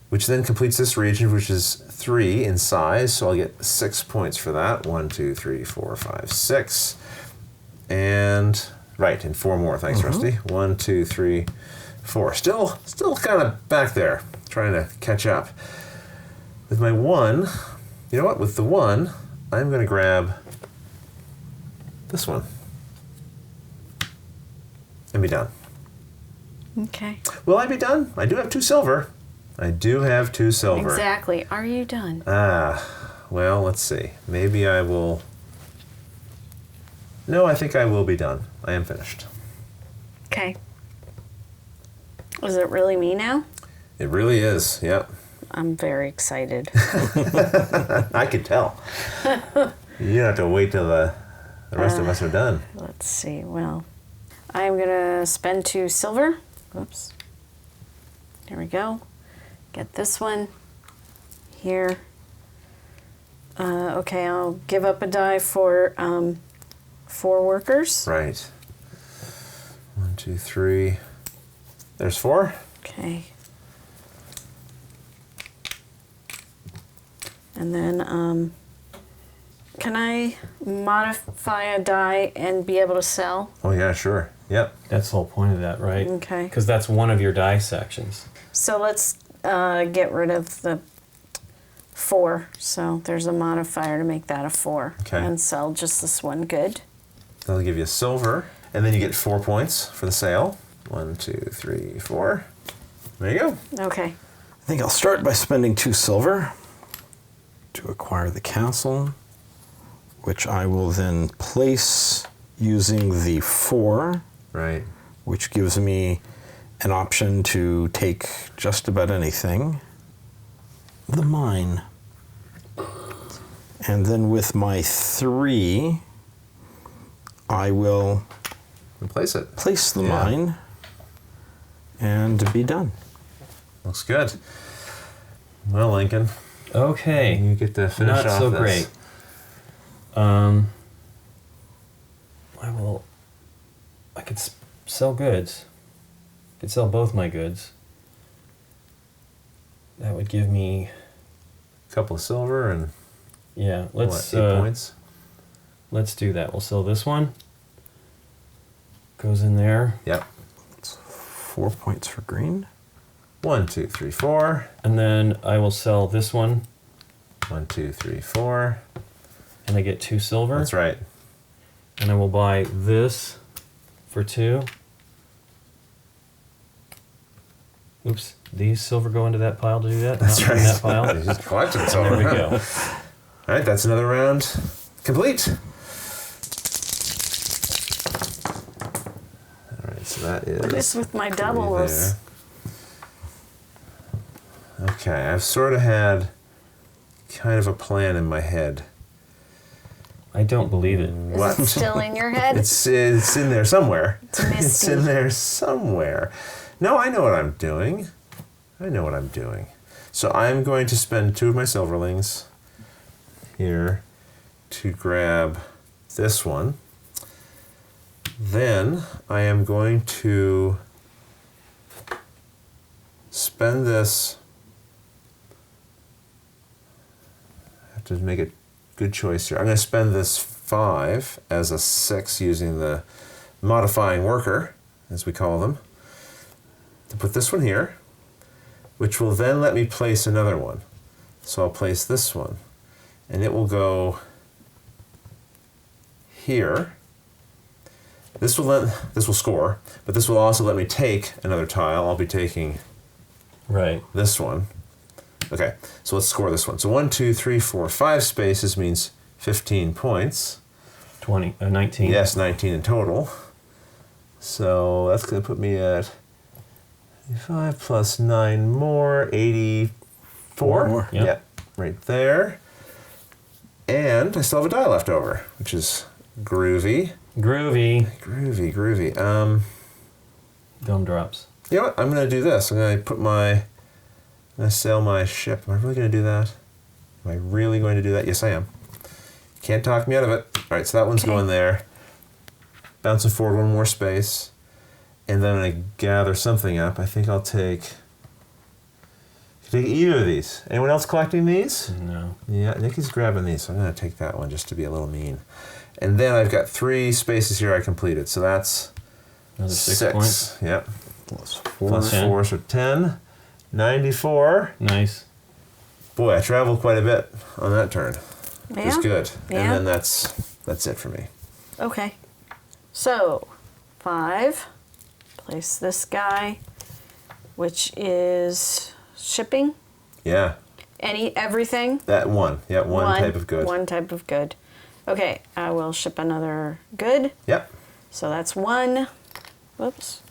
which then completes this region, which is 3 in size, so I'll get 6 points for that. 1, 2, 3, 4, 5, 6. And, right, and 4 more. Thanks, Rusty. 1, 2, 3, 4. Still kind of back there, trying to catch up. With my 1, you know what? With the 1, I'm going to grab this one and be done. Okay. Will I be done? I do have 2 silver. Exactly. Are you done? Well, let's see. Maybe I will... No, I think I will be done. I am finished. Okay. Is it really me now? It really is, yep. I'm very excited. I could tell. You have to wait till the rest of us are done. Let's see. Well, I'm going to spend 2 silver. Oops. There we go. Get this one here. Okay, I'll give up a die for 4 workers. Right. 1, 2, 3. There's 4. Okay. And then, can I modify a die and be able to sell? Oh, yeah, sure. Yep. That's the whole point of that, right? Okay. Because that's one of your die sections. So let's get rid of the 4. So there's a modifier to make that a 4. Okay. And sell just this one good. That'll give you a silver. And then you get 4 points for the sale. 1, 2, 3, 4. There you go. Okay. I think I'll start by spending 2 silver to acquire the castle, which I will then place using the 4, Right. which gives me an option to take just about anything. The mine. And then with my 3, I will Replace it. place the Yeah. mine and be done. Looks good. Well, Lincoln, Okay. you get to finish Not off so this. great. I could sell goods. I could sell both my goods. That would give me, A couple of silver and yeah, let's 8 points. let's do that. We'll sell this one. Goes in there. Yep. 4 points for green. 1, 2, 3, 4. And then I will sell this one 1, 2, 3, 4. and I get 2 silver. That's right. And I will buy this for 2. Oops, these silver go into that pile to do that? That's Not right. in that pile? You just collected There silver. we go. All right, that's another round complete. All right, so that is. This with my 3 doubles. there. Okay, I've sort of had kind of a plan in my head. I don't believe it. Is it still in your head? It's in there somewhere. It's misty. It's in there somewhere. No, I know what I'm doing. So I'm going to spend 2 of my silverlings here to grab this one. Then I am going to spend this. I have to make a good choice here. I'm going to spend this 5 as a 6 using the modifying worker, as we call them, to put this one here, which will then let me place another one. So I'll place this one, and it will go here. This will score, but this will also let me take another tile. I'll be taking Right. this one. Okay, so let's score this one. So 1, 2, 3, 4, 5 spaces means 15 points. 19. Yes, 19 in total. So that's going to put me at 5 plus 9 more, 84. More. Yep. Yeah, right there. And I still have a die left over, which is groovy. Groovy. Groovy. Gum drops. You know what? I'm going to do this. I'm going to sail my ship. Am I really going to do that? Am I really going to do that? Yes, I am. Can't talk me out of it. All right, so that one's going there. Bouncing forward one more space. And then I'm going to gather something up. I think I'll take either of these. Anyone else collecting these? No. Yeah, Nikki's grabbing these, so I'm going to take that one just to be a little mean. And then I've got 3 spaces here I completed, so that's Another 6 points. Yep. Plus 4. Plus 10. 4, so 10. 94. Nice. Boy, I traveled quite a bit on that turn. It was Yeah? good. Yeah. And then that's it for me. Okay. So, 5. Place this guy, which is shipping. Yeah. Everything. That one. Yeah, one type of good. One type of good. Okay, I will ship another good. Yep. So that's 1. Whoops.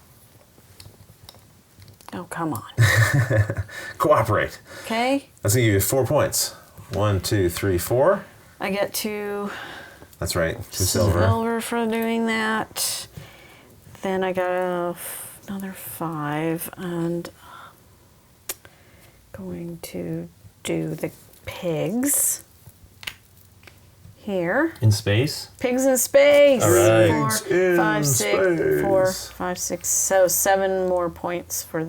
Oh, come on. Cooperate. Okay. That's going to give you 4 points. 1, 2, 3, 4. I get 2 That's right. 2 silver. silver for doing that. Then I got another 5, and going to do the pigs here. In space? Pigs in space. All right. 4, Pigs in 5, 6, 4, space. 5, 6. So 7 more points for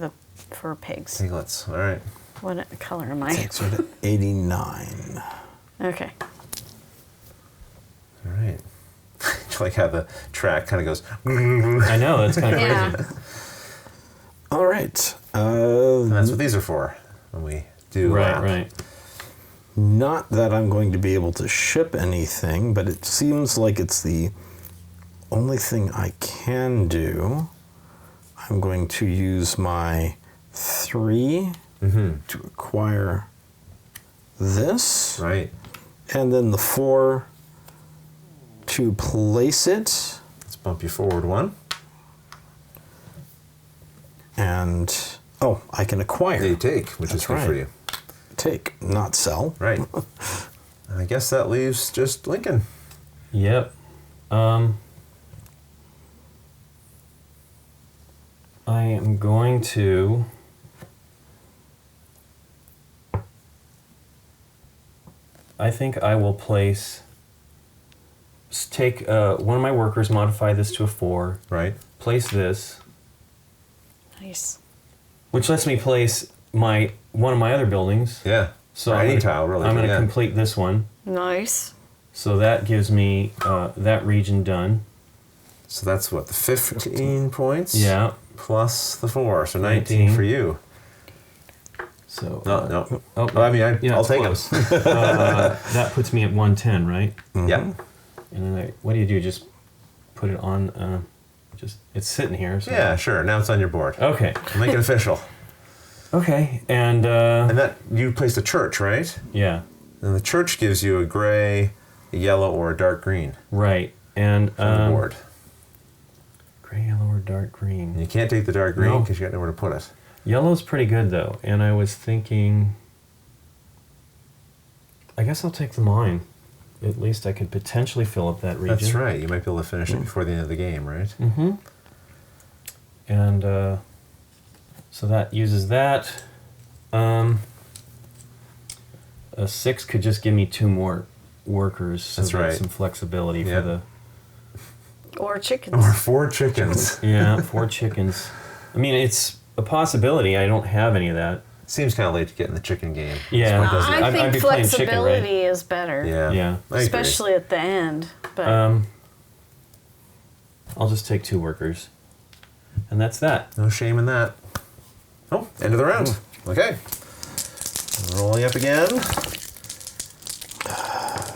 pigs. Piglets. All right. What color am I? Takes her to 89. Okay. All right. I like how the track kind of goes. I know, that's kind of Yeah. crazy. All right. And that's what these are for when we do lap. Right. Not that I'm going to be able to ship anything, but it seems like it's the only thing I can do. I'm going to use my 3 to acquire this. Right. And then the 4 to place it. Let's bump you forward 1. And, I can acquire. You take, which is That's good for right. you. Take, not sell. Right. I guess that leaves just Lincoln. Yep. I am going to I think I will take one of my workers, modify this to a 4, Right. place this, Nice. which lets me place one of my other buildings. Yeah. So Or I'm any gonna- tile, really. I'm going to yeah. complete this one. Nice. So that gives me that region done. So that's what, the 15 points? Yeah. Plus the 4, so 19 19. for you. So No. Oh, Well, I mean, I'll it's take close. them. That puts me at 110, right? Yeah. And then what do? Just put it on. It's sitting here. So. Yeah, sure. Now it's on your board. Okay. Make it official. Okay. And And that, you placed a church, right? yeah. And the church gives you a gray, a yellow, or a dark green Right. And on the board. gray, yellow, or dark And green. you can't take the dark green No. because you got nowhere to put it. Yellow's pretty good though, and I was thinking. I guess I'll take the mine. At least I could potentially fill up that region. That's right. You might be able to finish it before the end of the game, right? Mm-hmm. And so that uses that. A 6 could just give me 2 more workers. So That's right. Some flexibility Yeah. for the. Or chickens. Or 4 chickens. Yeah, 4 chickens. I mean, it's a possibility. I don't have any of that. Seems kind of late to get in the chicken game. Yeah. This point, doesn't it? I I'd think be playing chicken, right? flexibility is better. Yeah. Yeah. I agree. Especially at the end. But I'll just take 2 workers. And that's that. No shame in that. Oh, end of the round. Okay. Rolling up again.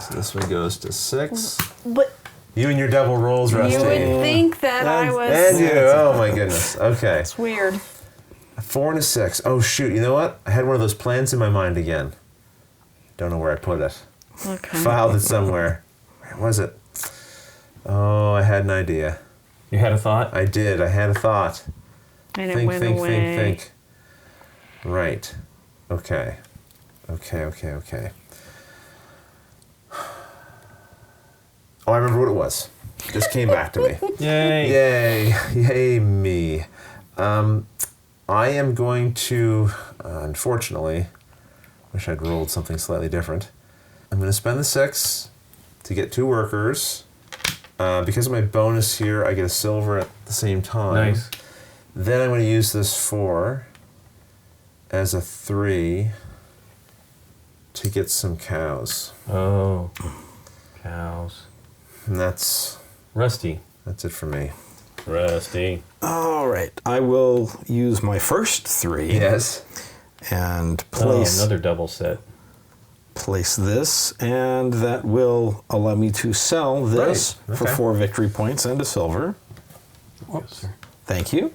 So this one goes to 6. but You and your double rolls, Rusty. you would think that I was. And you. Oh my goodness. Okay. It's weird. A 4 and a 6. Oh shoot. You know what? I had one of those plans in my mind again. Don't know where I put it. Okay. Filed it somewhere. Where was it? Oh, I had an idea. You had a thought? I did. I had a thought. And it Think, went think, away. think. Right. Okay. Okay. Oh, I remember what it was. Just came back to me. Yay! Yay me. I am going to, unfortunately, wish I'd rolled something slightly different. I'm going to spend the 6 to get 2 workers. Because of my bonus here, I get a silver at the same time. Nice. Then I'm going to use this 4 as a 3 to get some cows. Oh, cows. And that's Rusty. it for me. Rusty. All right. I will use my first 3. Yes. And Oh, another double set. place this, and that will allow me to sell this Right, for okay. 4 victory points and a silver. Yes, sir. Thank you.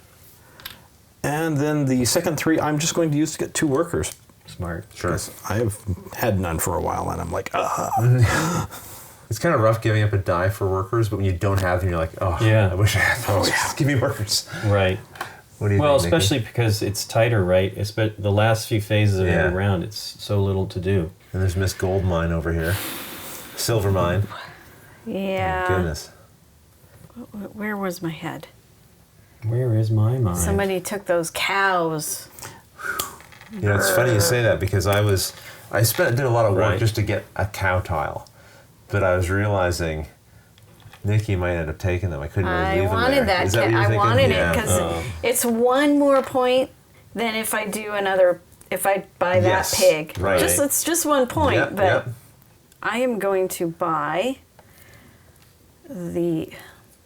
And then the second 3 I'm just going to use to get 2 workers. Smart. Sure. I've had none for a while, and I'm like, ah. It's kind of rough giving up a die for workers, but when you don't have them, you're like, oh, Yeah. I wish I had those. Just give me workers. Right. What do you Well, think, Nikki? especially because it's tighter, right? The last few phases of Yeah. every round, it's so little to do. And there's Miss Gold Mine over here. Silver Mine. Yeah. Oh, goodness. Where was my head? Where is my mind? Somebody took those cows. You know, it's funny you say that because I did a lot of work Right. just to get a cow tile. But I was realizing Nikki might end up taking them. I couldn't really I leave them wanted there. that. Is that what you're I thinking? wanted Yeah. it because it's 1 more point than if I do another. If I buy that Yes, pig, right. it's just 1 point. Yep, but yep. I am going to buy the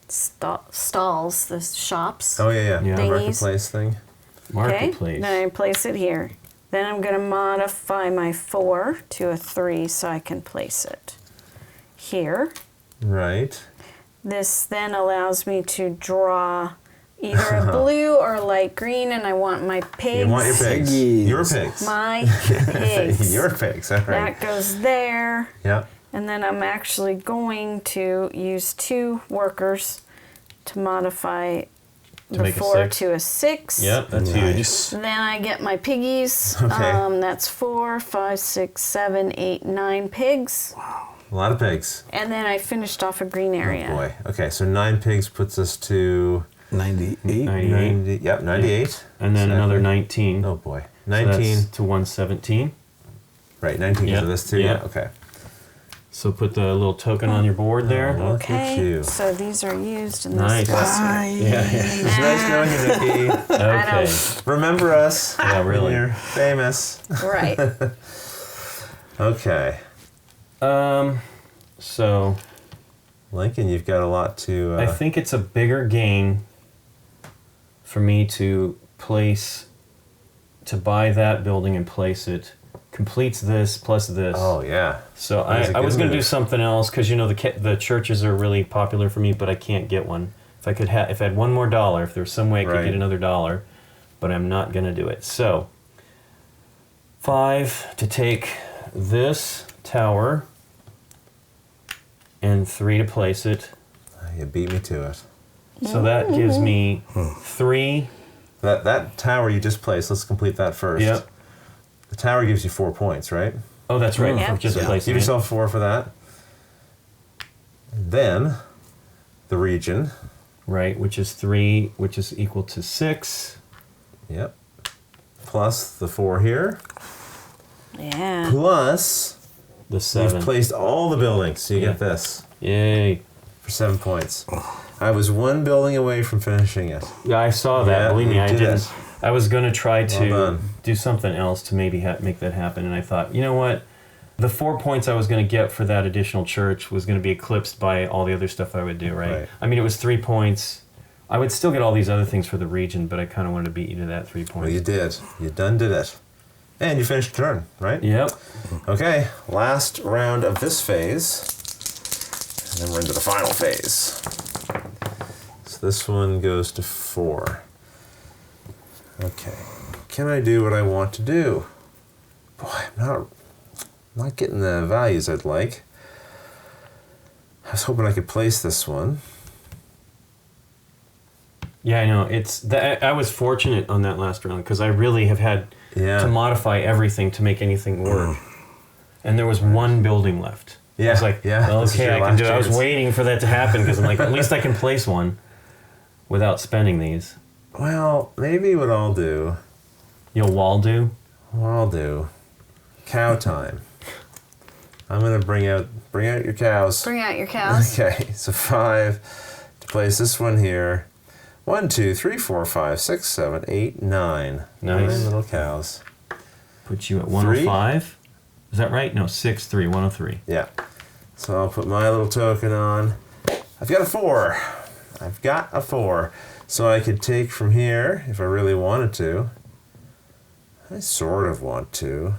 stalls, the shops. Oh, yeah. Yeah. The Thingies. marketplace thing. Marketplace. Okay, then I place it here. Then I'm going to modify my 4 to a 3 so I can place it here. Right. This then allows me to draw either a blue or light green, and I want my pigs. You want your pigs. Piggies. Your pigs. My pigs. Your pigs, all right. That goes there. Yeah. And then I'm actually going to use 2 workers to modify the make a 4 6. to a 6. Yep, that's Nice. Then I get my piggies. Okay. That's 4, 5, 6, 7, 8, 9 pigs. A lot of pigs. And then I finished off a green area. Oh, boy. Okay, so 9 pigs puts us to 98. 90. Yep, 98. And then Exactly. another 19. Oh, boy. So 19. that's to 117. Right, 19 Yeah, is this too? yeah. Okay. So put the little token on your board there. Look at Okay, you. so these are used in Nice. this goes here. Yeah, yeah. It's nice knowing you, Nikki. Okay. Remember us. Yeah, when really. You're famous. Right. Okay. So Lincoln, you've got a lot to... I think it's a bigger gain for me to buy that building and place it. Completes this plus this. Oh, yeah. So That was a I was good going to do move. something else because the churches are really popular for me, but I can't get one. If I had one more dollar, if there was some way I could Right. get another dollar, but I'm not going to do it. So 5 to take this tower and 3 to place it. You beat me to it. So that gives me 3. That tower you just placed, let's complete that first. Yep. The tower gives you 4 points, right? Oh, that's right. Yeah. For just Yeah. placing Give it. yourself 4 for that. And then the region. Right, which is 3, which is equal to 6. Yep. Plus the 4 here. Yeah. Plus, The 7. you've placed all the buildings, so you Yeah. get this Yay. for 7 points. I was 1 building away from finishing it. Yeah, I saw that. Yeah, Believe me, you I did didn't. it. I was going to try Well to done. do something else to maybe make that happen, and I thought, you know what? The 4 points I was going to get for that additional church was going to be eclipsed by all the other stuff I would do, right? Right. I mean, it was 3 points. I would still get all these other things for the region, but I kind of wanted to beat you to that 3 points. Well, you did. You done did it. And you finished your turn, right? Yep. Okay, last round of this phase. And then we're into the final phase. So this one goes to 4. Okay. Can I do what I want to do? Boy, I'm not getting the values I'd like. I was hoping I could place this one. Yeah, I know. I was fortunate on that last round because I really have had Yeah. to modify everything to make anything work. And there was 1 building left. Yeah, I was like, yeah, well, this is okay, your I can last do it. I was chance. waiting for that to happen because I'm like, at least I can place one without spending these. Well, maybe what I'll do. You'll wall do? Cow time. I'm gonna bring out your cows. Bring out your cows. Okay, so 5 to place this one here. 1, 2, 3, 4, 5, 6, 7, 8, 9. Nice. 9 little cows. Put you at 105. Is that right? No, 6, 3, 103. Yeah. So I'll put my little token on. I've got a 4. So I could take from here if I really wanted to. I sort of want to.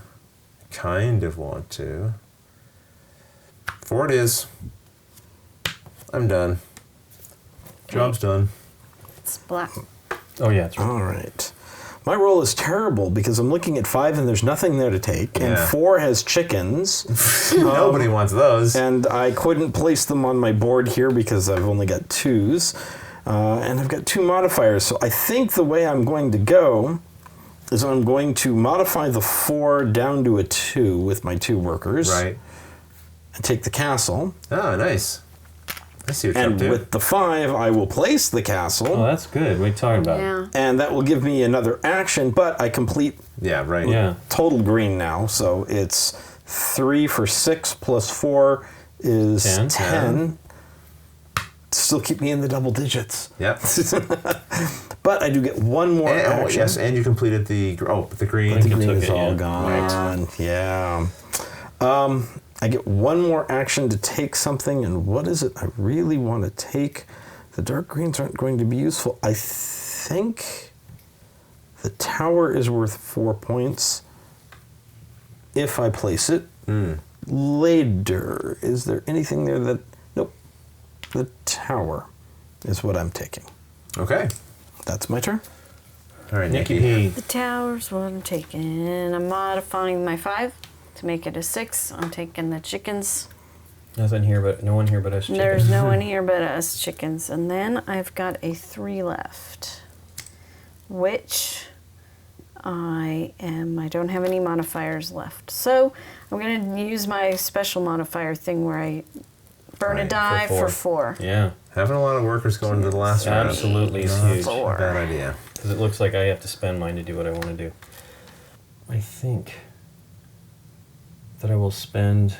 Kind of want to. 4 it is. I'm done. Job's done. It's black. Oh, yeah, that's right. All right. My roll is terrible because I'm looking at 5 and there's nothing there to take, and Yeah. 4 has chickens. Nobody wants those. And I couldn't place them on my board here because I've only got 2s. And I've got 2 modifiers. So I think the way I'm going to go is I'm going to modify the 4 down to a 2 with my 2 workers. Right. And take the castle. Oh, nice. I see what you're up And to. with the 5, I will place the castle. Oh, that's good. What are you talking about? Yeah. And that will give me another action, but I complete Yeah, right. Yeah. total green now. So it's 3 for 6 plus 4 is 10. 10. Still keep me in the double digits. Yep. But I do get one more And, action. yes, and you completed the green. The You green took is it, all yeah. gone. Yeah. I get one more action to take something, and what is it I really want to take? The dark greens aren't going to be useful. I think the tower is worth 4 points if I place it. Later, is there anything there that... Nope. The tower is what I'm taking. Okay. That's my turn. All right, Nikki Nikki. P. The tower's what I'm taking. I'm modifying my 5 to make it a 6. I'm taking the chickens. No one here but us chickens. There's no one here but us chickens. And then I've got a 3 left, which I don't have any modifiers left. So I'm going to use my special modifier thing where I burn a Right, die for for 4. Yeah, Having a lot of workers going to the last round. absolutely is Not huge. a bad idea. Because it looks like I have to spend mine to do what I want to do. I think that I will spend,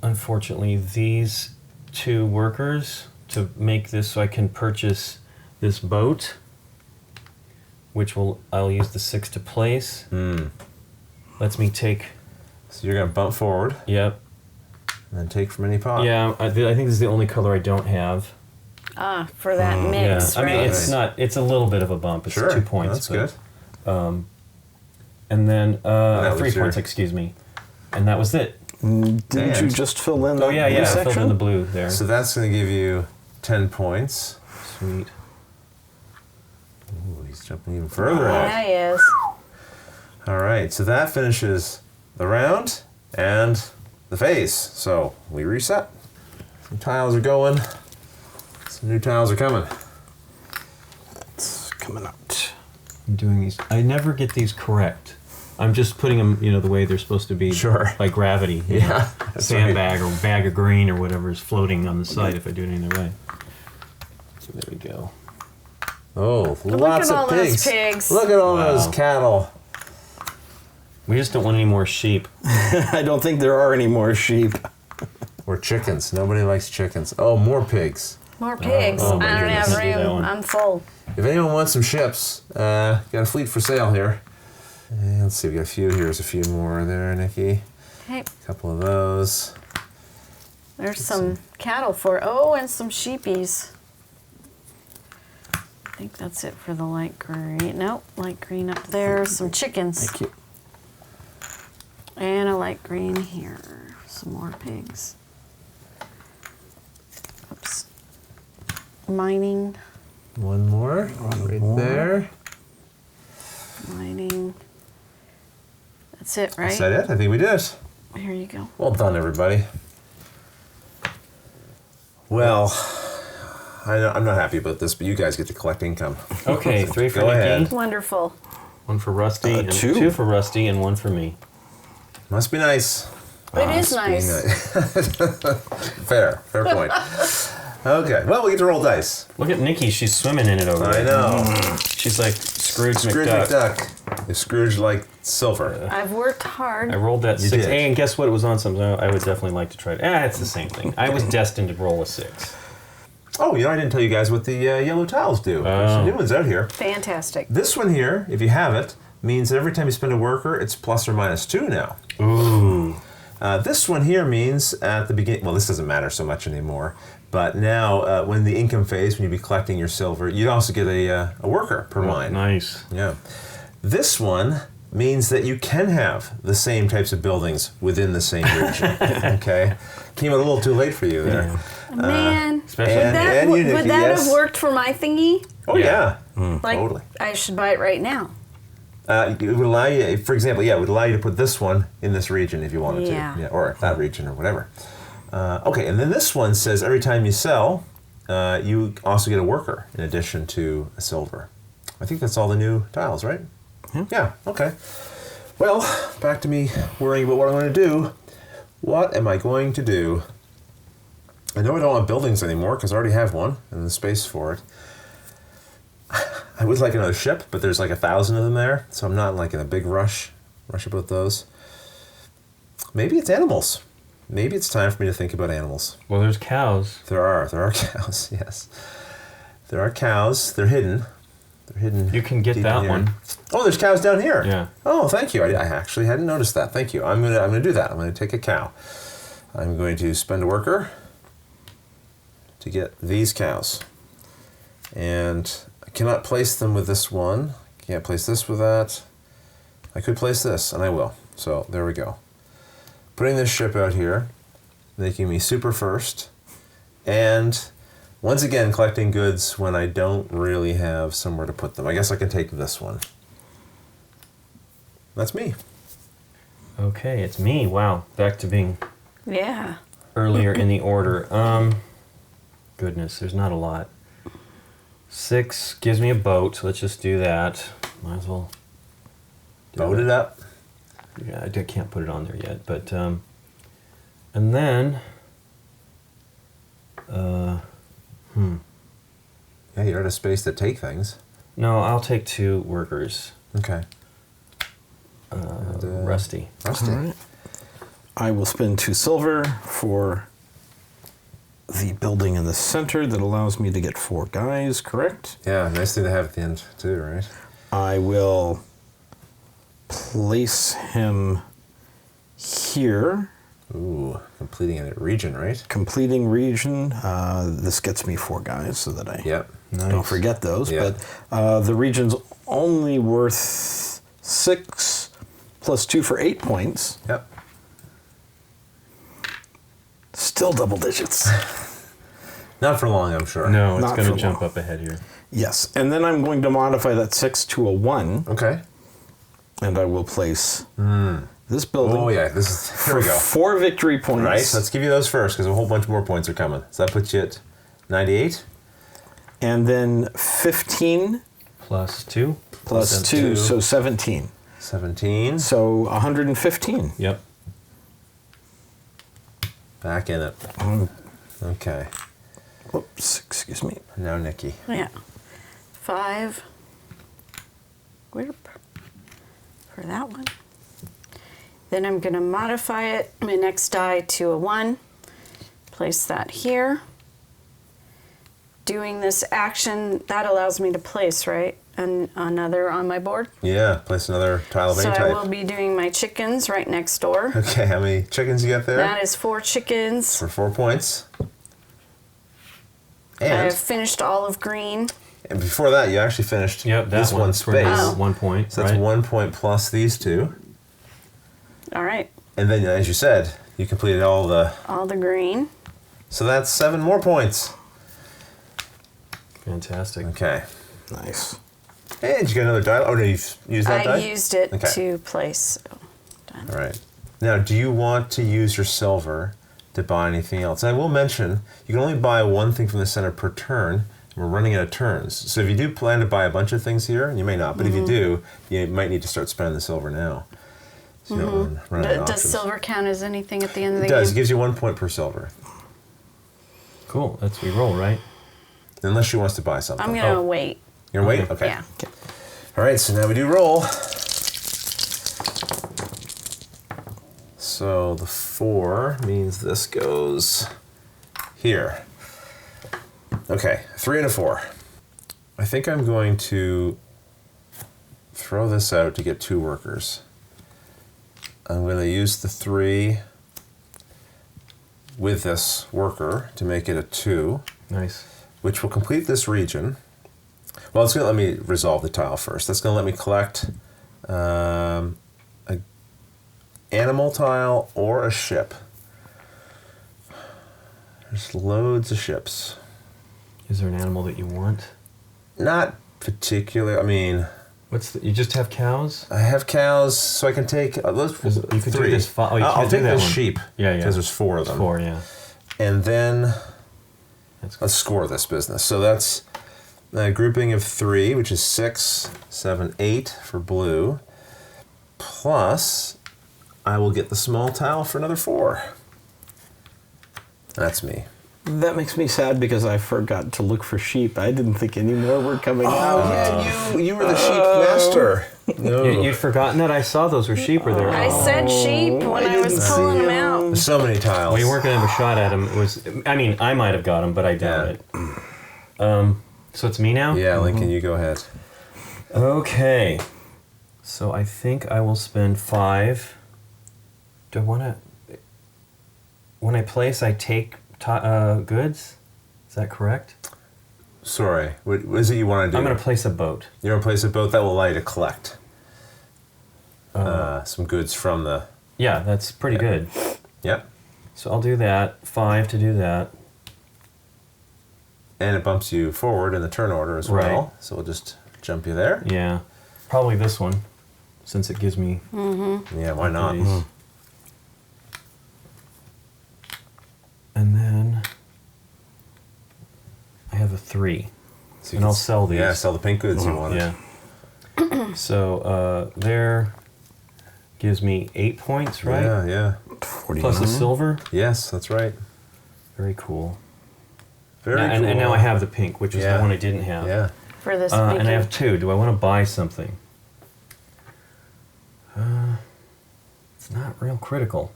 unfortunately, these 2 workers to make this so I can purchase this boat, which I'll use the 6 to place. Lets me take, So you're going to bump forward yep. and then take from any pot. Yeah, I think this is the only color I don't have. Ah, for that mix, Yeah, I right? mean, it's a little bit of a bump. It's Sure. 2 points. That's good. And then, that 3 was your- points, excuse me. And that was it. Didn't you And- just fill in Oh, that yeah, blue I section? filled in the blue there. So that's going to give you 10 points. Sweet. Ooh, he's jumping even further Yeah, ahead. he is. All right, so that finishes the round and the phase. So we reset. Some tiles are going. Some new tiles are coming. It's coming out. I'm doing these. I never get these correct. I'm just putting them, the way they're supposed to be. Sure. By gravity. Yeah, that's Sandbag or bag of grain or whatever is floating on the side if I do it any other way. So there we go. Oh, Look lots at all of those pigs. pigs. Look at all Wow. those cattle. We just don't want any more sheep. I don't think there are any more sheep. Or chickens. Nobody likes chickens. Oh, more pigs. More pigs. oh my I don't goodness. have Do that room. one. I'm full. If anyone wants some ships, got a fleet for sale here. And let's see, we got a few. Here's a few more there, Nikki. Hey, A couple of those. there's some cattle and some sheepies. I think that's it for the light green. Nope, light green up there. Some chickens. Thank you. And a light green here. Some more pigs. Oops. Mining. One more. Right more. there. Mining. That's it, right? Is that it? I think we did it. Here you go. Well done, everybody. Well, I'm not happy about this, but you guys get to collect income. Okay, 3 for Go Nikki, ahead. Wonderful. 1 for Rusty, and 2. 2 for Rusty, and 1 for me. Must be nice. It is Must be nice. Fair point. Okay, well, we get to roll dice. Look at Nikki. She's swimming in it over I there. know. She's like Scrooge Scrooge McDuck. McDuck. You're Scrooge like silver. I've worked hard. I rolled that You 6. did. Hey, and guess what? It was on something I would definitely like to try it. It's the same thing. I was destined to roll a 6. Oh, I didn't tell you guys what the yellow tiles do. There's some new ones out here. Fantastic. This one here, if you have it, means that every time you spend a worker, it's plus or minus 2 now. Ooh. This one here means at the beginning, well, this doesn't matter so much anymore, but now when the income phase, when you'd be collecting your silver, you'd also get a worker per mine. Nice. Yeah. This one means that you can have the same types of buildings within the same region. Okay? Came a little too late for you there. Man, Especially- would that, and you, would Nikki, that yes. have worked for my thingy? Oh, yeah. Like, Totally. I should buy it right now. It would allow you, for example, it would allow you to put this one in this region if you wanted Yeah. to. Yeah, or that region or whatever. Okay, and then this one says every time you sell, you also get a worker in addition to a silver. I think that's all the new tiles, right? Yeah, okay. Well, back to me worrying about what I'm going to do. What am I going to do? I know I don't want buildings anymore because I already have one and the space for it. I would like another ship, but there's like 1,000 of them there, so I'm not like in a big rush about those. Maybe it's animals. Maybe it's time for me to think about animals. Well, there's cows. There are cows, yes. There are cows. They're hidden. They're hidden. You can get deep that in here. one. Oh, there's cows down here. Yeah. Oh, thank you. I actually hadn't noticed that. Thank you. I'm gonna do that. I'm gonna take a cow. I'm going to spend a worker to get these cows, and I cannot place them with this one. Can't place this with that. I could place this, and I will. So there we go. Putting this ship out here, making me super first, and once again collecting goods when I don't really have somewhere to put them. I guess I can take this one. That's me. Okay, it's me. Wow. Back to being Yeah. earlier in the order. Goodness, there's not a lot. 6 gives me a boat, so let's just do that. Might as well. Load it up. Yeah, I can't put it on there yet, but and then Yeah, you're out of space to take things. no, I'll take 2 workers. Okay. Rusty. Rusty. All right. I will spend 2 silver for the building in the center that allows me to get 4 guys, correct? Yeah, nice thing to have at the end too, right? I will place him here, Ooh, completing a region, right? completing region. This gets me 4 guys so that I Yep. don't forget those. Yeah. But the region's only worth 6 plus 2 for 8 points. Yep. Still double digits. Not for long, I'm sure. No, it's Not going for to jump long. up ahead here. Yes. And then I'm going to modify that 6 to a 1. Okay. And I will place this building Oh yeah, this is here for we go. 4 victory points. Right, let's give you those first because a whole bunch more points are coming. So that puts you at 98. And then 15 Plus 2. plus 2, 2. so 17. 17. So 115. Yep. Back in it. Okay. Whoops, excuse me. Now Nikki. Yeah. 5. Where? For that one. Then I'm going to modify it, my next die to a 1. Place that here. Doing this action, that allows me to place, right? Another on my board. Yeah, place another tile of So any I type. will be doing my chickens right next door. Okay, how many chickens you got there? That is 4 chickens. For 4 points. I And, have finished olive green. and before that, you actually finished Yep, that this one for space. another Oh. 1 point. So that's right? 1 point plus these 2. All right. And then, as you said, you completed all the... All the green. So that's 7 more points. Fantastic. Okay. Nice. And did you get another die? Oh, no, you've used that die? I used it Okay. to place. So, done. All right. Now, do you want to use your silver to buy anything else? And I will mention, you can only buy 1 thing from the center per turn. We're running out of turns. So if you do plan to buy a bunch of things here, and you may not, but if you do, you might need to start spending the silver now. So you don't run out of Does options. silver count as anything at the end of the It does. It game? gives you 1 point per silver. Cool. Let's re-roll, right? Unless she wants to buy something. I'm gonna wait. You're gonna wait? Okay. Yeah. All right, so now we do roll. So the 4 means this goes here. Okay, 3 and a 4. I think I'm going to throw this out to get 2 workers. I'm going to use the 3 with this worker to make it a 2, Nice. which will complete this region. Well, it's going to let me resolve the tile first. That's going to let me collect a animal tile or a ship. There's loads of ships. Is there an animal that you want? Not particular. I mean, You just have cows? I have cows, so I can take those You could 3. do this. Oh, you I'll can't do take that those one. sheep. Yeah. Because there's 4 of them. 4, yeah. And then That's let's score this business. So that's a grouping of 3, which is 6, 7, 8 for blue. Plus, I will get the small tile for another 4. That's me. That makes me sad because I forgot to look for sheep. I didn't think any more were coming out. Yeah, you were the sheep master. No. You'd forgotten that I saw those were sheep, or there. I said sheep when I was didn't pulling see them out. There's so many tiles. Well, you weren't gonna have a shot at him. It was. I mean, I might have got him, but I doubt Yeah. it. So it's me now. Yeah, Lincoln, you go ahead. Okay. So I think I will spend 5. Do I want to? When I place, I take goods. Is that correct? Sorry, what is it you want to do? I'm going to place a boat. You're going to place a boat that will allow you to collect some goods from the... Yeah, that's pretty good. Yep. So I'll do that. 5 to do that. And it bumps you forward in the turn order as Right. well. So we'll just jump you there. Yeah. Probably this one, since it gives me. Yeah, why not? goodies. And then I have a 3. So you And can I'll sell these. Yeah, sell the pink goods you wanted. Yeah. So there gives me 8 points, right? Yeah, yeah. 49. Plus a silver. Yes, that's right. Very cool. Very Now- cool. and now I have the pink, which is Yeah. the one I didn't have. Yeah. For this And I weekend. have 2. Do I want to buy something? It's not real critical.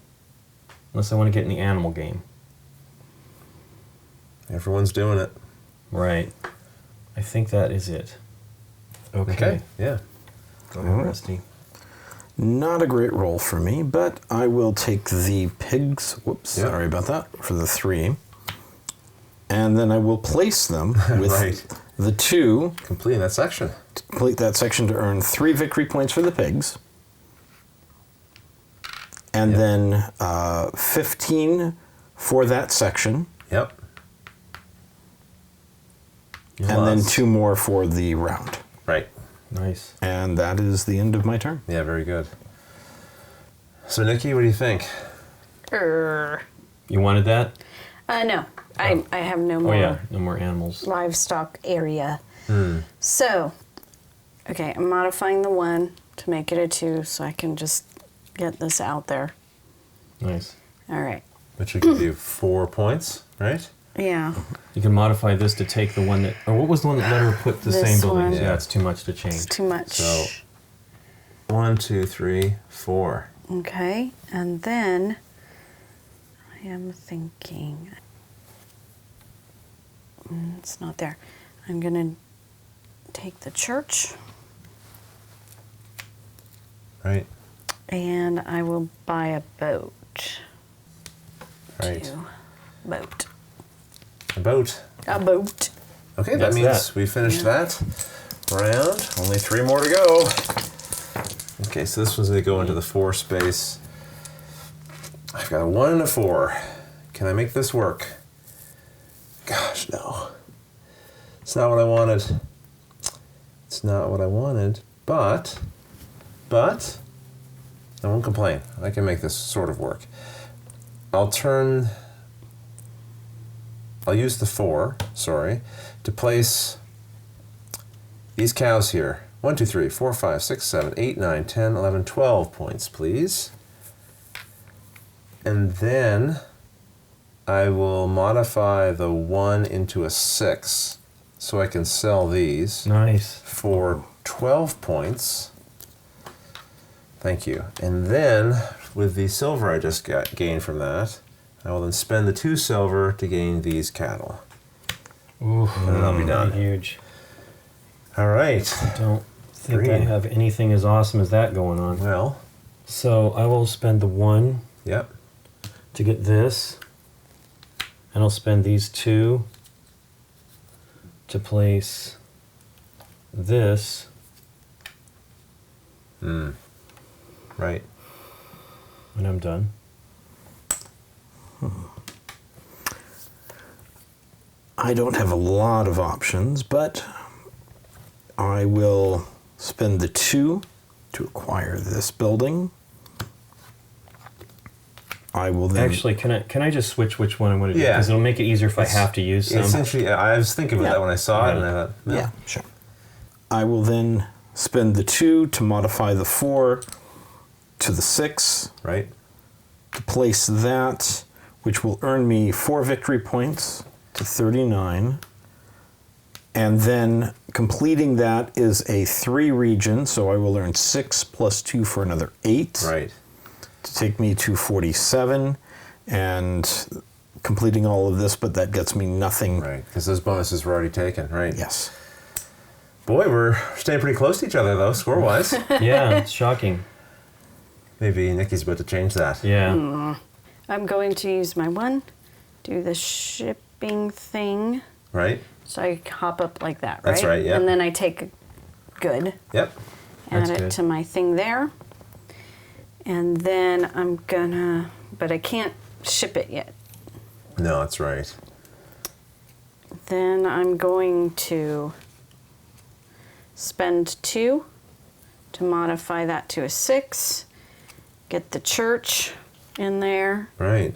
Unless I want to get in the animal game. Everyone's doing it. Right. I think that is it. Okay. Okay. Yeah. Go ahead, Rusty. Not a great roll for me, but I will take the pigs. Whoops, Yeah. sorry about that. For the 3. And then I will place them with Right. the 2 Completing that section. to complete that section to earn 3 victory points for the pigs. And Yep. then 15 for that section. Yep. And then Plus. 2 more for the round. Right. Nice. And that is the end of my turn. Yeah, very good. So, Nikki, what do you think? You wanted that? No, I have no more Oh, yeah. No more animals. livestock area. So, okay, I'm modifying the 1 to make it a 2 so I can just get this out there. Nice. All right. Which would give you 4 points, right? Yeah. You can modify this to take the one that... Or what was the one that let her put the This same buildings? one. Yeah, it's too much to change. It's too much. So, 1, 2, 3, 4. Okay, and then I am thinking... It's not there. I'm going to take the church Right. and I will buy a boat. Right. Boat. A boat. A boat. Okay, that That's means that. we finished that round. Only 3 more to go. Okay, so this one's going to go into the 4 space. I've got a 1 and a 4. Can I make this work? Gosh, no. It's not what I wanted. It's not what I wanted, but I won't complain. I can make this sort of work. I'll use the 4, to place these cows here 1, 2, 3, 4, 5, 6, 7, 8, 9, 10, 11, 12 points, please. And then I will modify the 1 into a 6 so I can sell these Nice. for 12 points. Thank you. And then with the silver I just gained from that, I will then spend the 2 silver to gain these cattle. Ooh, And then I'll be done. Huge. All right. Don't think I Green. have anything as awesome as that going on. Well, So I will spend the 1 yep. to get this, and I'll spend these 2 to place this. Right. And I'm done. I don't have a lot of options, but I will spend the 2 to acquire this building. I will then... Actually, can I just switch which one I want to do? Yeah. Because it'll make it easier if I It's- have to use some. Essentially, I was thinking about Yeah. that when I saw it, and I Yeah. thought, Yeah, sure. I will then spend the 2 to modify the 4 to the 6 right? to place that, which will earn me 4 victory points to 39. And then completing that is a 3 region, so I will earn 6 plus 2 for another 8 Right. to take me to 47. And completing all of this, but that gets me nothing. Right. Because those bonuses were already taken, right? Yes. Boy, we're staying pretty close to each other, though, score-wise. Yeah, it's shocking. Maybe Nikki's about to change that. Yeah. I'm going to use my 1, do the shipping thing. Right? So I hop up like that, right? That's right, yeah. And then I take a good, Yep. add That's it good. to my thing there. And then I'm gonna, but I can't ship it yet. No, that's right. Then I'm going to spend 2 to modify that to a 6. Get the church in there. Right.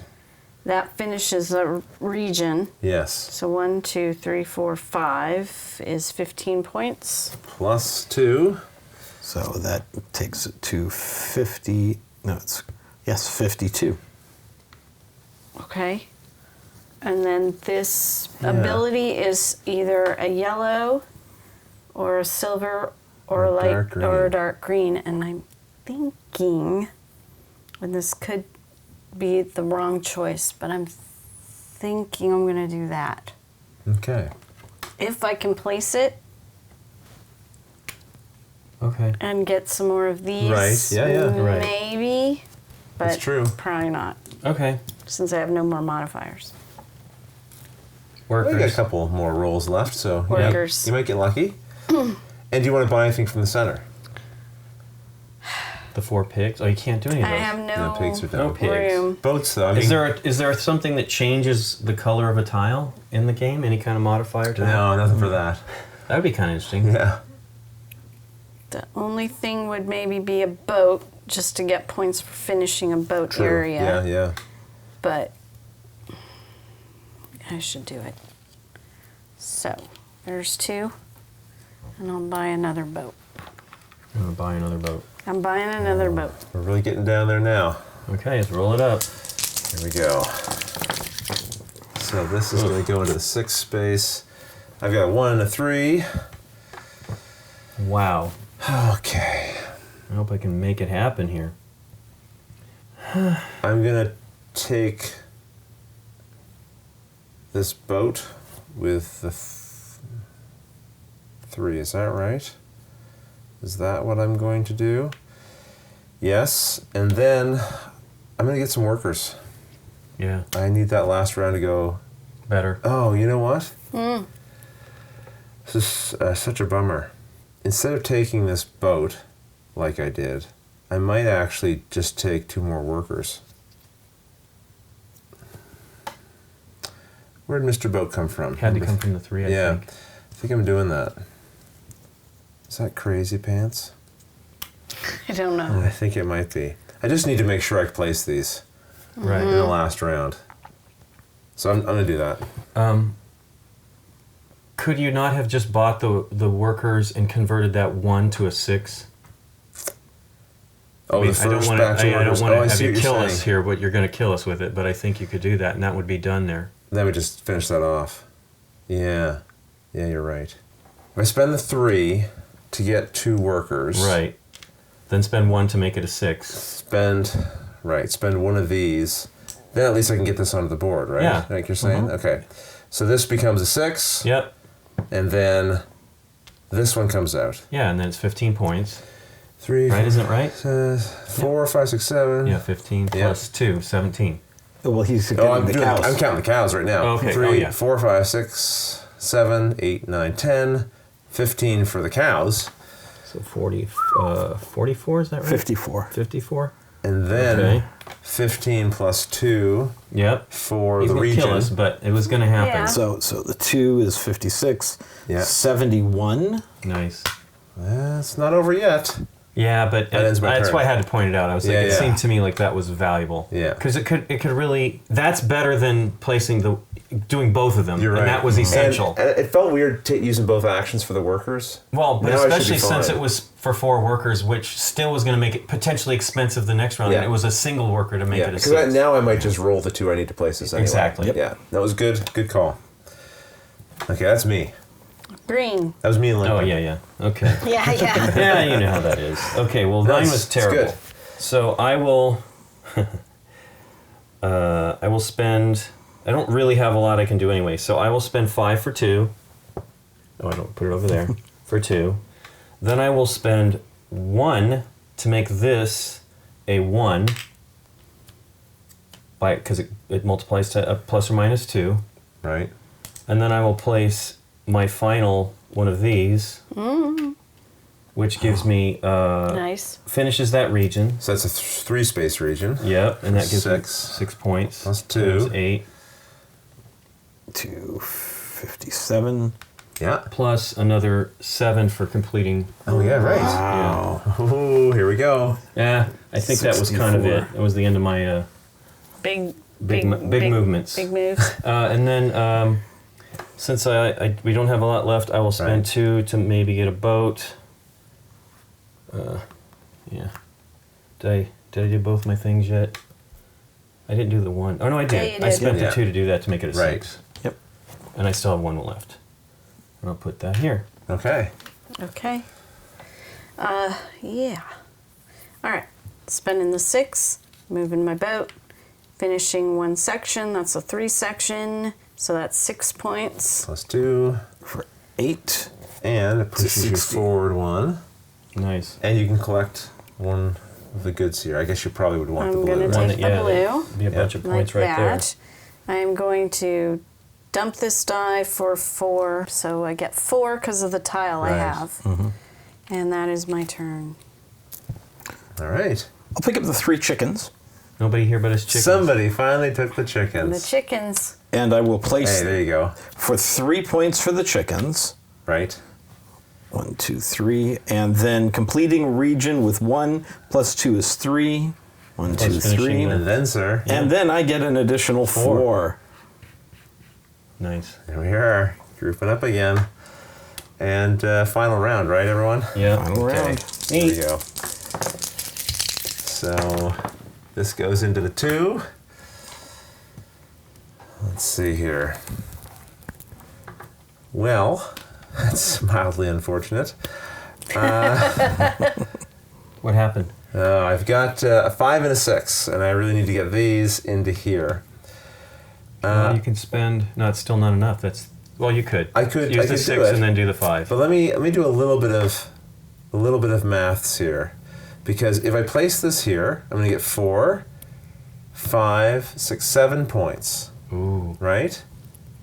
That finishes a region. Yes. So 1, 2, 3, 4, 5 is 15 points. Plus 2. So that takes it to 50. No, it's 52. Okay. And then this Yeah. ability is either a yellow or a silver or a light dark green. or a dark green. And I'm thinking, and this could be the wrong choice, but I'm thinking I'm going to do that. Okay. If I can place it Okay. and get some more of these, Right, yeah, right. maybe, but That's true. probably not, Okay. since I have no more modifiers. Well, you got a Workers. couple more rolls left, so Workers. you might get lucky. And do you want to buy anything from the center? The 4 pigs. Oh, you can't do any of I those. have No, pigs are No down. pigs. room. Boats, though. I Is mean, there something that changes the color of a tile in the game? Any kind of modifier to that? no, nothing for that. That would be kind of interesting. Yeah. The only thing would maybe be a boat, just to get points for finishing a boat True. area. Yeah, yeah. But I should do it. So there's 2, and I'll buy another boat. I'm going to buy another boat. I'm buying another boat. We're really getting down there now. Okay, let's roll it up. Here we go. So this is going to go into the 6 space. I've got a 1 and a 3. Wow. Okay. I hope I can make it happen here. I'm going to take this boat with the 3. Is that right? Is that what I'm going to do? Yes. And then I'm going to get some workers. Yeah, I need that last round to go. better. Oh, you know what? This is such a bummer. Instead of taking this boat, like I did, I might actually just take 2 more workers. Where'd Mr. Boat come from? Had to come from the 3, I Yeah, think. I think I'm doing that. Is that crazy pants? I don't know. I think it might be. I just need to make sure I place these Right. in the last round. So I'm going to do that. Could you not have just bought the workers and converted that 1 to a 6? Oh, I mean, the first batch of I don't workers. want Oh, I to have see you what you're kill saying. us here, but you're going to kill us with it. But I think you could do that, and that would be done there. Then we just finish that off. Yeah. Yeah, you're right. If I spend the 3 to get 2 workers. Right. Then spend 1 to make it a 6. Spend one of these. Then at least I can get this onto the board, right? Yeah. Like you're saying? Okay. So this becomes a 6. Yep. And then this one comes out. Yeah, and then it's 15 points. 3, Right, isn't it right? 4, 5, 6, 7. Yeah, 15 Yeah. plus 2, 17. Well, he's Oh, getting the cows. I'm counting the cows right now. Okay. 3, Oh, yeah. 4, 5, 6, 7, 8, 9, 10. 15 for the cows. So 44, is that right? 54. 54? And then Okay. 15 plus 2 Yep. for He's the going to region. kill us, but it was going to happen. Yeah. So the 2 is 56. Yeah. 71. Nice. It's not over yet. Yeah, but That ends my that's turn. why I had to point it out. I was like, Yeah, it yeah. seemed to me like that was valuable. Yeah. Because it could really, that's better than doing both of them. You're right. And that was essential. And it felt weird using both actions for the workers. Well, but Now I should be especially since fine. it was for 4 workers, which still was going to make it potentially expensive the next round. Yeah. And it was a single worker to make Yeah, it a because 6. now I might just roll the 2 I need to place this anyway. Exactly. Yep. Yeah, that was good. Good call. Okay, that's me. Green. That was me and Lincoln. Oh, yeah. Okay. Yeah, yeah. Yeah, you know how that is. Okay, well, No, mine it's- was it's terrible. good. So I will, I will spend. I don't really have a lot I can do anyway. So I will spend 5 for 2. Oh, I don't put it over there for 2. Then I will spend 1 to make this a 1 because it multiplies to a plus or minus 2. Right. And then I will place my final one of these, which gives me Nice. finishes that region. So that's a 3 space region. Yep, and that gives me 6. 6 points. Plus 2. There's 8. 257. Yeah. Plus another 7 for completing. Oh, yeah, right. Wow. Oh, here we go. Yeah, I think that was kind of 64. it. That was the end of my Big big movements. Big moves. And then since we don't have a lot left, I will spend Right. 2 to maybe get a boat. Yeah. Did I do both my things yet? I didn't do the 1. Oh no, I did. Yeah, you I did. spent Yeah. the 2 to do that to make it a Right. 6. Yep. And I still have 1 left. And I'll put that here. Okay. Okay. Yeah. All right. Spending the 6, moving my boat, finishing 1 section. That's a 3 section. So that's 6 points. Plus 2. For 8. And it pushes you 60. forward 1. Nice. And you can collect 1 of the goods here. I guess you probably would want I'm the blue. gonna right? take the blue. Be a bunch of Like points right that. I am going to dump this die for 4. So I get 4 because of the tile I Right. have. And that is my turn. All right. I'll pick up the 3 chickens, there. Nobody here but us chickens. Somebody finally took the And the chickens. chickens. and I will place Hey, there you go. for 3 points for the chickens. Right. 1, 2, 3, and then completing region with 1 plus 2 is 3. 1, 2, Plus finishing 3. And then, sir, And then I get an additional 4. Nice. here we are, grouping up again. And final round, right, everyone? Yeah. Final round. There you go. So this goes into the 2. Let's see here. Well, that's mildly unfortunate. What happened? I've got a 5 and a 6, and I really need to get these into here. Well, you can spend. No, it's still not enough. Well, you could. I could- use I the could do 6 it. and then do the 5. But let me do a little bit of maths here, because if I place this here, I'm going to get 4, 5, 6, 7 points. Ooh. Right?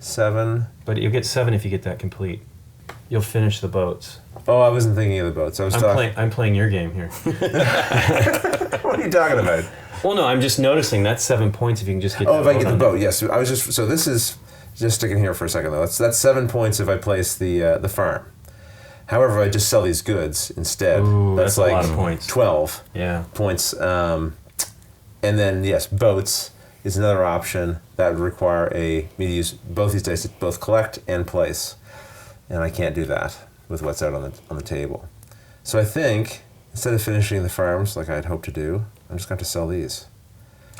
7. But you'll get 7 if you get that complete. You'll finish the boats. Oh, I wasn't thinking of the boats. I was talking. I'm playing your game here. What are you talking about? Well, no, I'm just noticing that's 7 points if you can just get. Oh, if I get the on boat, yes. I was just so this is just sticking here for a second though. That's 7 points if I place the farm. However, if I just sell these goods instead, Ooh, that's a like lot of points. 12 Yeah. points. And then yes, boats is another option that would require me to use both these dice to both collect and place. And I can't do that with what's out on the table. So I think, instead of finishing the farms like I'd hoped to do, I'm just going to have to sell these.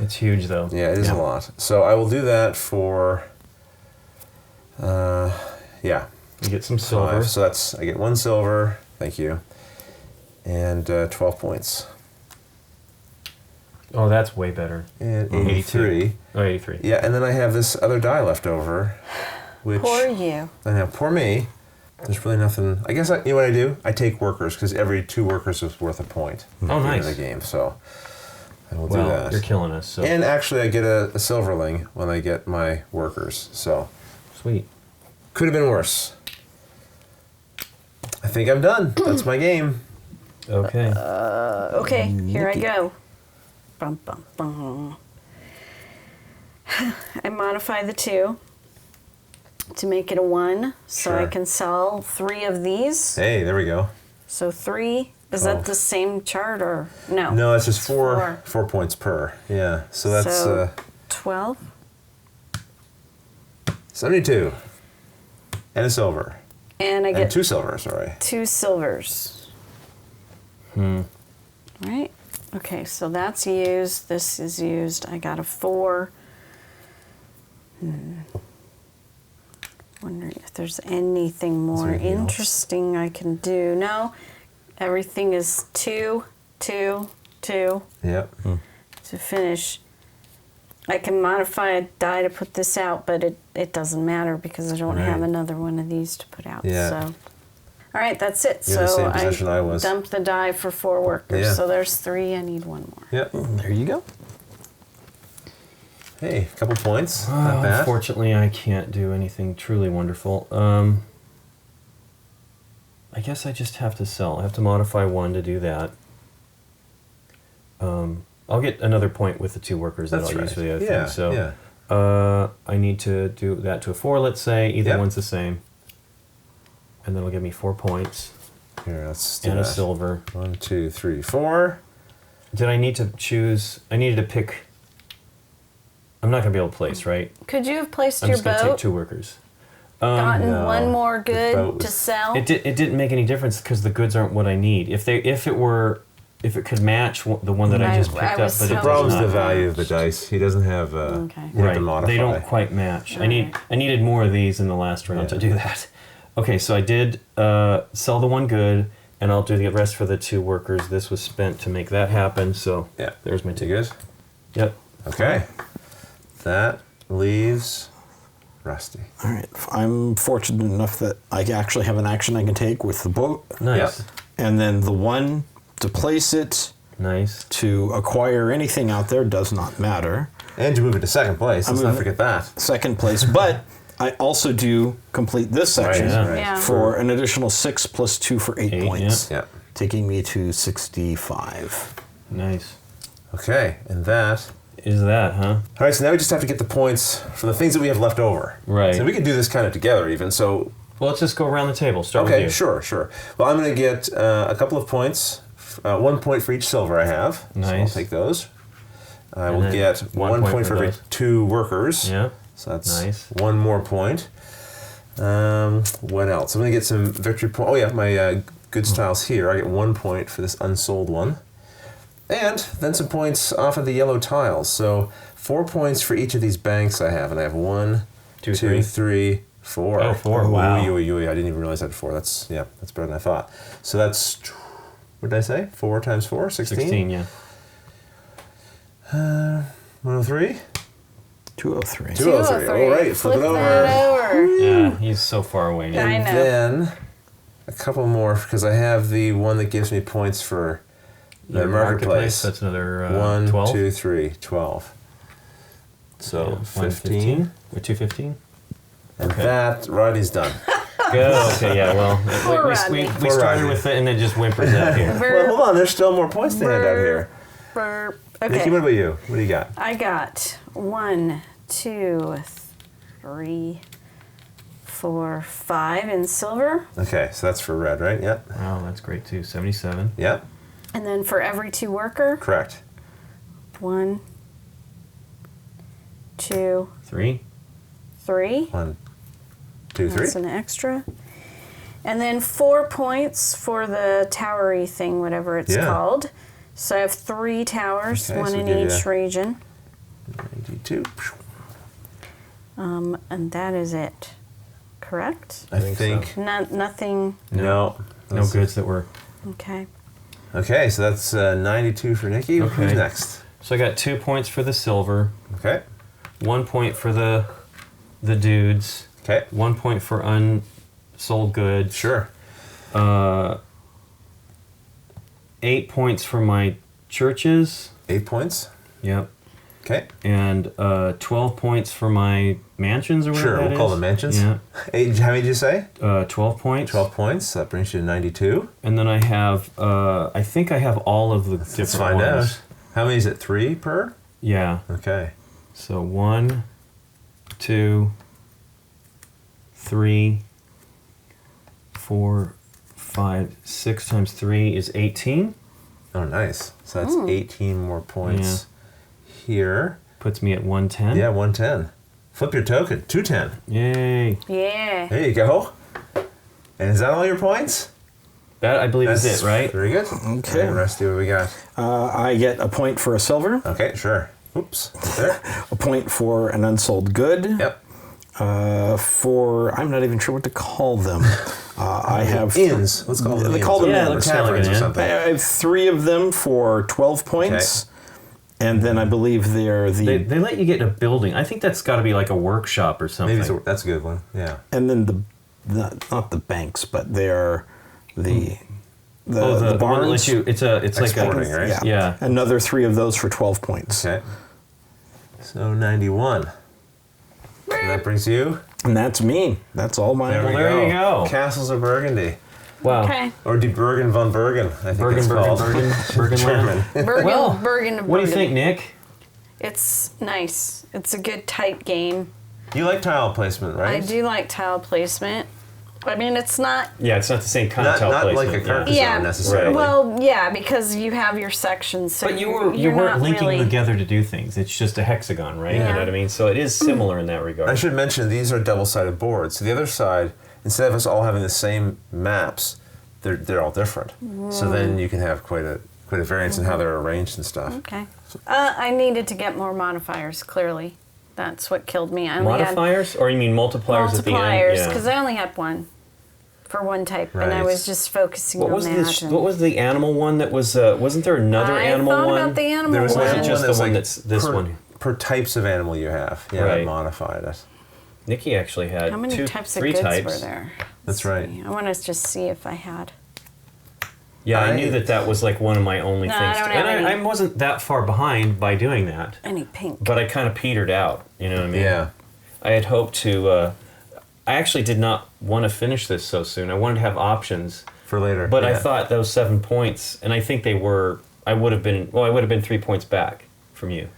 It's huge, though. Yeah, it is a lot. So I will do that for, yeah. You get some silver. 5. So I get 1 silver, thank you, and 12 points. Oh, that's way better. And 83. Oh, 83. Yeah, and then I have this other die left over, which... Poor you. I know, poor me. There's really nothing... I guess, you know what I do? I take workers, because every 2 workers is worth a point. Oh, nice. In the game, so I will do Well, that. you're killing us. So. And actually, I get a silverling when I get my workers, so... Sweet. Could have been worse. I think I'm done. That's my game. Okay. Okay, here I go. Bum, bum, bum. I modify the 2 to make it a 1, so I Sure. can sell 3 of these. Hey, there we go. So 3, is 12. that the same chart or no? No, it's just It's 4 points per. Yeah, so that's So 12. 72. And a silver. And I And get 2 silvers, sorry. 2 silvers. Right? Okay, so that's used. This is used. I got a 4. Wondering if there's anything more anything else? interesting I can do. No, everything is 2, 2, 2 Yep. to finish. I can modify a die to put this out, but it doesn't matter because I don't have Right. another one of these to put out. Yeah. So, all right, that's it. You're in the so same position I was. dumped the die for 4 workers. Yeah. So there's 3. I need 1 more. Yep. There you go. Hey, a couple points. Not bad. Unfortunately, I can't do anything truly wonderful. I guess I just have to sell. I have to modify 1 to do that. I'll get another point with the 2 workers that That's I'll right. use for the other Yeah, thing. So yeah. I need to do that to a 4, let's say. Either Yep. one's the same. And that'll give me 4 points Here, let's do and that. a silver. 1, 2, 3, 4. Did I need to choose? I needed to pick. I'm not going to be able to place, right? Could you have placed I'm your just going to take boat, 2 workers. gotten No, 1 more the good boat to was- sell? It didn't make any difference because the goods aren't what I need. If it could match the one that I just picked I up, was but so- it The problem's does the not. value of the dice. He doesn't have Okay. he had Right, to modify. they don't quite match. I needed more of these in the last round to Yeah. do that. Okay, so I did sell the 1 good, and I'll do the rest for the 2 workers. This was spent to make that happen. So Yeah. there's my 2 You good? Yep. Okay. That leaves Rusty. All right. I'm fortunate enough that I actually have an action I can take with the boat, Nice. Yep. and then the 1 to place it, Nice. to acquire anything out there does not matter. And you move it to second place. Let's not moving- forget that. Second place, but I also do complete this section yeah. Right. Yeah. for an additional 6 plus 2 for 8 8, points, Yeah. taking me to 65. Nice. Okay. And that. Is that, huh? All right. So now we just have to get the points for the things that we have left over. Right. So we can do this kind of together even. So Well, let's just go around the table. Start with okay, you. sure. Well, I'm going to get a couple of points. 1 point for each silver I have. So I'll Nice. take those. I And will then get 1 point for every those. 2 workers. Yeah. So that's Nice. 1 more point. What else? I'm going to get some victory points. Oh, yeah, my good styles here. I get 1 point for this unsold one. And then some points off of the yellow tiles. So 4 points for each of these banks I have. And I have 1, 2, 2, 3, 4. Oh, 4, wow. I didn't even realize I had 4. That's better than I thought. So that's, what did I say? 4 times 4? 16? 16, yeah. 103? 203. 203. All right, flip it over. that over. Yeah, he's so far away now. I And know. then a couple more because I have the one that gives me points for the Your marketplace. That's another 1, 12. 2, 3, 12. So Yeah, 15. With 215? And Okay. that, Rodney's done. Good. Okay, yeah, well, Poor we Rodney. started Rodney. with it and it just whimpers out here. Well, hold on, there's still more points to hand out here. Burp. Nikki, Okay. what about you? What do you got? I got 1, 2, 3, 4, 5 in silver. Okay, so that's for red, right? Yep. Wow, that's great too. 77. Yep, And then for every 2 worker, correct. 1, 2, 3. 3. 1, 2, 3. That's an extra. And then 4 points for the towery thing, whatever it's called. So I have 3 towers, one in each region. 92. And that is it. Correct? I think. Nothing. No. No goods that were. Okay. Okay, so that's 92 for Nikki. Okay. Who's next? So I got 2 points for the silver. Okay. 1 point for the dudes. Okay. 1 point for unsold goods. Sure. 8 points for my churches. 8 points. Yep. Okay. And 12 points for my mansions or whatever Sure, we'll call them mansions. Yeah. 8, how many did you say? 12 points. 12 points. That brings you to 92. And then I have, I think I have all of the different Let's find ones. out. How many is it? 3 per? Yeah. Okay. So 1, 2, 3, 4, 5, 6 times 3 is 18. Oh, nice. So that's 18 more points here. Puts me at 110. Yeah, 110. Flip your token. 210. Yay. Yeah. There you go. And is that all your points? That, I believe, is it, right? Very good. Okay. All right, Rusty, what we got? I get a point for a silver, Okay, sure. Oops. Right there. a point for an unsold good. Yep. For I'm not even sure what to call them. I have Inns. Let's call them They inns. call them Yeah, inns. looks kinda like Taverns an or inn. something. I have 3 of them for 12 points, and then I believe they're the They let you get a building. I think that's got to be like a workshop or something. Maybe that's a good one. Yeah. and then the not the banks, but they're the the one that barns. lets you. It's like Exporting, a right? Yeah. Another 3 of those for 12 points, Okay. So 91. And that brings you. and that's me. That's all my. There we there go. you go. Castles of Burgundy. Wow. Okay. Or Die Bergen von Bergen, I think Bergen, it's Bergen, called. Bergen, German. Bergen, Well, Bergen, What do you think, Nick? It's nice. It's a good tight game. You like tile placement, right? I do like tile placement. I mean, it's not. Yeah, it's not the same kind of tile Not like placement. a carcassonne Yeah. necessarily. Well, yeah, because you have your sections. So But you you're weren't not linking really, together to do things. It's just a hexagon, right? Yeah. You know what I mean? So it is similar in that regard. I should mention these are double-sided boards. So the other side, instead of us all having the same maps, they're all different. So then you can have quite a variance in how they're arranged and stuff. Okay. I needed to get more modifiers. Clearly, that's what killed me. I only Modifiers, or you mean multipliers had at the end? multipliers because I only had one for one type, and I Right. was just focusing What on was that. what was the animal one that was? Wasn't there another animal I thought one? about the animal There was one. Or is it one just the that's one like that's this one? Per types of animal you have. Yeah, Right. modified it. Nikki actually had How many types of 3 goods types. were there? That's Let's right. see. I want to just see if I had. Yeah, I I- knew that was like one of my only No, things. I don't And have I any. wasn't that far behind by doing that, Any pink? but I kind of petered out. You know what I mean? Yeah. I had hoped to. I actually did not want to finish this so soon. I wanted to have options, For later. but I yeah. thought those 7 points, and I think they were. I would have been 3 points back from you,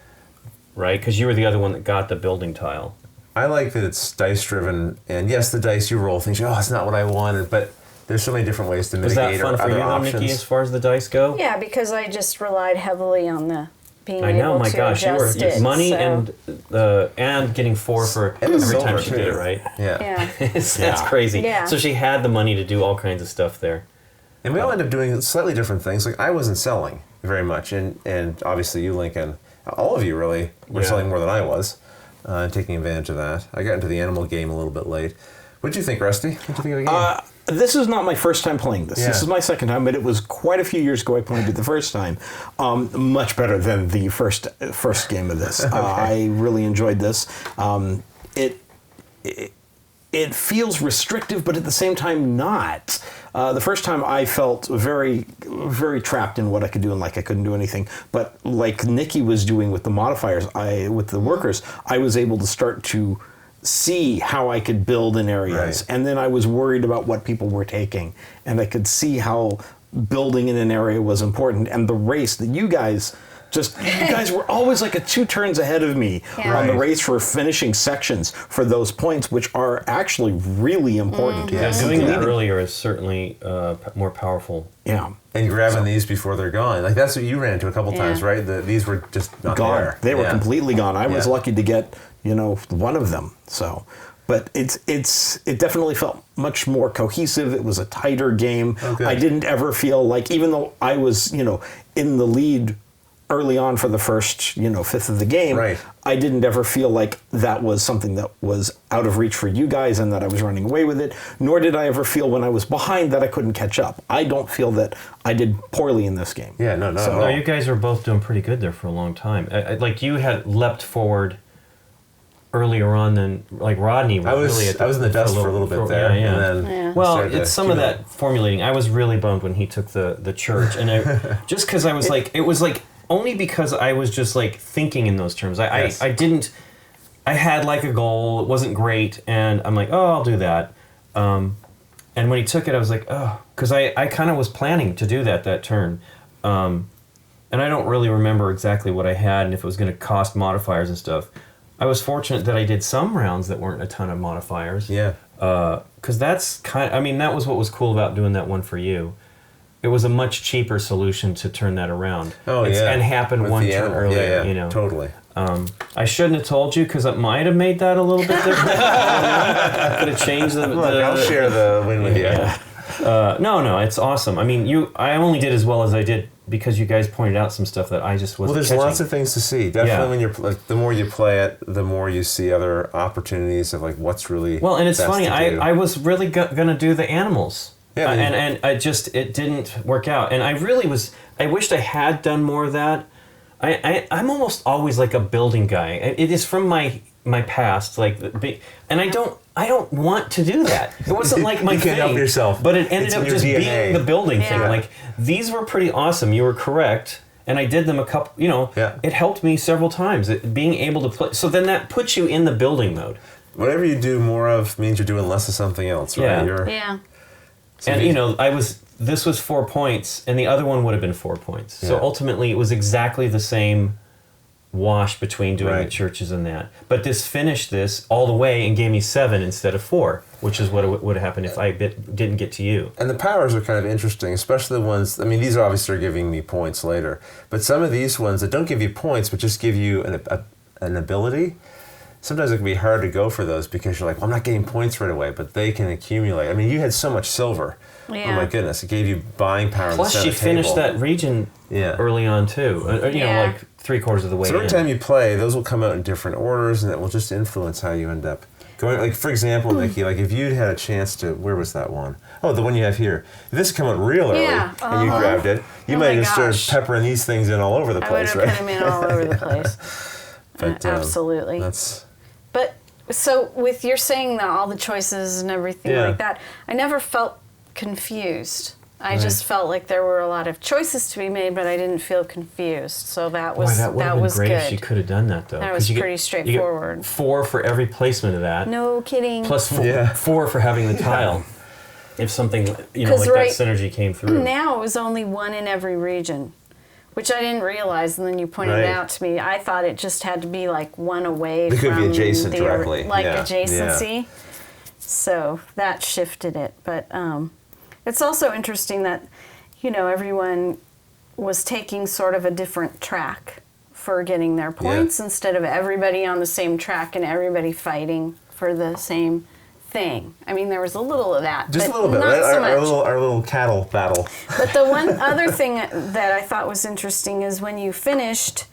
right? Because you were the other one that got the building tile. I like that it's dice driven, and yes, the dice you roll things. Oh, it's not what I wanted, but there's so many different ways to Was mitigate that fun or for other you, though, options. Nikki, as far as the dice go? Yeah, because I just relied heavily on the being I know, able my to gosh, you adjust were it. money so, and getting 4 for And every silver, time she did it, too. right? Yeah. Yeah. That's Yeah. crazy. Yeah. So she had the money to do all kinds of stuff there. And we all end up doing slightly different things. Like I wasn't selling very much, and obviously you, Lincoln, all of you really were Yeah. selling more than I was, taking advantage of that. I got into the animal game a little bit late. What did you think, Rusty? What did you think of the game? This is not my first time playing this. Yeah. This is my second time, but it was quite a few years ago I played it the first time. Much better than the first game of this. I really enjoyed this. It feels restrictive, but at the same time not. The first time I felt very, very trapped in what I could do and like I couldn't do anything. But like Nikki was doing with the modifiers, with the workers, I was able to start to see how I could build in areas. Right. And then I was worried about what people were taking. And I could see how building in an area was important. And the race that you guys were always like 2 turns ahead of me Yeah. on the Right. race for finishing sections for those points, which are actually really important. Mm-hmm. Yeah, Doing Yeah. that earlier is certainly more powerful. Yeah. and grabbing these before they're gone. Like that's what you ran into a couple Yeah. times, right? These were just not Gone. there. They were Yeah. completely gone. I was Yeah. lucky to get, one of them. So, but it definitely felt much more cohesive. It was a tighter game. Okay. I didn't ever feel like, even though I was, in the lead early on for the first, fifth of the game, Right. I didn't ever feel like that was something that was out of reach for you guys and that I was running away with it, nor did I ever feel when I was behind that I couldn't catch up. I don't feel that I did poorly in this game. Yeah, no. No, you guys were both doing pretty good there for a long time. Like you had leapt forward earlier on than like Rodney. I was in the dust for a little bit there. Yeah. And then Yeah. Well, started to it's some of accumulate. that formulating. I was really bummed when he took the church, and just because I was it was only because I was just thinking in those terms. Yes. I had a goal. It wasn't great, and I'm like, oh, I'll do that. And when he took it, I was like, oh, because I kind of was planning to do that turn. And I don't really remember exactly what I had and if it was going to cost modifiers and stuff. I was fortunate that I did some rounds that weren't a ton of modifiers. Yeah. Because that's that was what was cool about doing that one for you. It was a much cheaper solution to turn that around. Oh, yeah. And happen With one the turn animal. earlier, Yeah, Totally. I shouldn't have told you because it might have made that a little bit different. Could have changed the... Look, I'll share the win with you. No, it's awesome. I only did as well as I did because you guys pointed out some stuff that I just wasn't Well, there's lots of things to see. Definitely, when you're the more you play it, the more you see other opportunities of what's really Well, and it's best funny. to do. I was really gonna do the animals. Yeah, and it didn't work out. And I really was. I wished I had done more of that. I'm almost always a building guy. It is from my past, and I don't want to do that. It wasn't my You can't thing. help yourself. But it ended It's up in your just DNA. being the building Yeah. thing. These were pretty awesome. You were correct. And I did them a couple, Yeah. It helped me several times. Being able to play. So then that puts you in the building mode. Whatever you do more of means you're doing less of something else, right? Yeah. Yeah. And this was 4 points, and the other one would have been 4 points. So Yeah. ultimately, it was exactly the same wash between doing the Right. churches and that. But this finished this all the way and gave me 7 instead of 4, which is what would have happened if I didn't get to you. And the powers are kind of interesting, especially the ones, these are obviously giving me points later, but some of these ones that don't give you points but just give you an ability, sometimes it can be hard to go for those because you're well, I'm not getting points right away, but they can accumulate. You had so much silver. Yeah. Oh my goodness, it gave you buying power. Plus, she finished that region early on too. Yeah. 3/4 of the way So every in. time you play, those will come out in different orders, and it will just influence how you end up going. For example, Nikki, if you'd had a chance to, where was that one? Oh, the one you have here. If this had come out real early, Yeah, and you grabbed it, you Oh might my have just started gosh. peppering these things in all over the I would place, have right? put them in all over the place. But, Absolutely. That's But so with your saying that all the choices and everything Yeah. like that, I never felt confused. I Right. just felt like there were a lot of choices to be made, but I didn't feel confused. So that Boy, was that would have been great if she good. could have done that though. That 'cause was you pretty you straightforward. get 4 for every placement of that. No kidding. Plus 4, Yeah. 4 for having the tile. If something, 'Cause right that synergy came through. Now it was only one in every region, which I didn't realize, and then you pointed Right. it out to me. I thought it just had to be one away They from could be adjacent the, directly. Yeah. adjacency. So that shifted it. But it's also interesting that, everyone was taking sort of a different track for getting their points instead of everybody on the same track and everybody fighting for the same thing. There was a little of that. just but a little bit, not right? so much. Our little cattle battle. But the one other thing that I thought was interesting is when you finished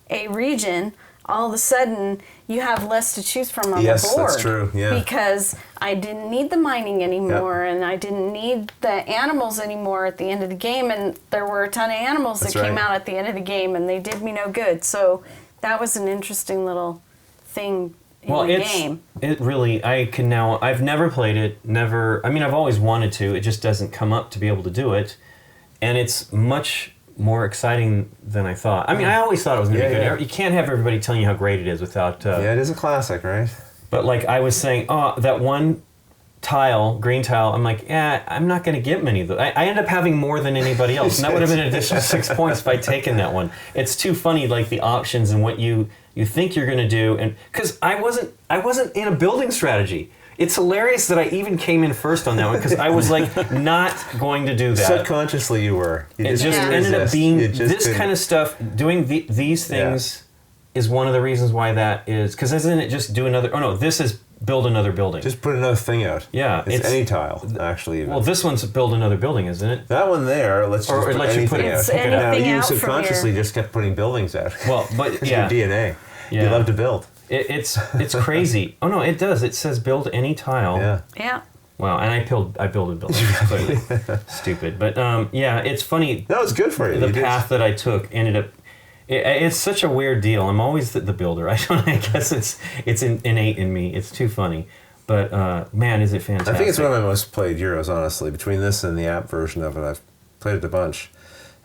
a region, all of a sudden you have less to choose from on Yes, the board. that's true, yeah. Because I didn't need the mining anymore, and I didn't need the animals anymore at the end of the game, and there were a ton of animals That's that came right. out at the end of the game, and they did me no good. So that was an interesting little thing in the game. It really, I've never played it, I've always wanted to, it just doesn't come up to be able to do it, and it's much more exciting than I thought. I always thought it was going to be good. Yeah. You can't have everybody telling you how great it is without... Yeah, it is a classic, right? But I was saying, that one tile, green tile, I'm I'm not going to get many of those. I end up having more than anybody else, and that would have been an additional 6 points if I'd taken that one. It's too funny, the options and what you think you're going to do, and because I wasn't in a building strategy. It's hilarious that I even came in first on that one because I was not going to do that. Subconsciously, you were. You It just couldn't ended up resist. being You just this couldn't. kind of stuff. Doing these things is one of the reasons why that is. Because isn't it just do another? Oh no, this is build another building. Just put another thing out. Yeah, it's any tile actually. Even. Well, this one's build another building, isn't it? That one there, let's just Or put let you anything put it- out. It's Pick it up. Now anything you out from subconsciously here. just kept putting buildings out. Well, but It's yeah, your DNA. Yeah. You love to build. it's crazy. Oh no, it does. It says build any tile. Yeah. Yeah. Wow, and I build a building. Clearly, stupid. But yeah, it's funny. That was good for you. The You did- path that I took ended up. It's such a weird deal. I'm always the builder. I guess it's innate in me. It's too funny. But man, is it fantastic! I think it's one of my most played Euros, honestly. Between this and the app version of it, I've played it a bunch.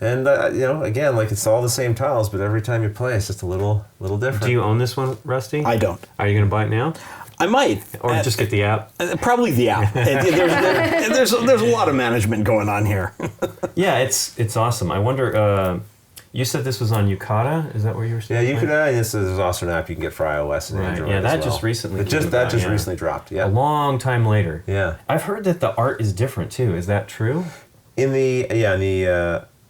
And again, like it's all the same tiles, but every time you play, it's just a little different. Do you own this one, Rusty? I don't. Are you going to buy it now, I might. or just get the app? Probably the app. There's a lot of management going on here. Yeah, it's awesome. I wonder. You said this was on Yukata. Is that where you were? Yeah, you playing? could. This is also an app you can get for iOS and Right, Android. yeah, as that well. just recently That just came about, yeah. recently dropped. A Yeah. long time later. Yeah. I've heard that the art is different too. Is that true? In the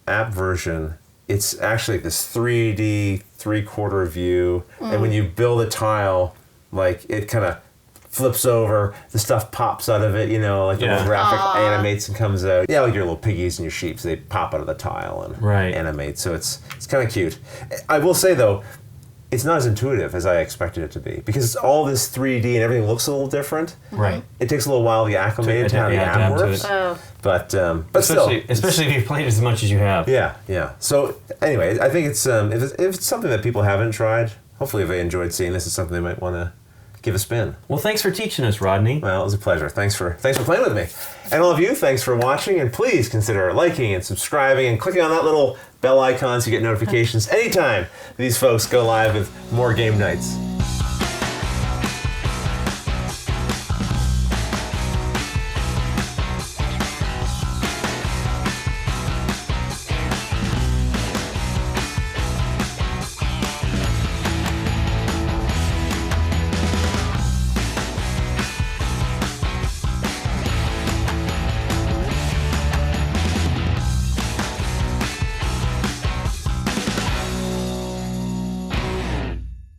app version, it's actually this 3D 3/4 view, and when you build a tile, like it kind of flips over, the stuff pops out of it, like the Yeah. little graphic animates and comes out. Yeah, like your little piggies and your sheeps, they pop out of the tile and Right. animate. So it's kind of cute. I will say though, it's not as intuitive as I expected it to be because it's all this 3D and everything looks a little different. Right. It takes a little while to get acclimated to how the app adapt to works. it. Oh. But still, Especially if you've played as much as you have. yeah. So anyway, I think it's if it's something that people haven't tried, hopefully if they enjoyed seeing this, it's something they might want to give a spin. Well, thanks for teaching us, Rodney. Well, it was a pleasure. Thanks for playing with me. And all of you, thanks for watching, and please consider liking and subscribing and clicking on that little bell icon so you get notifications anytime these folks go live with more game nights.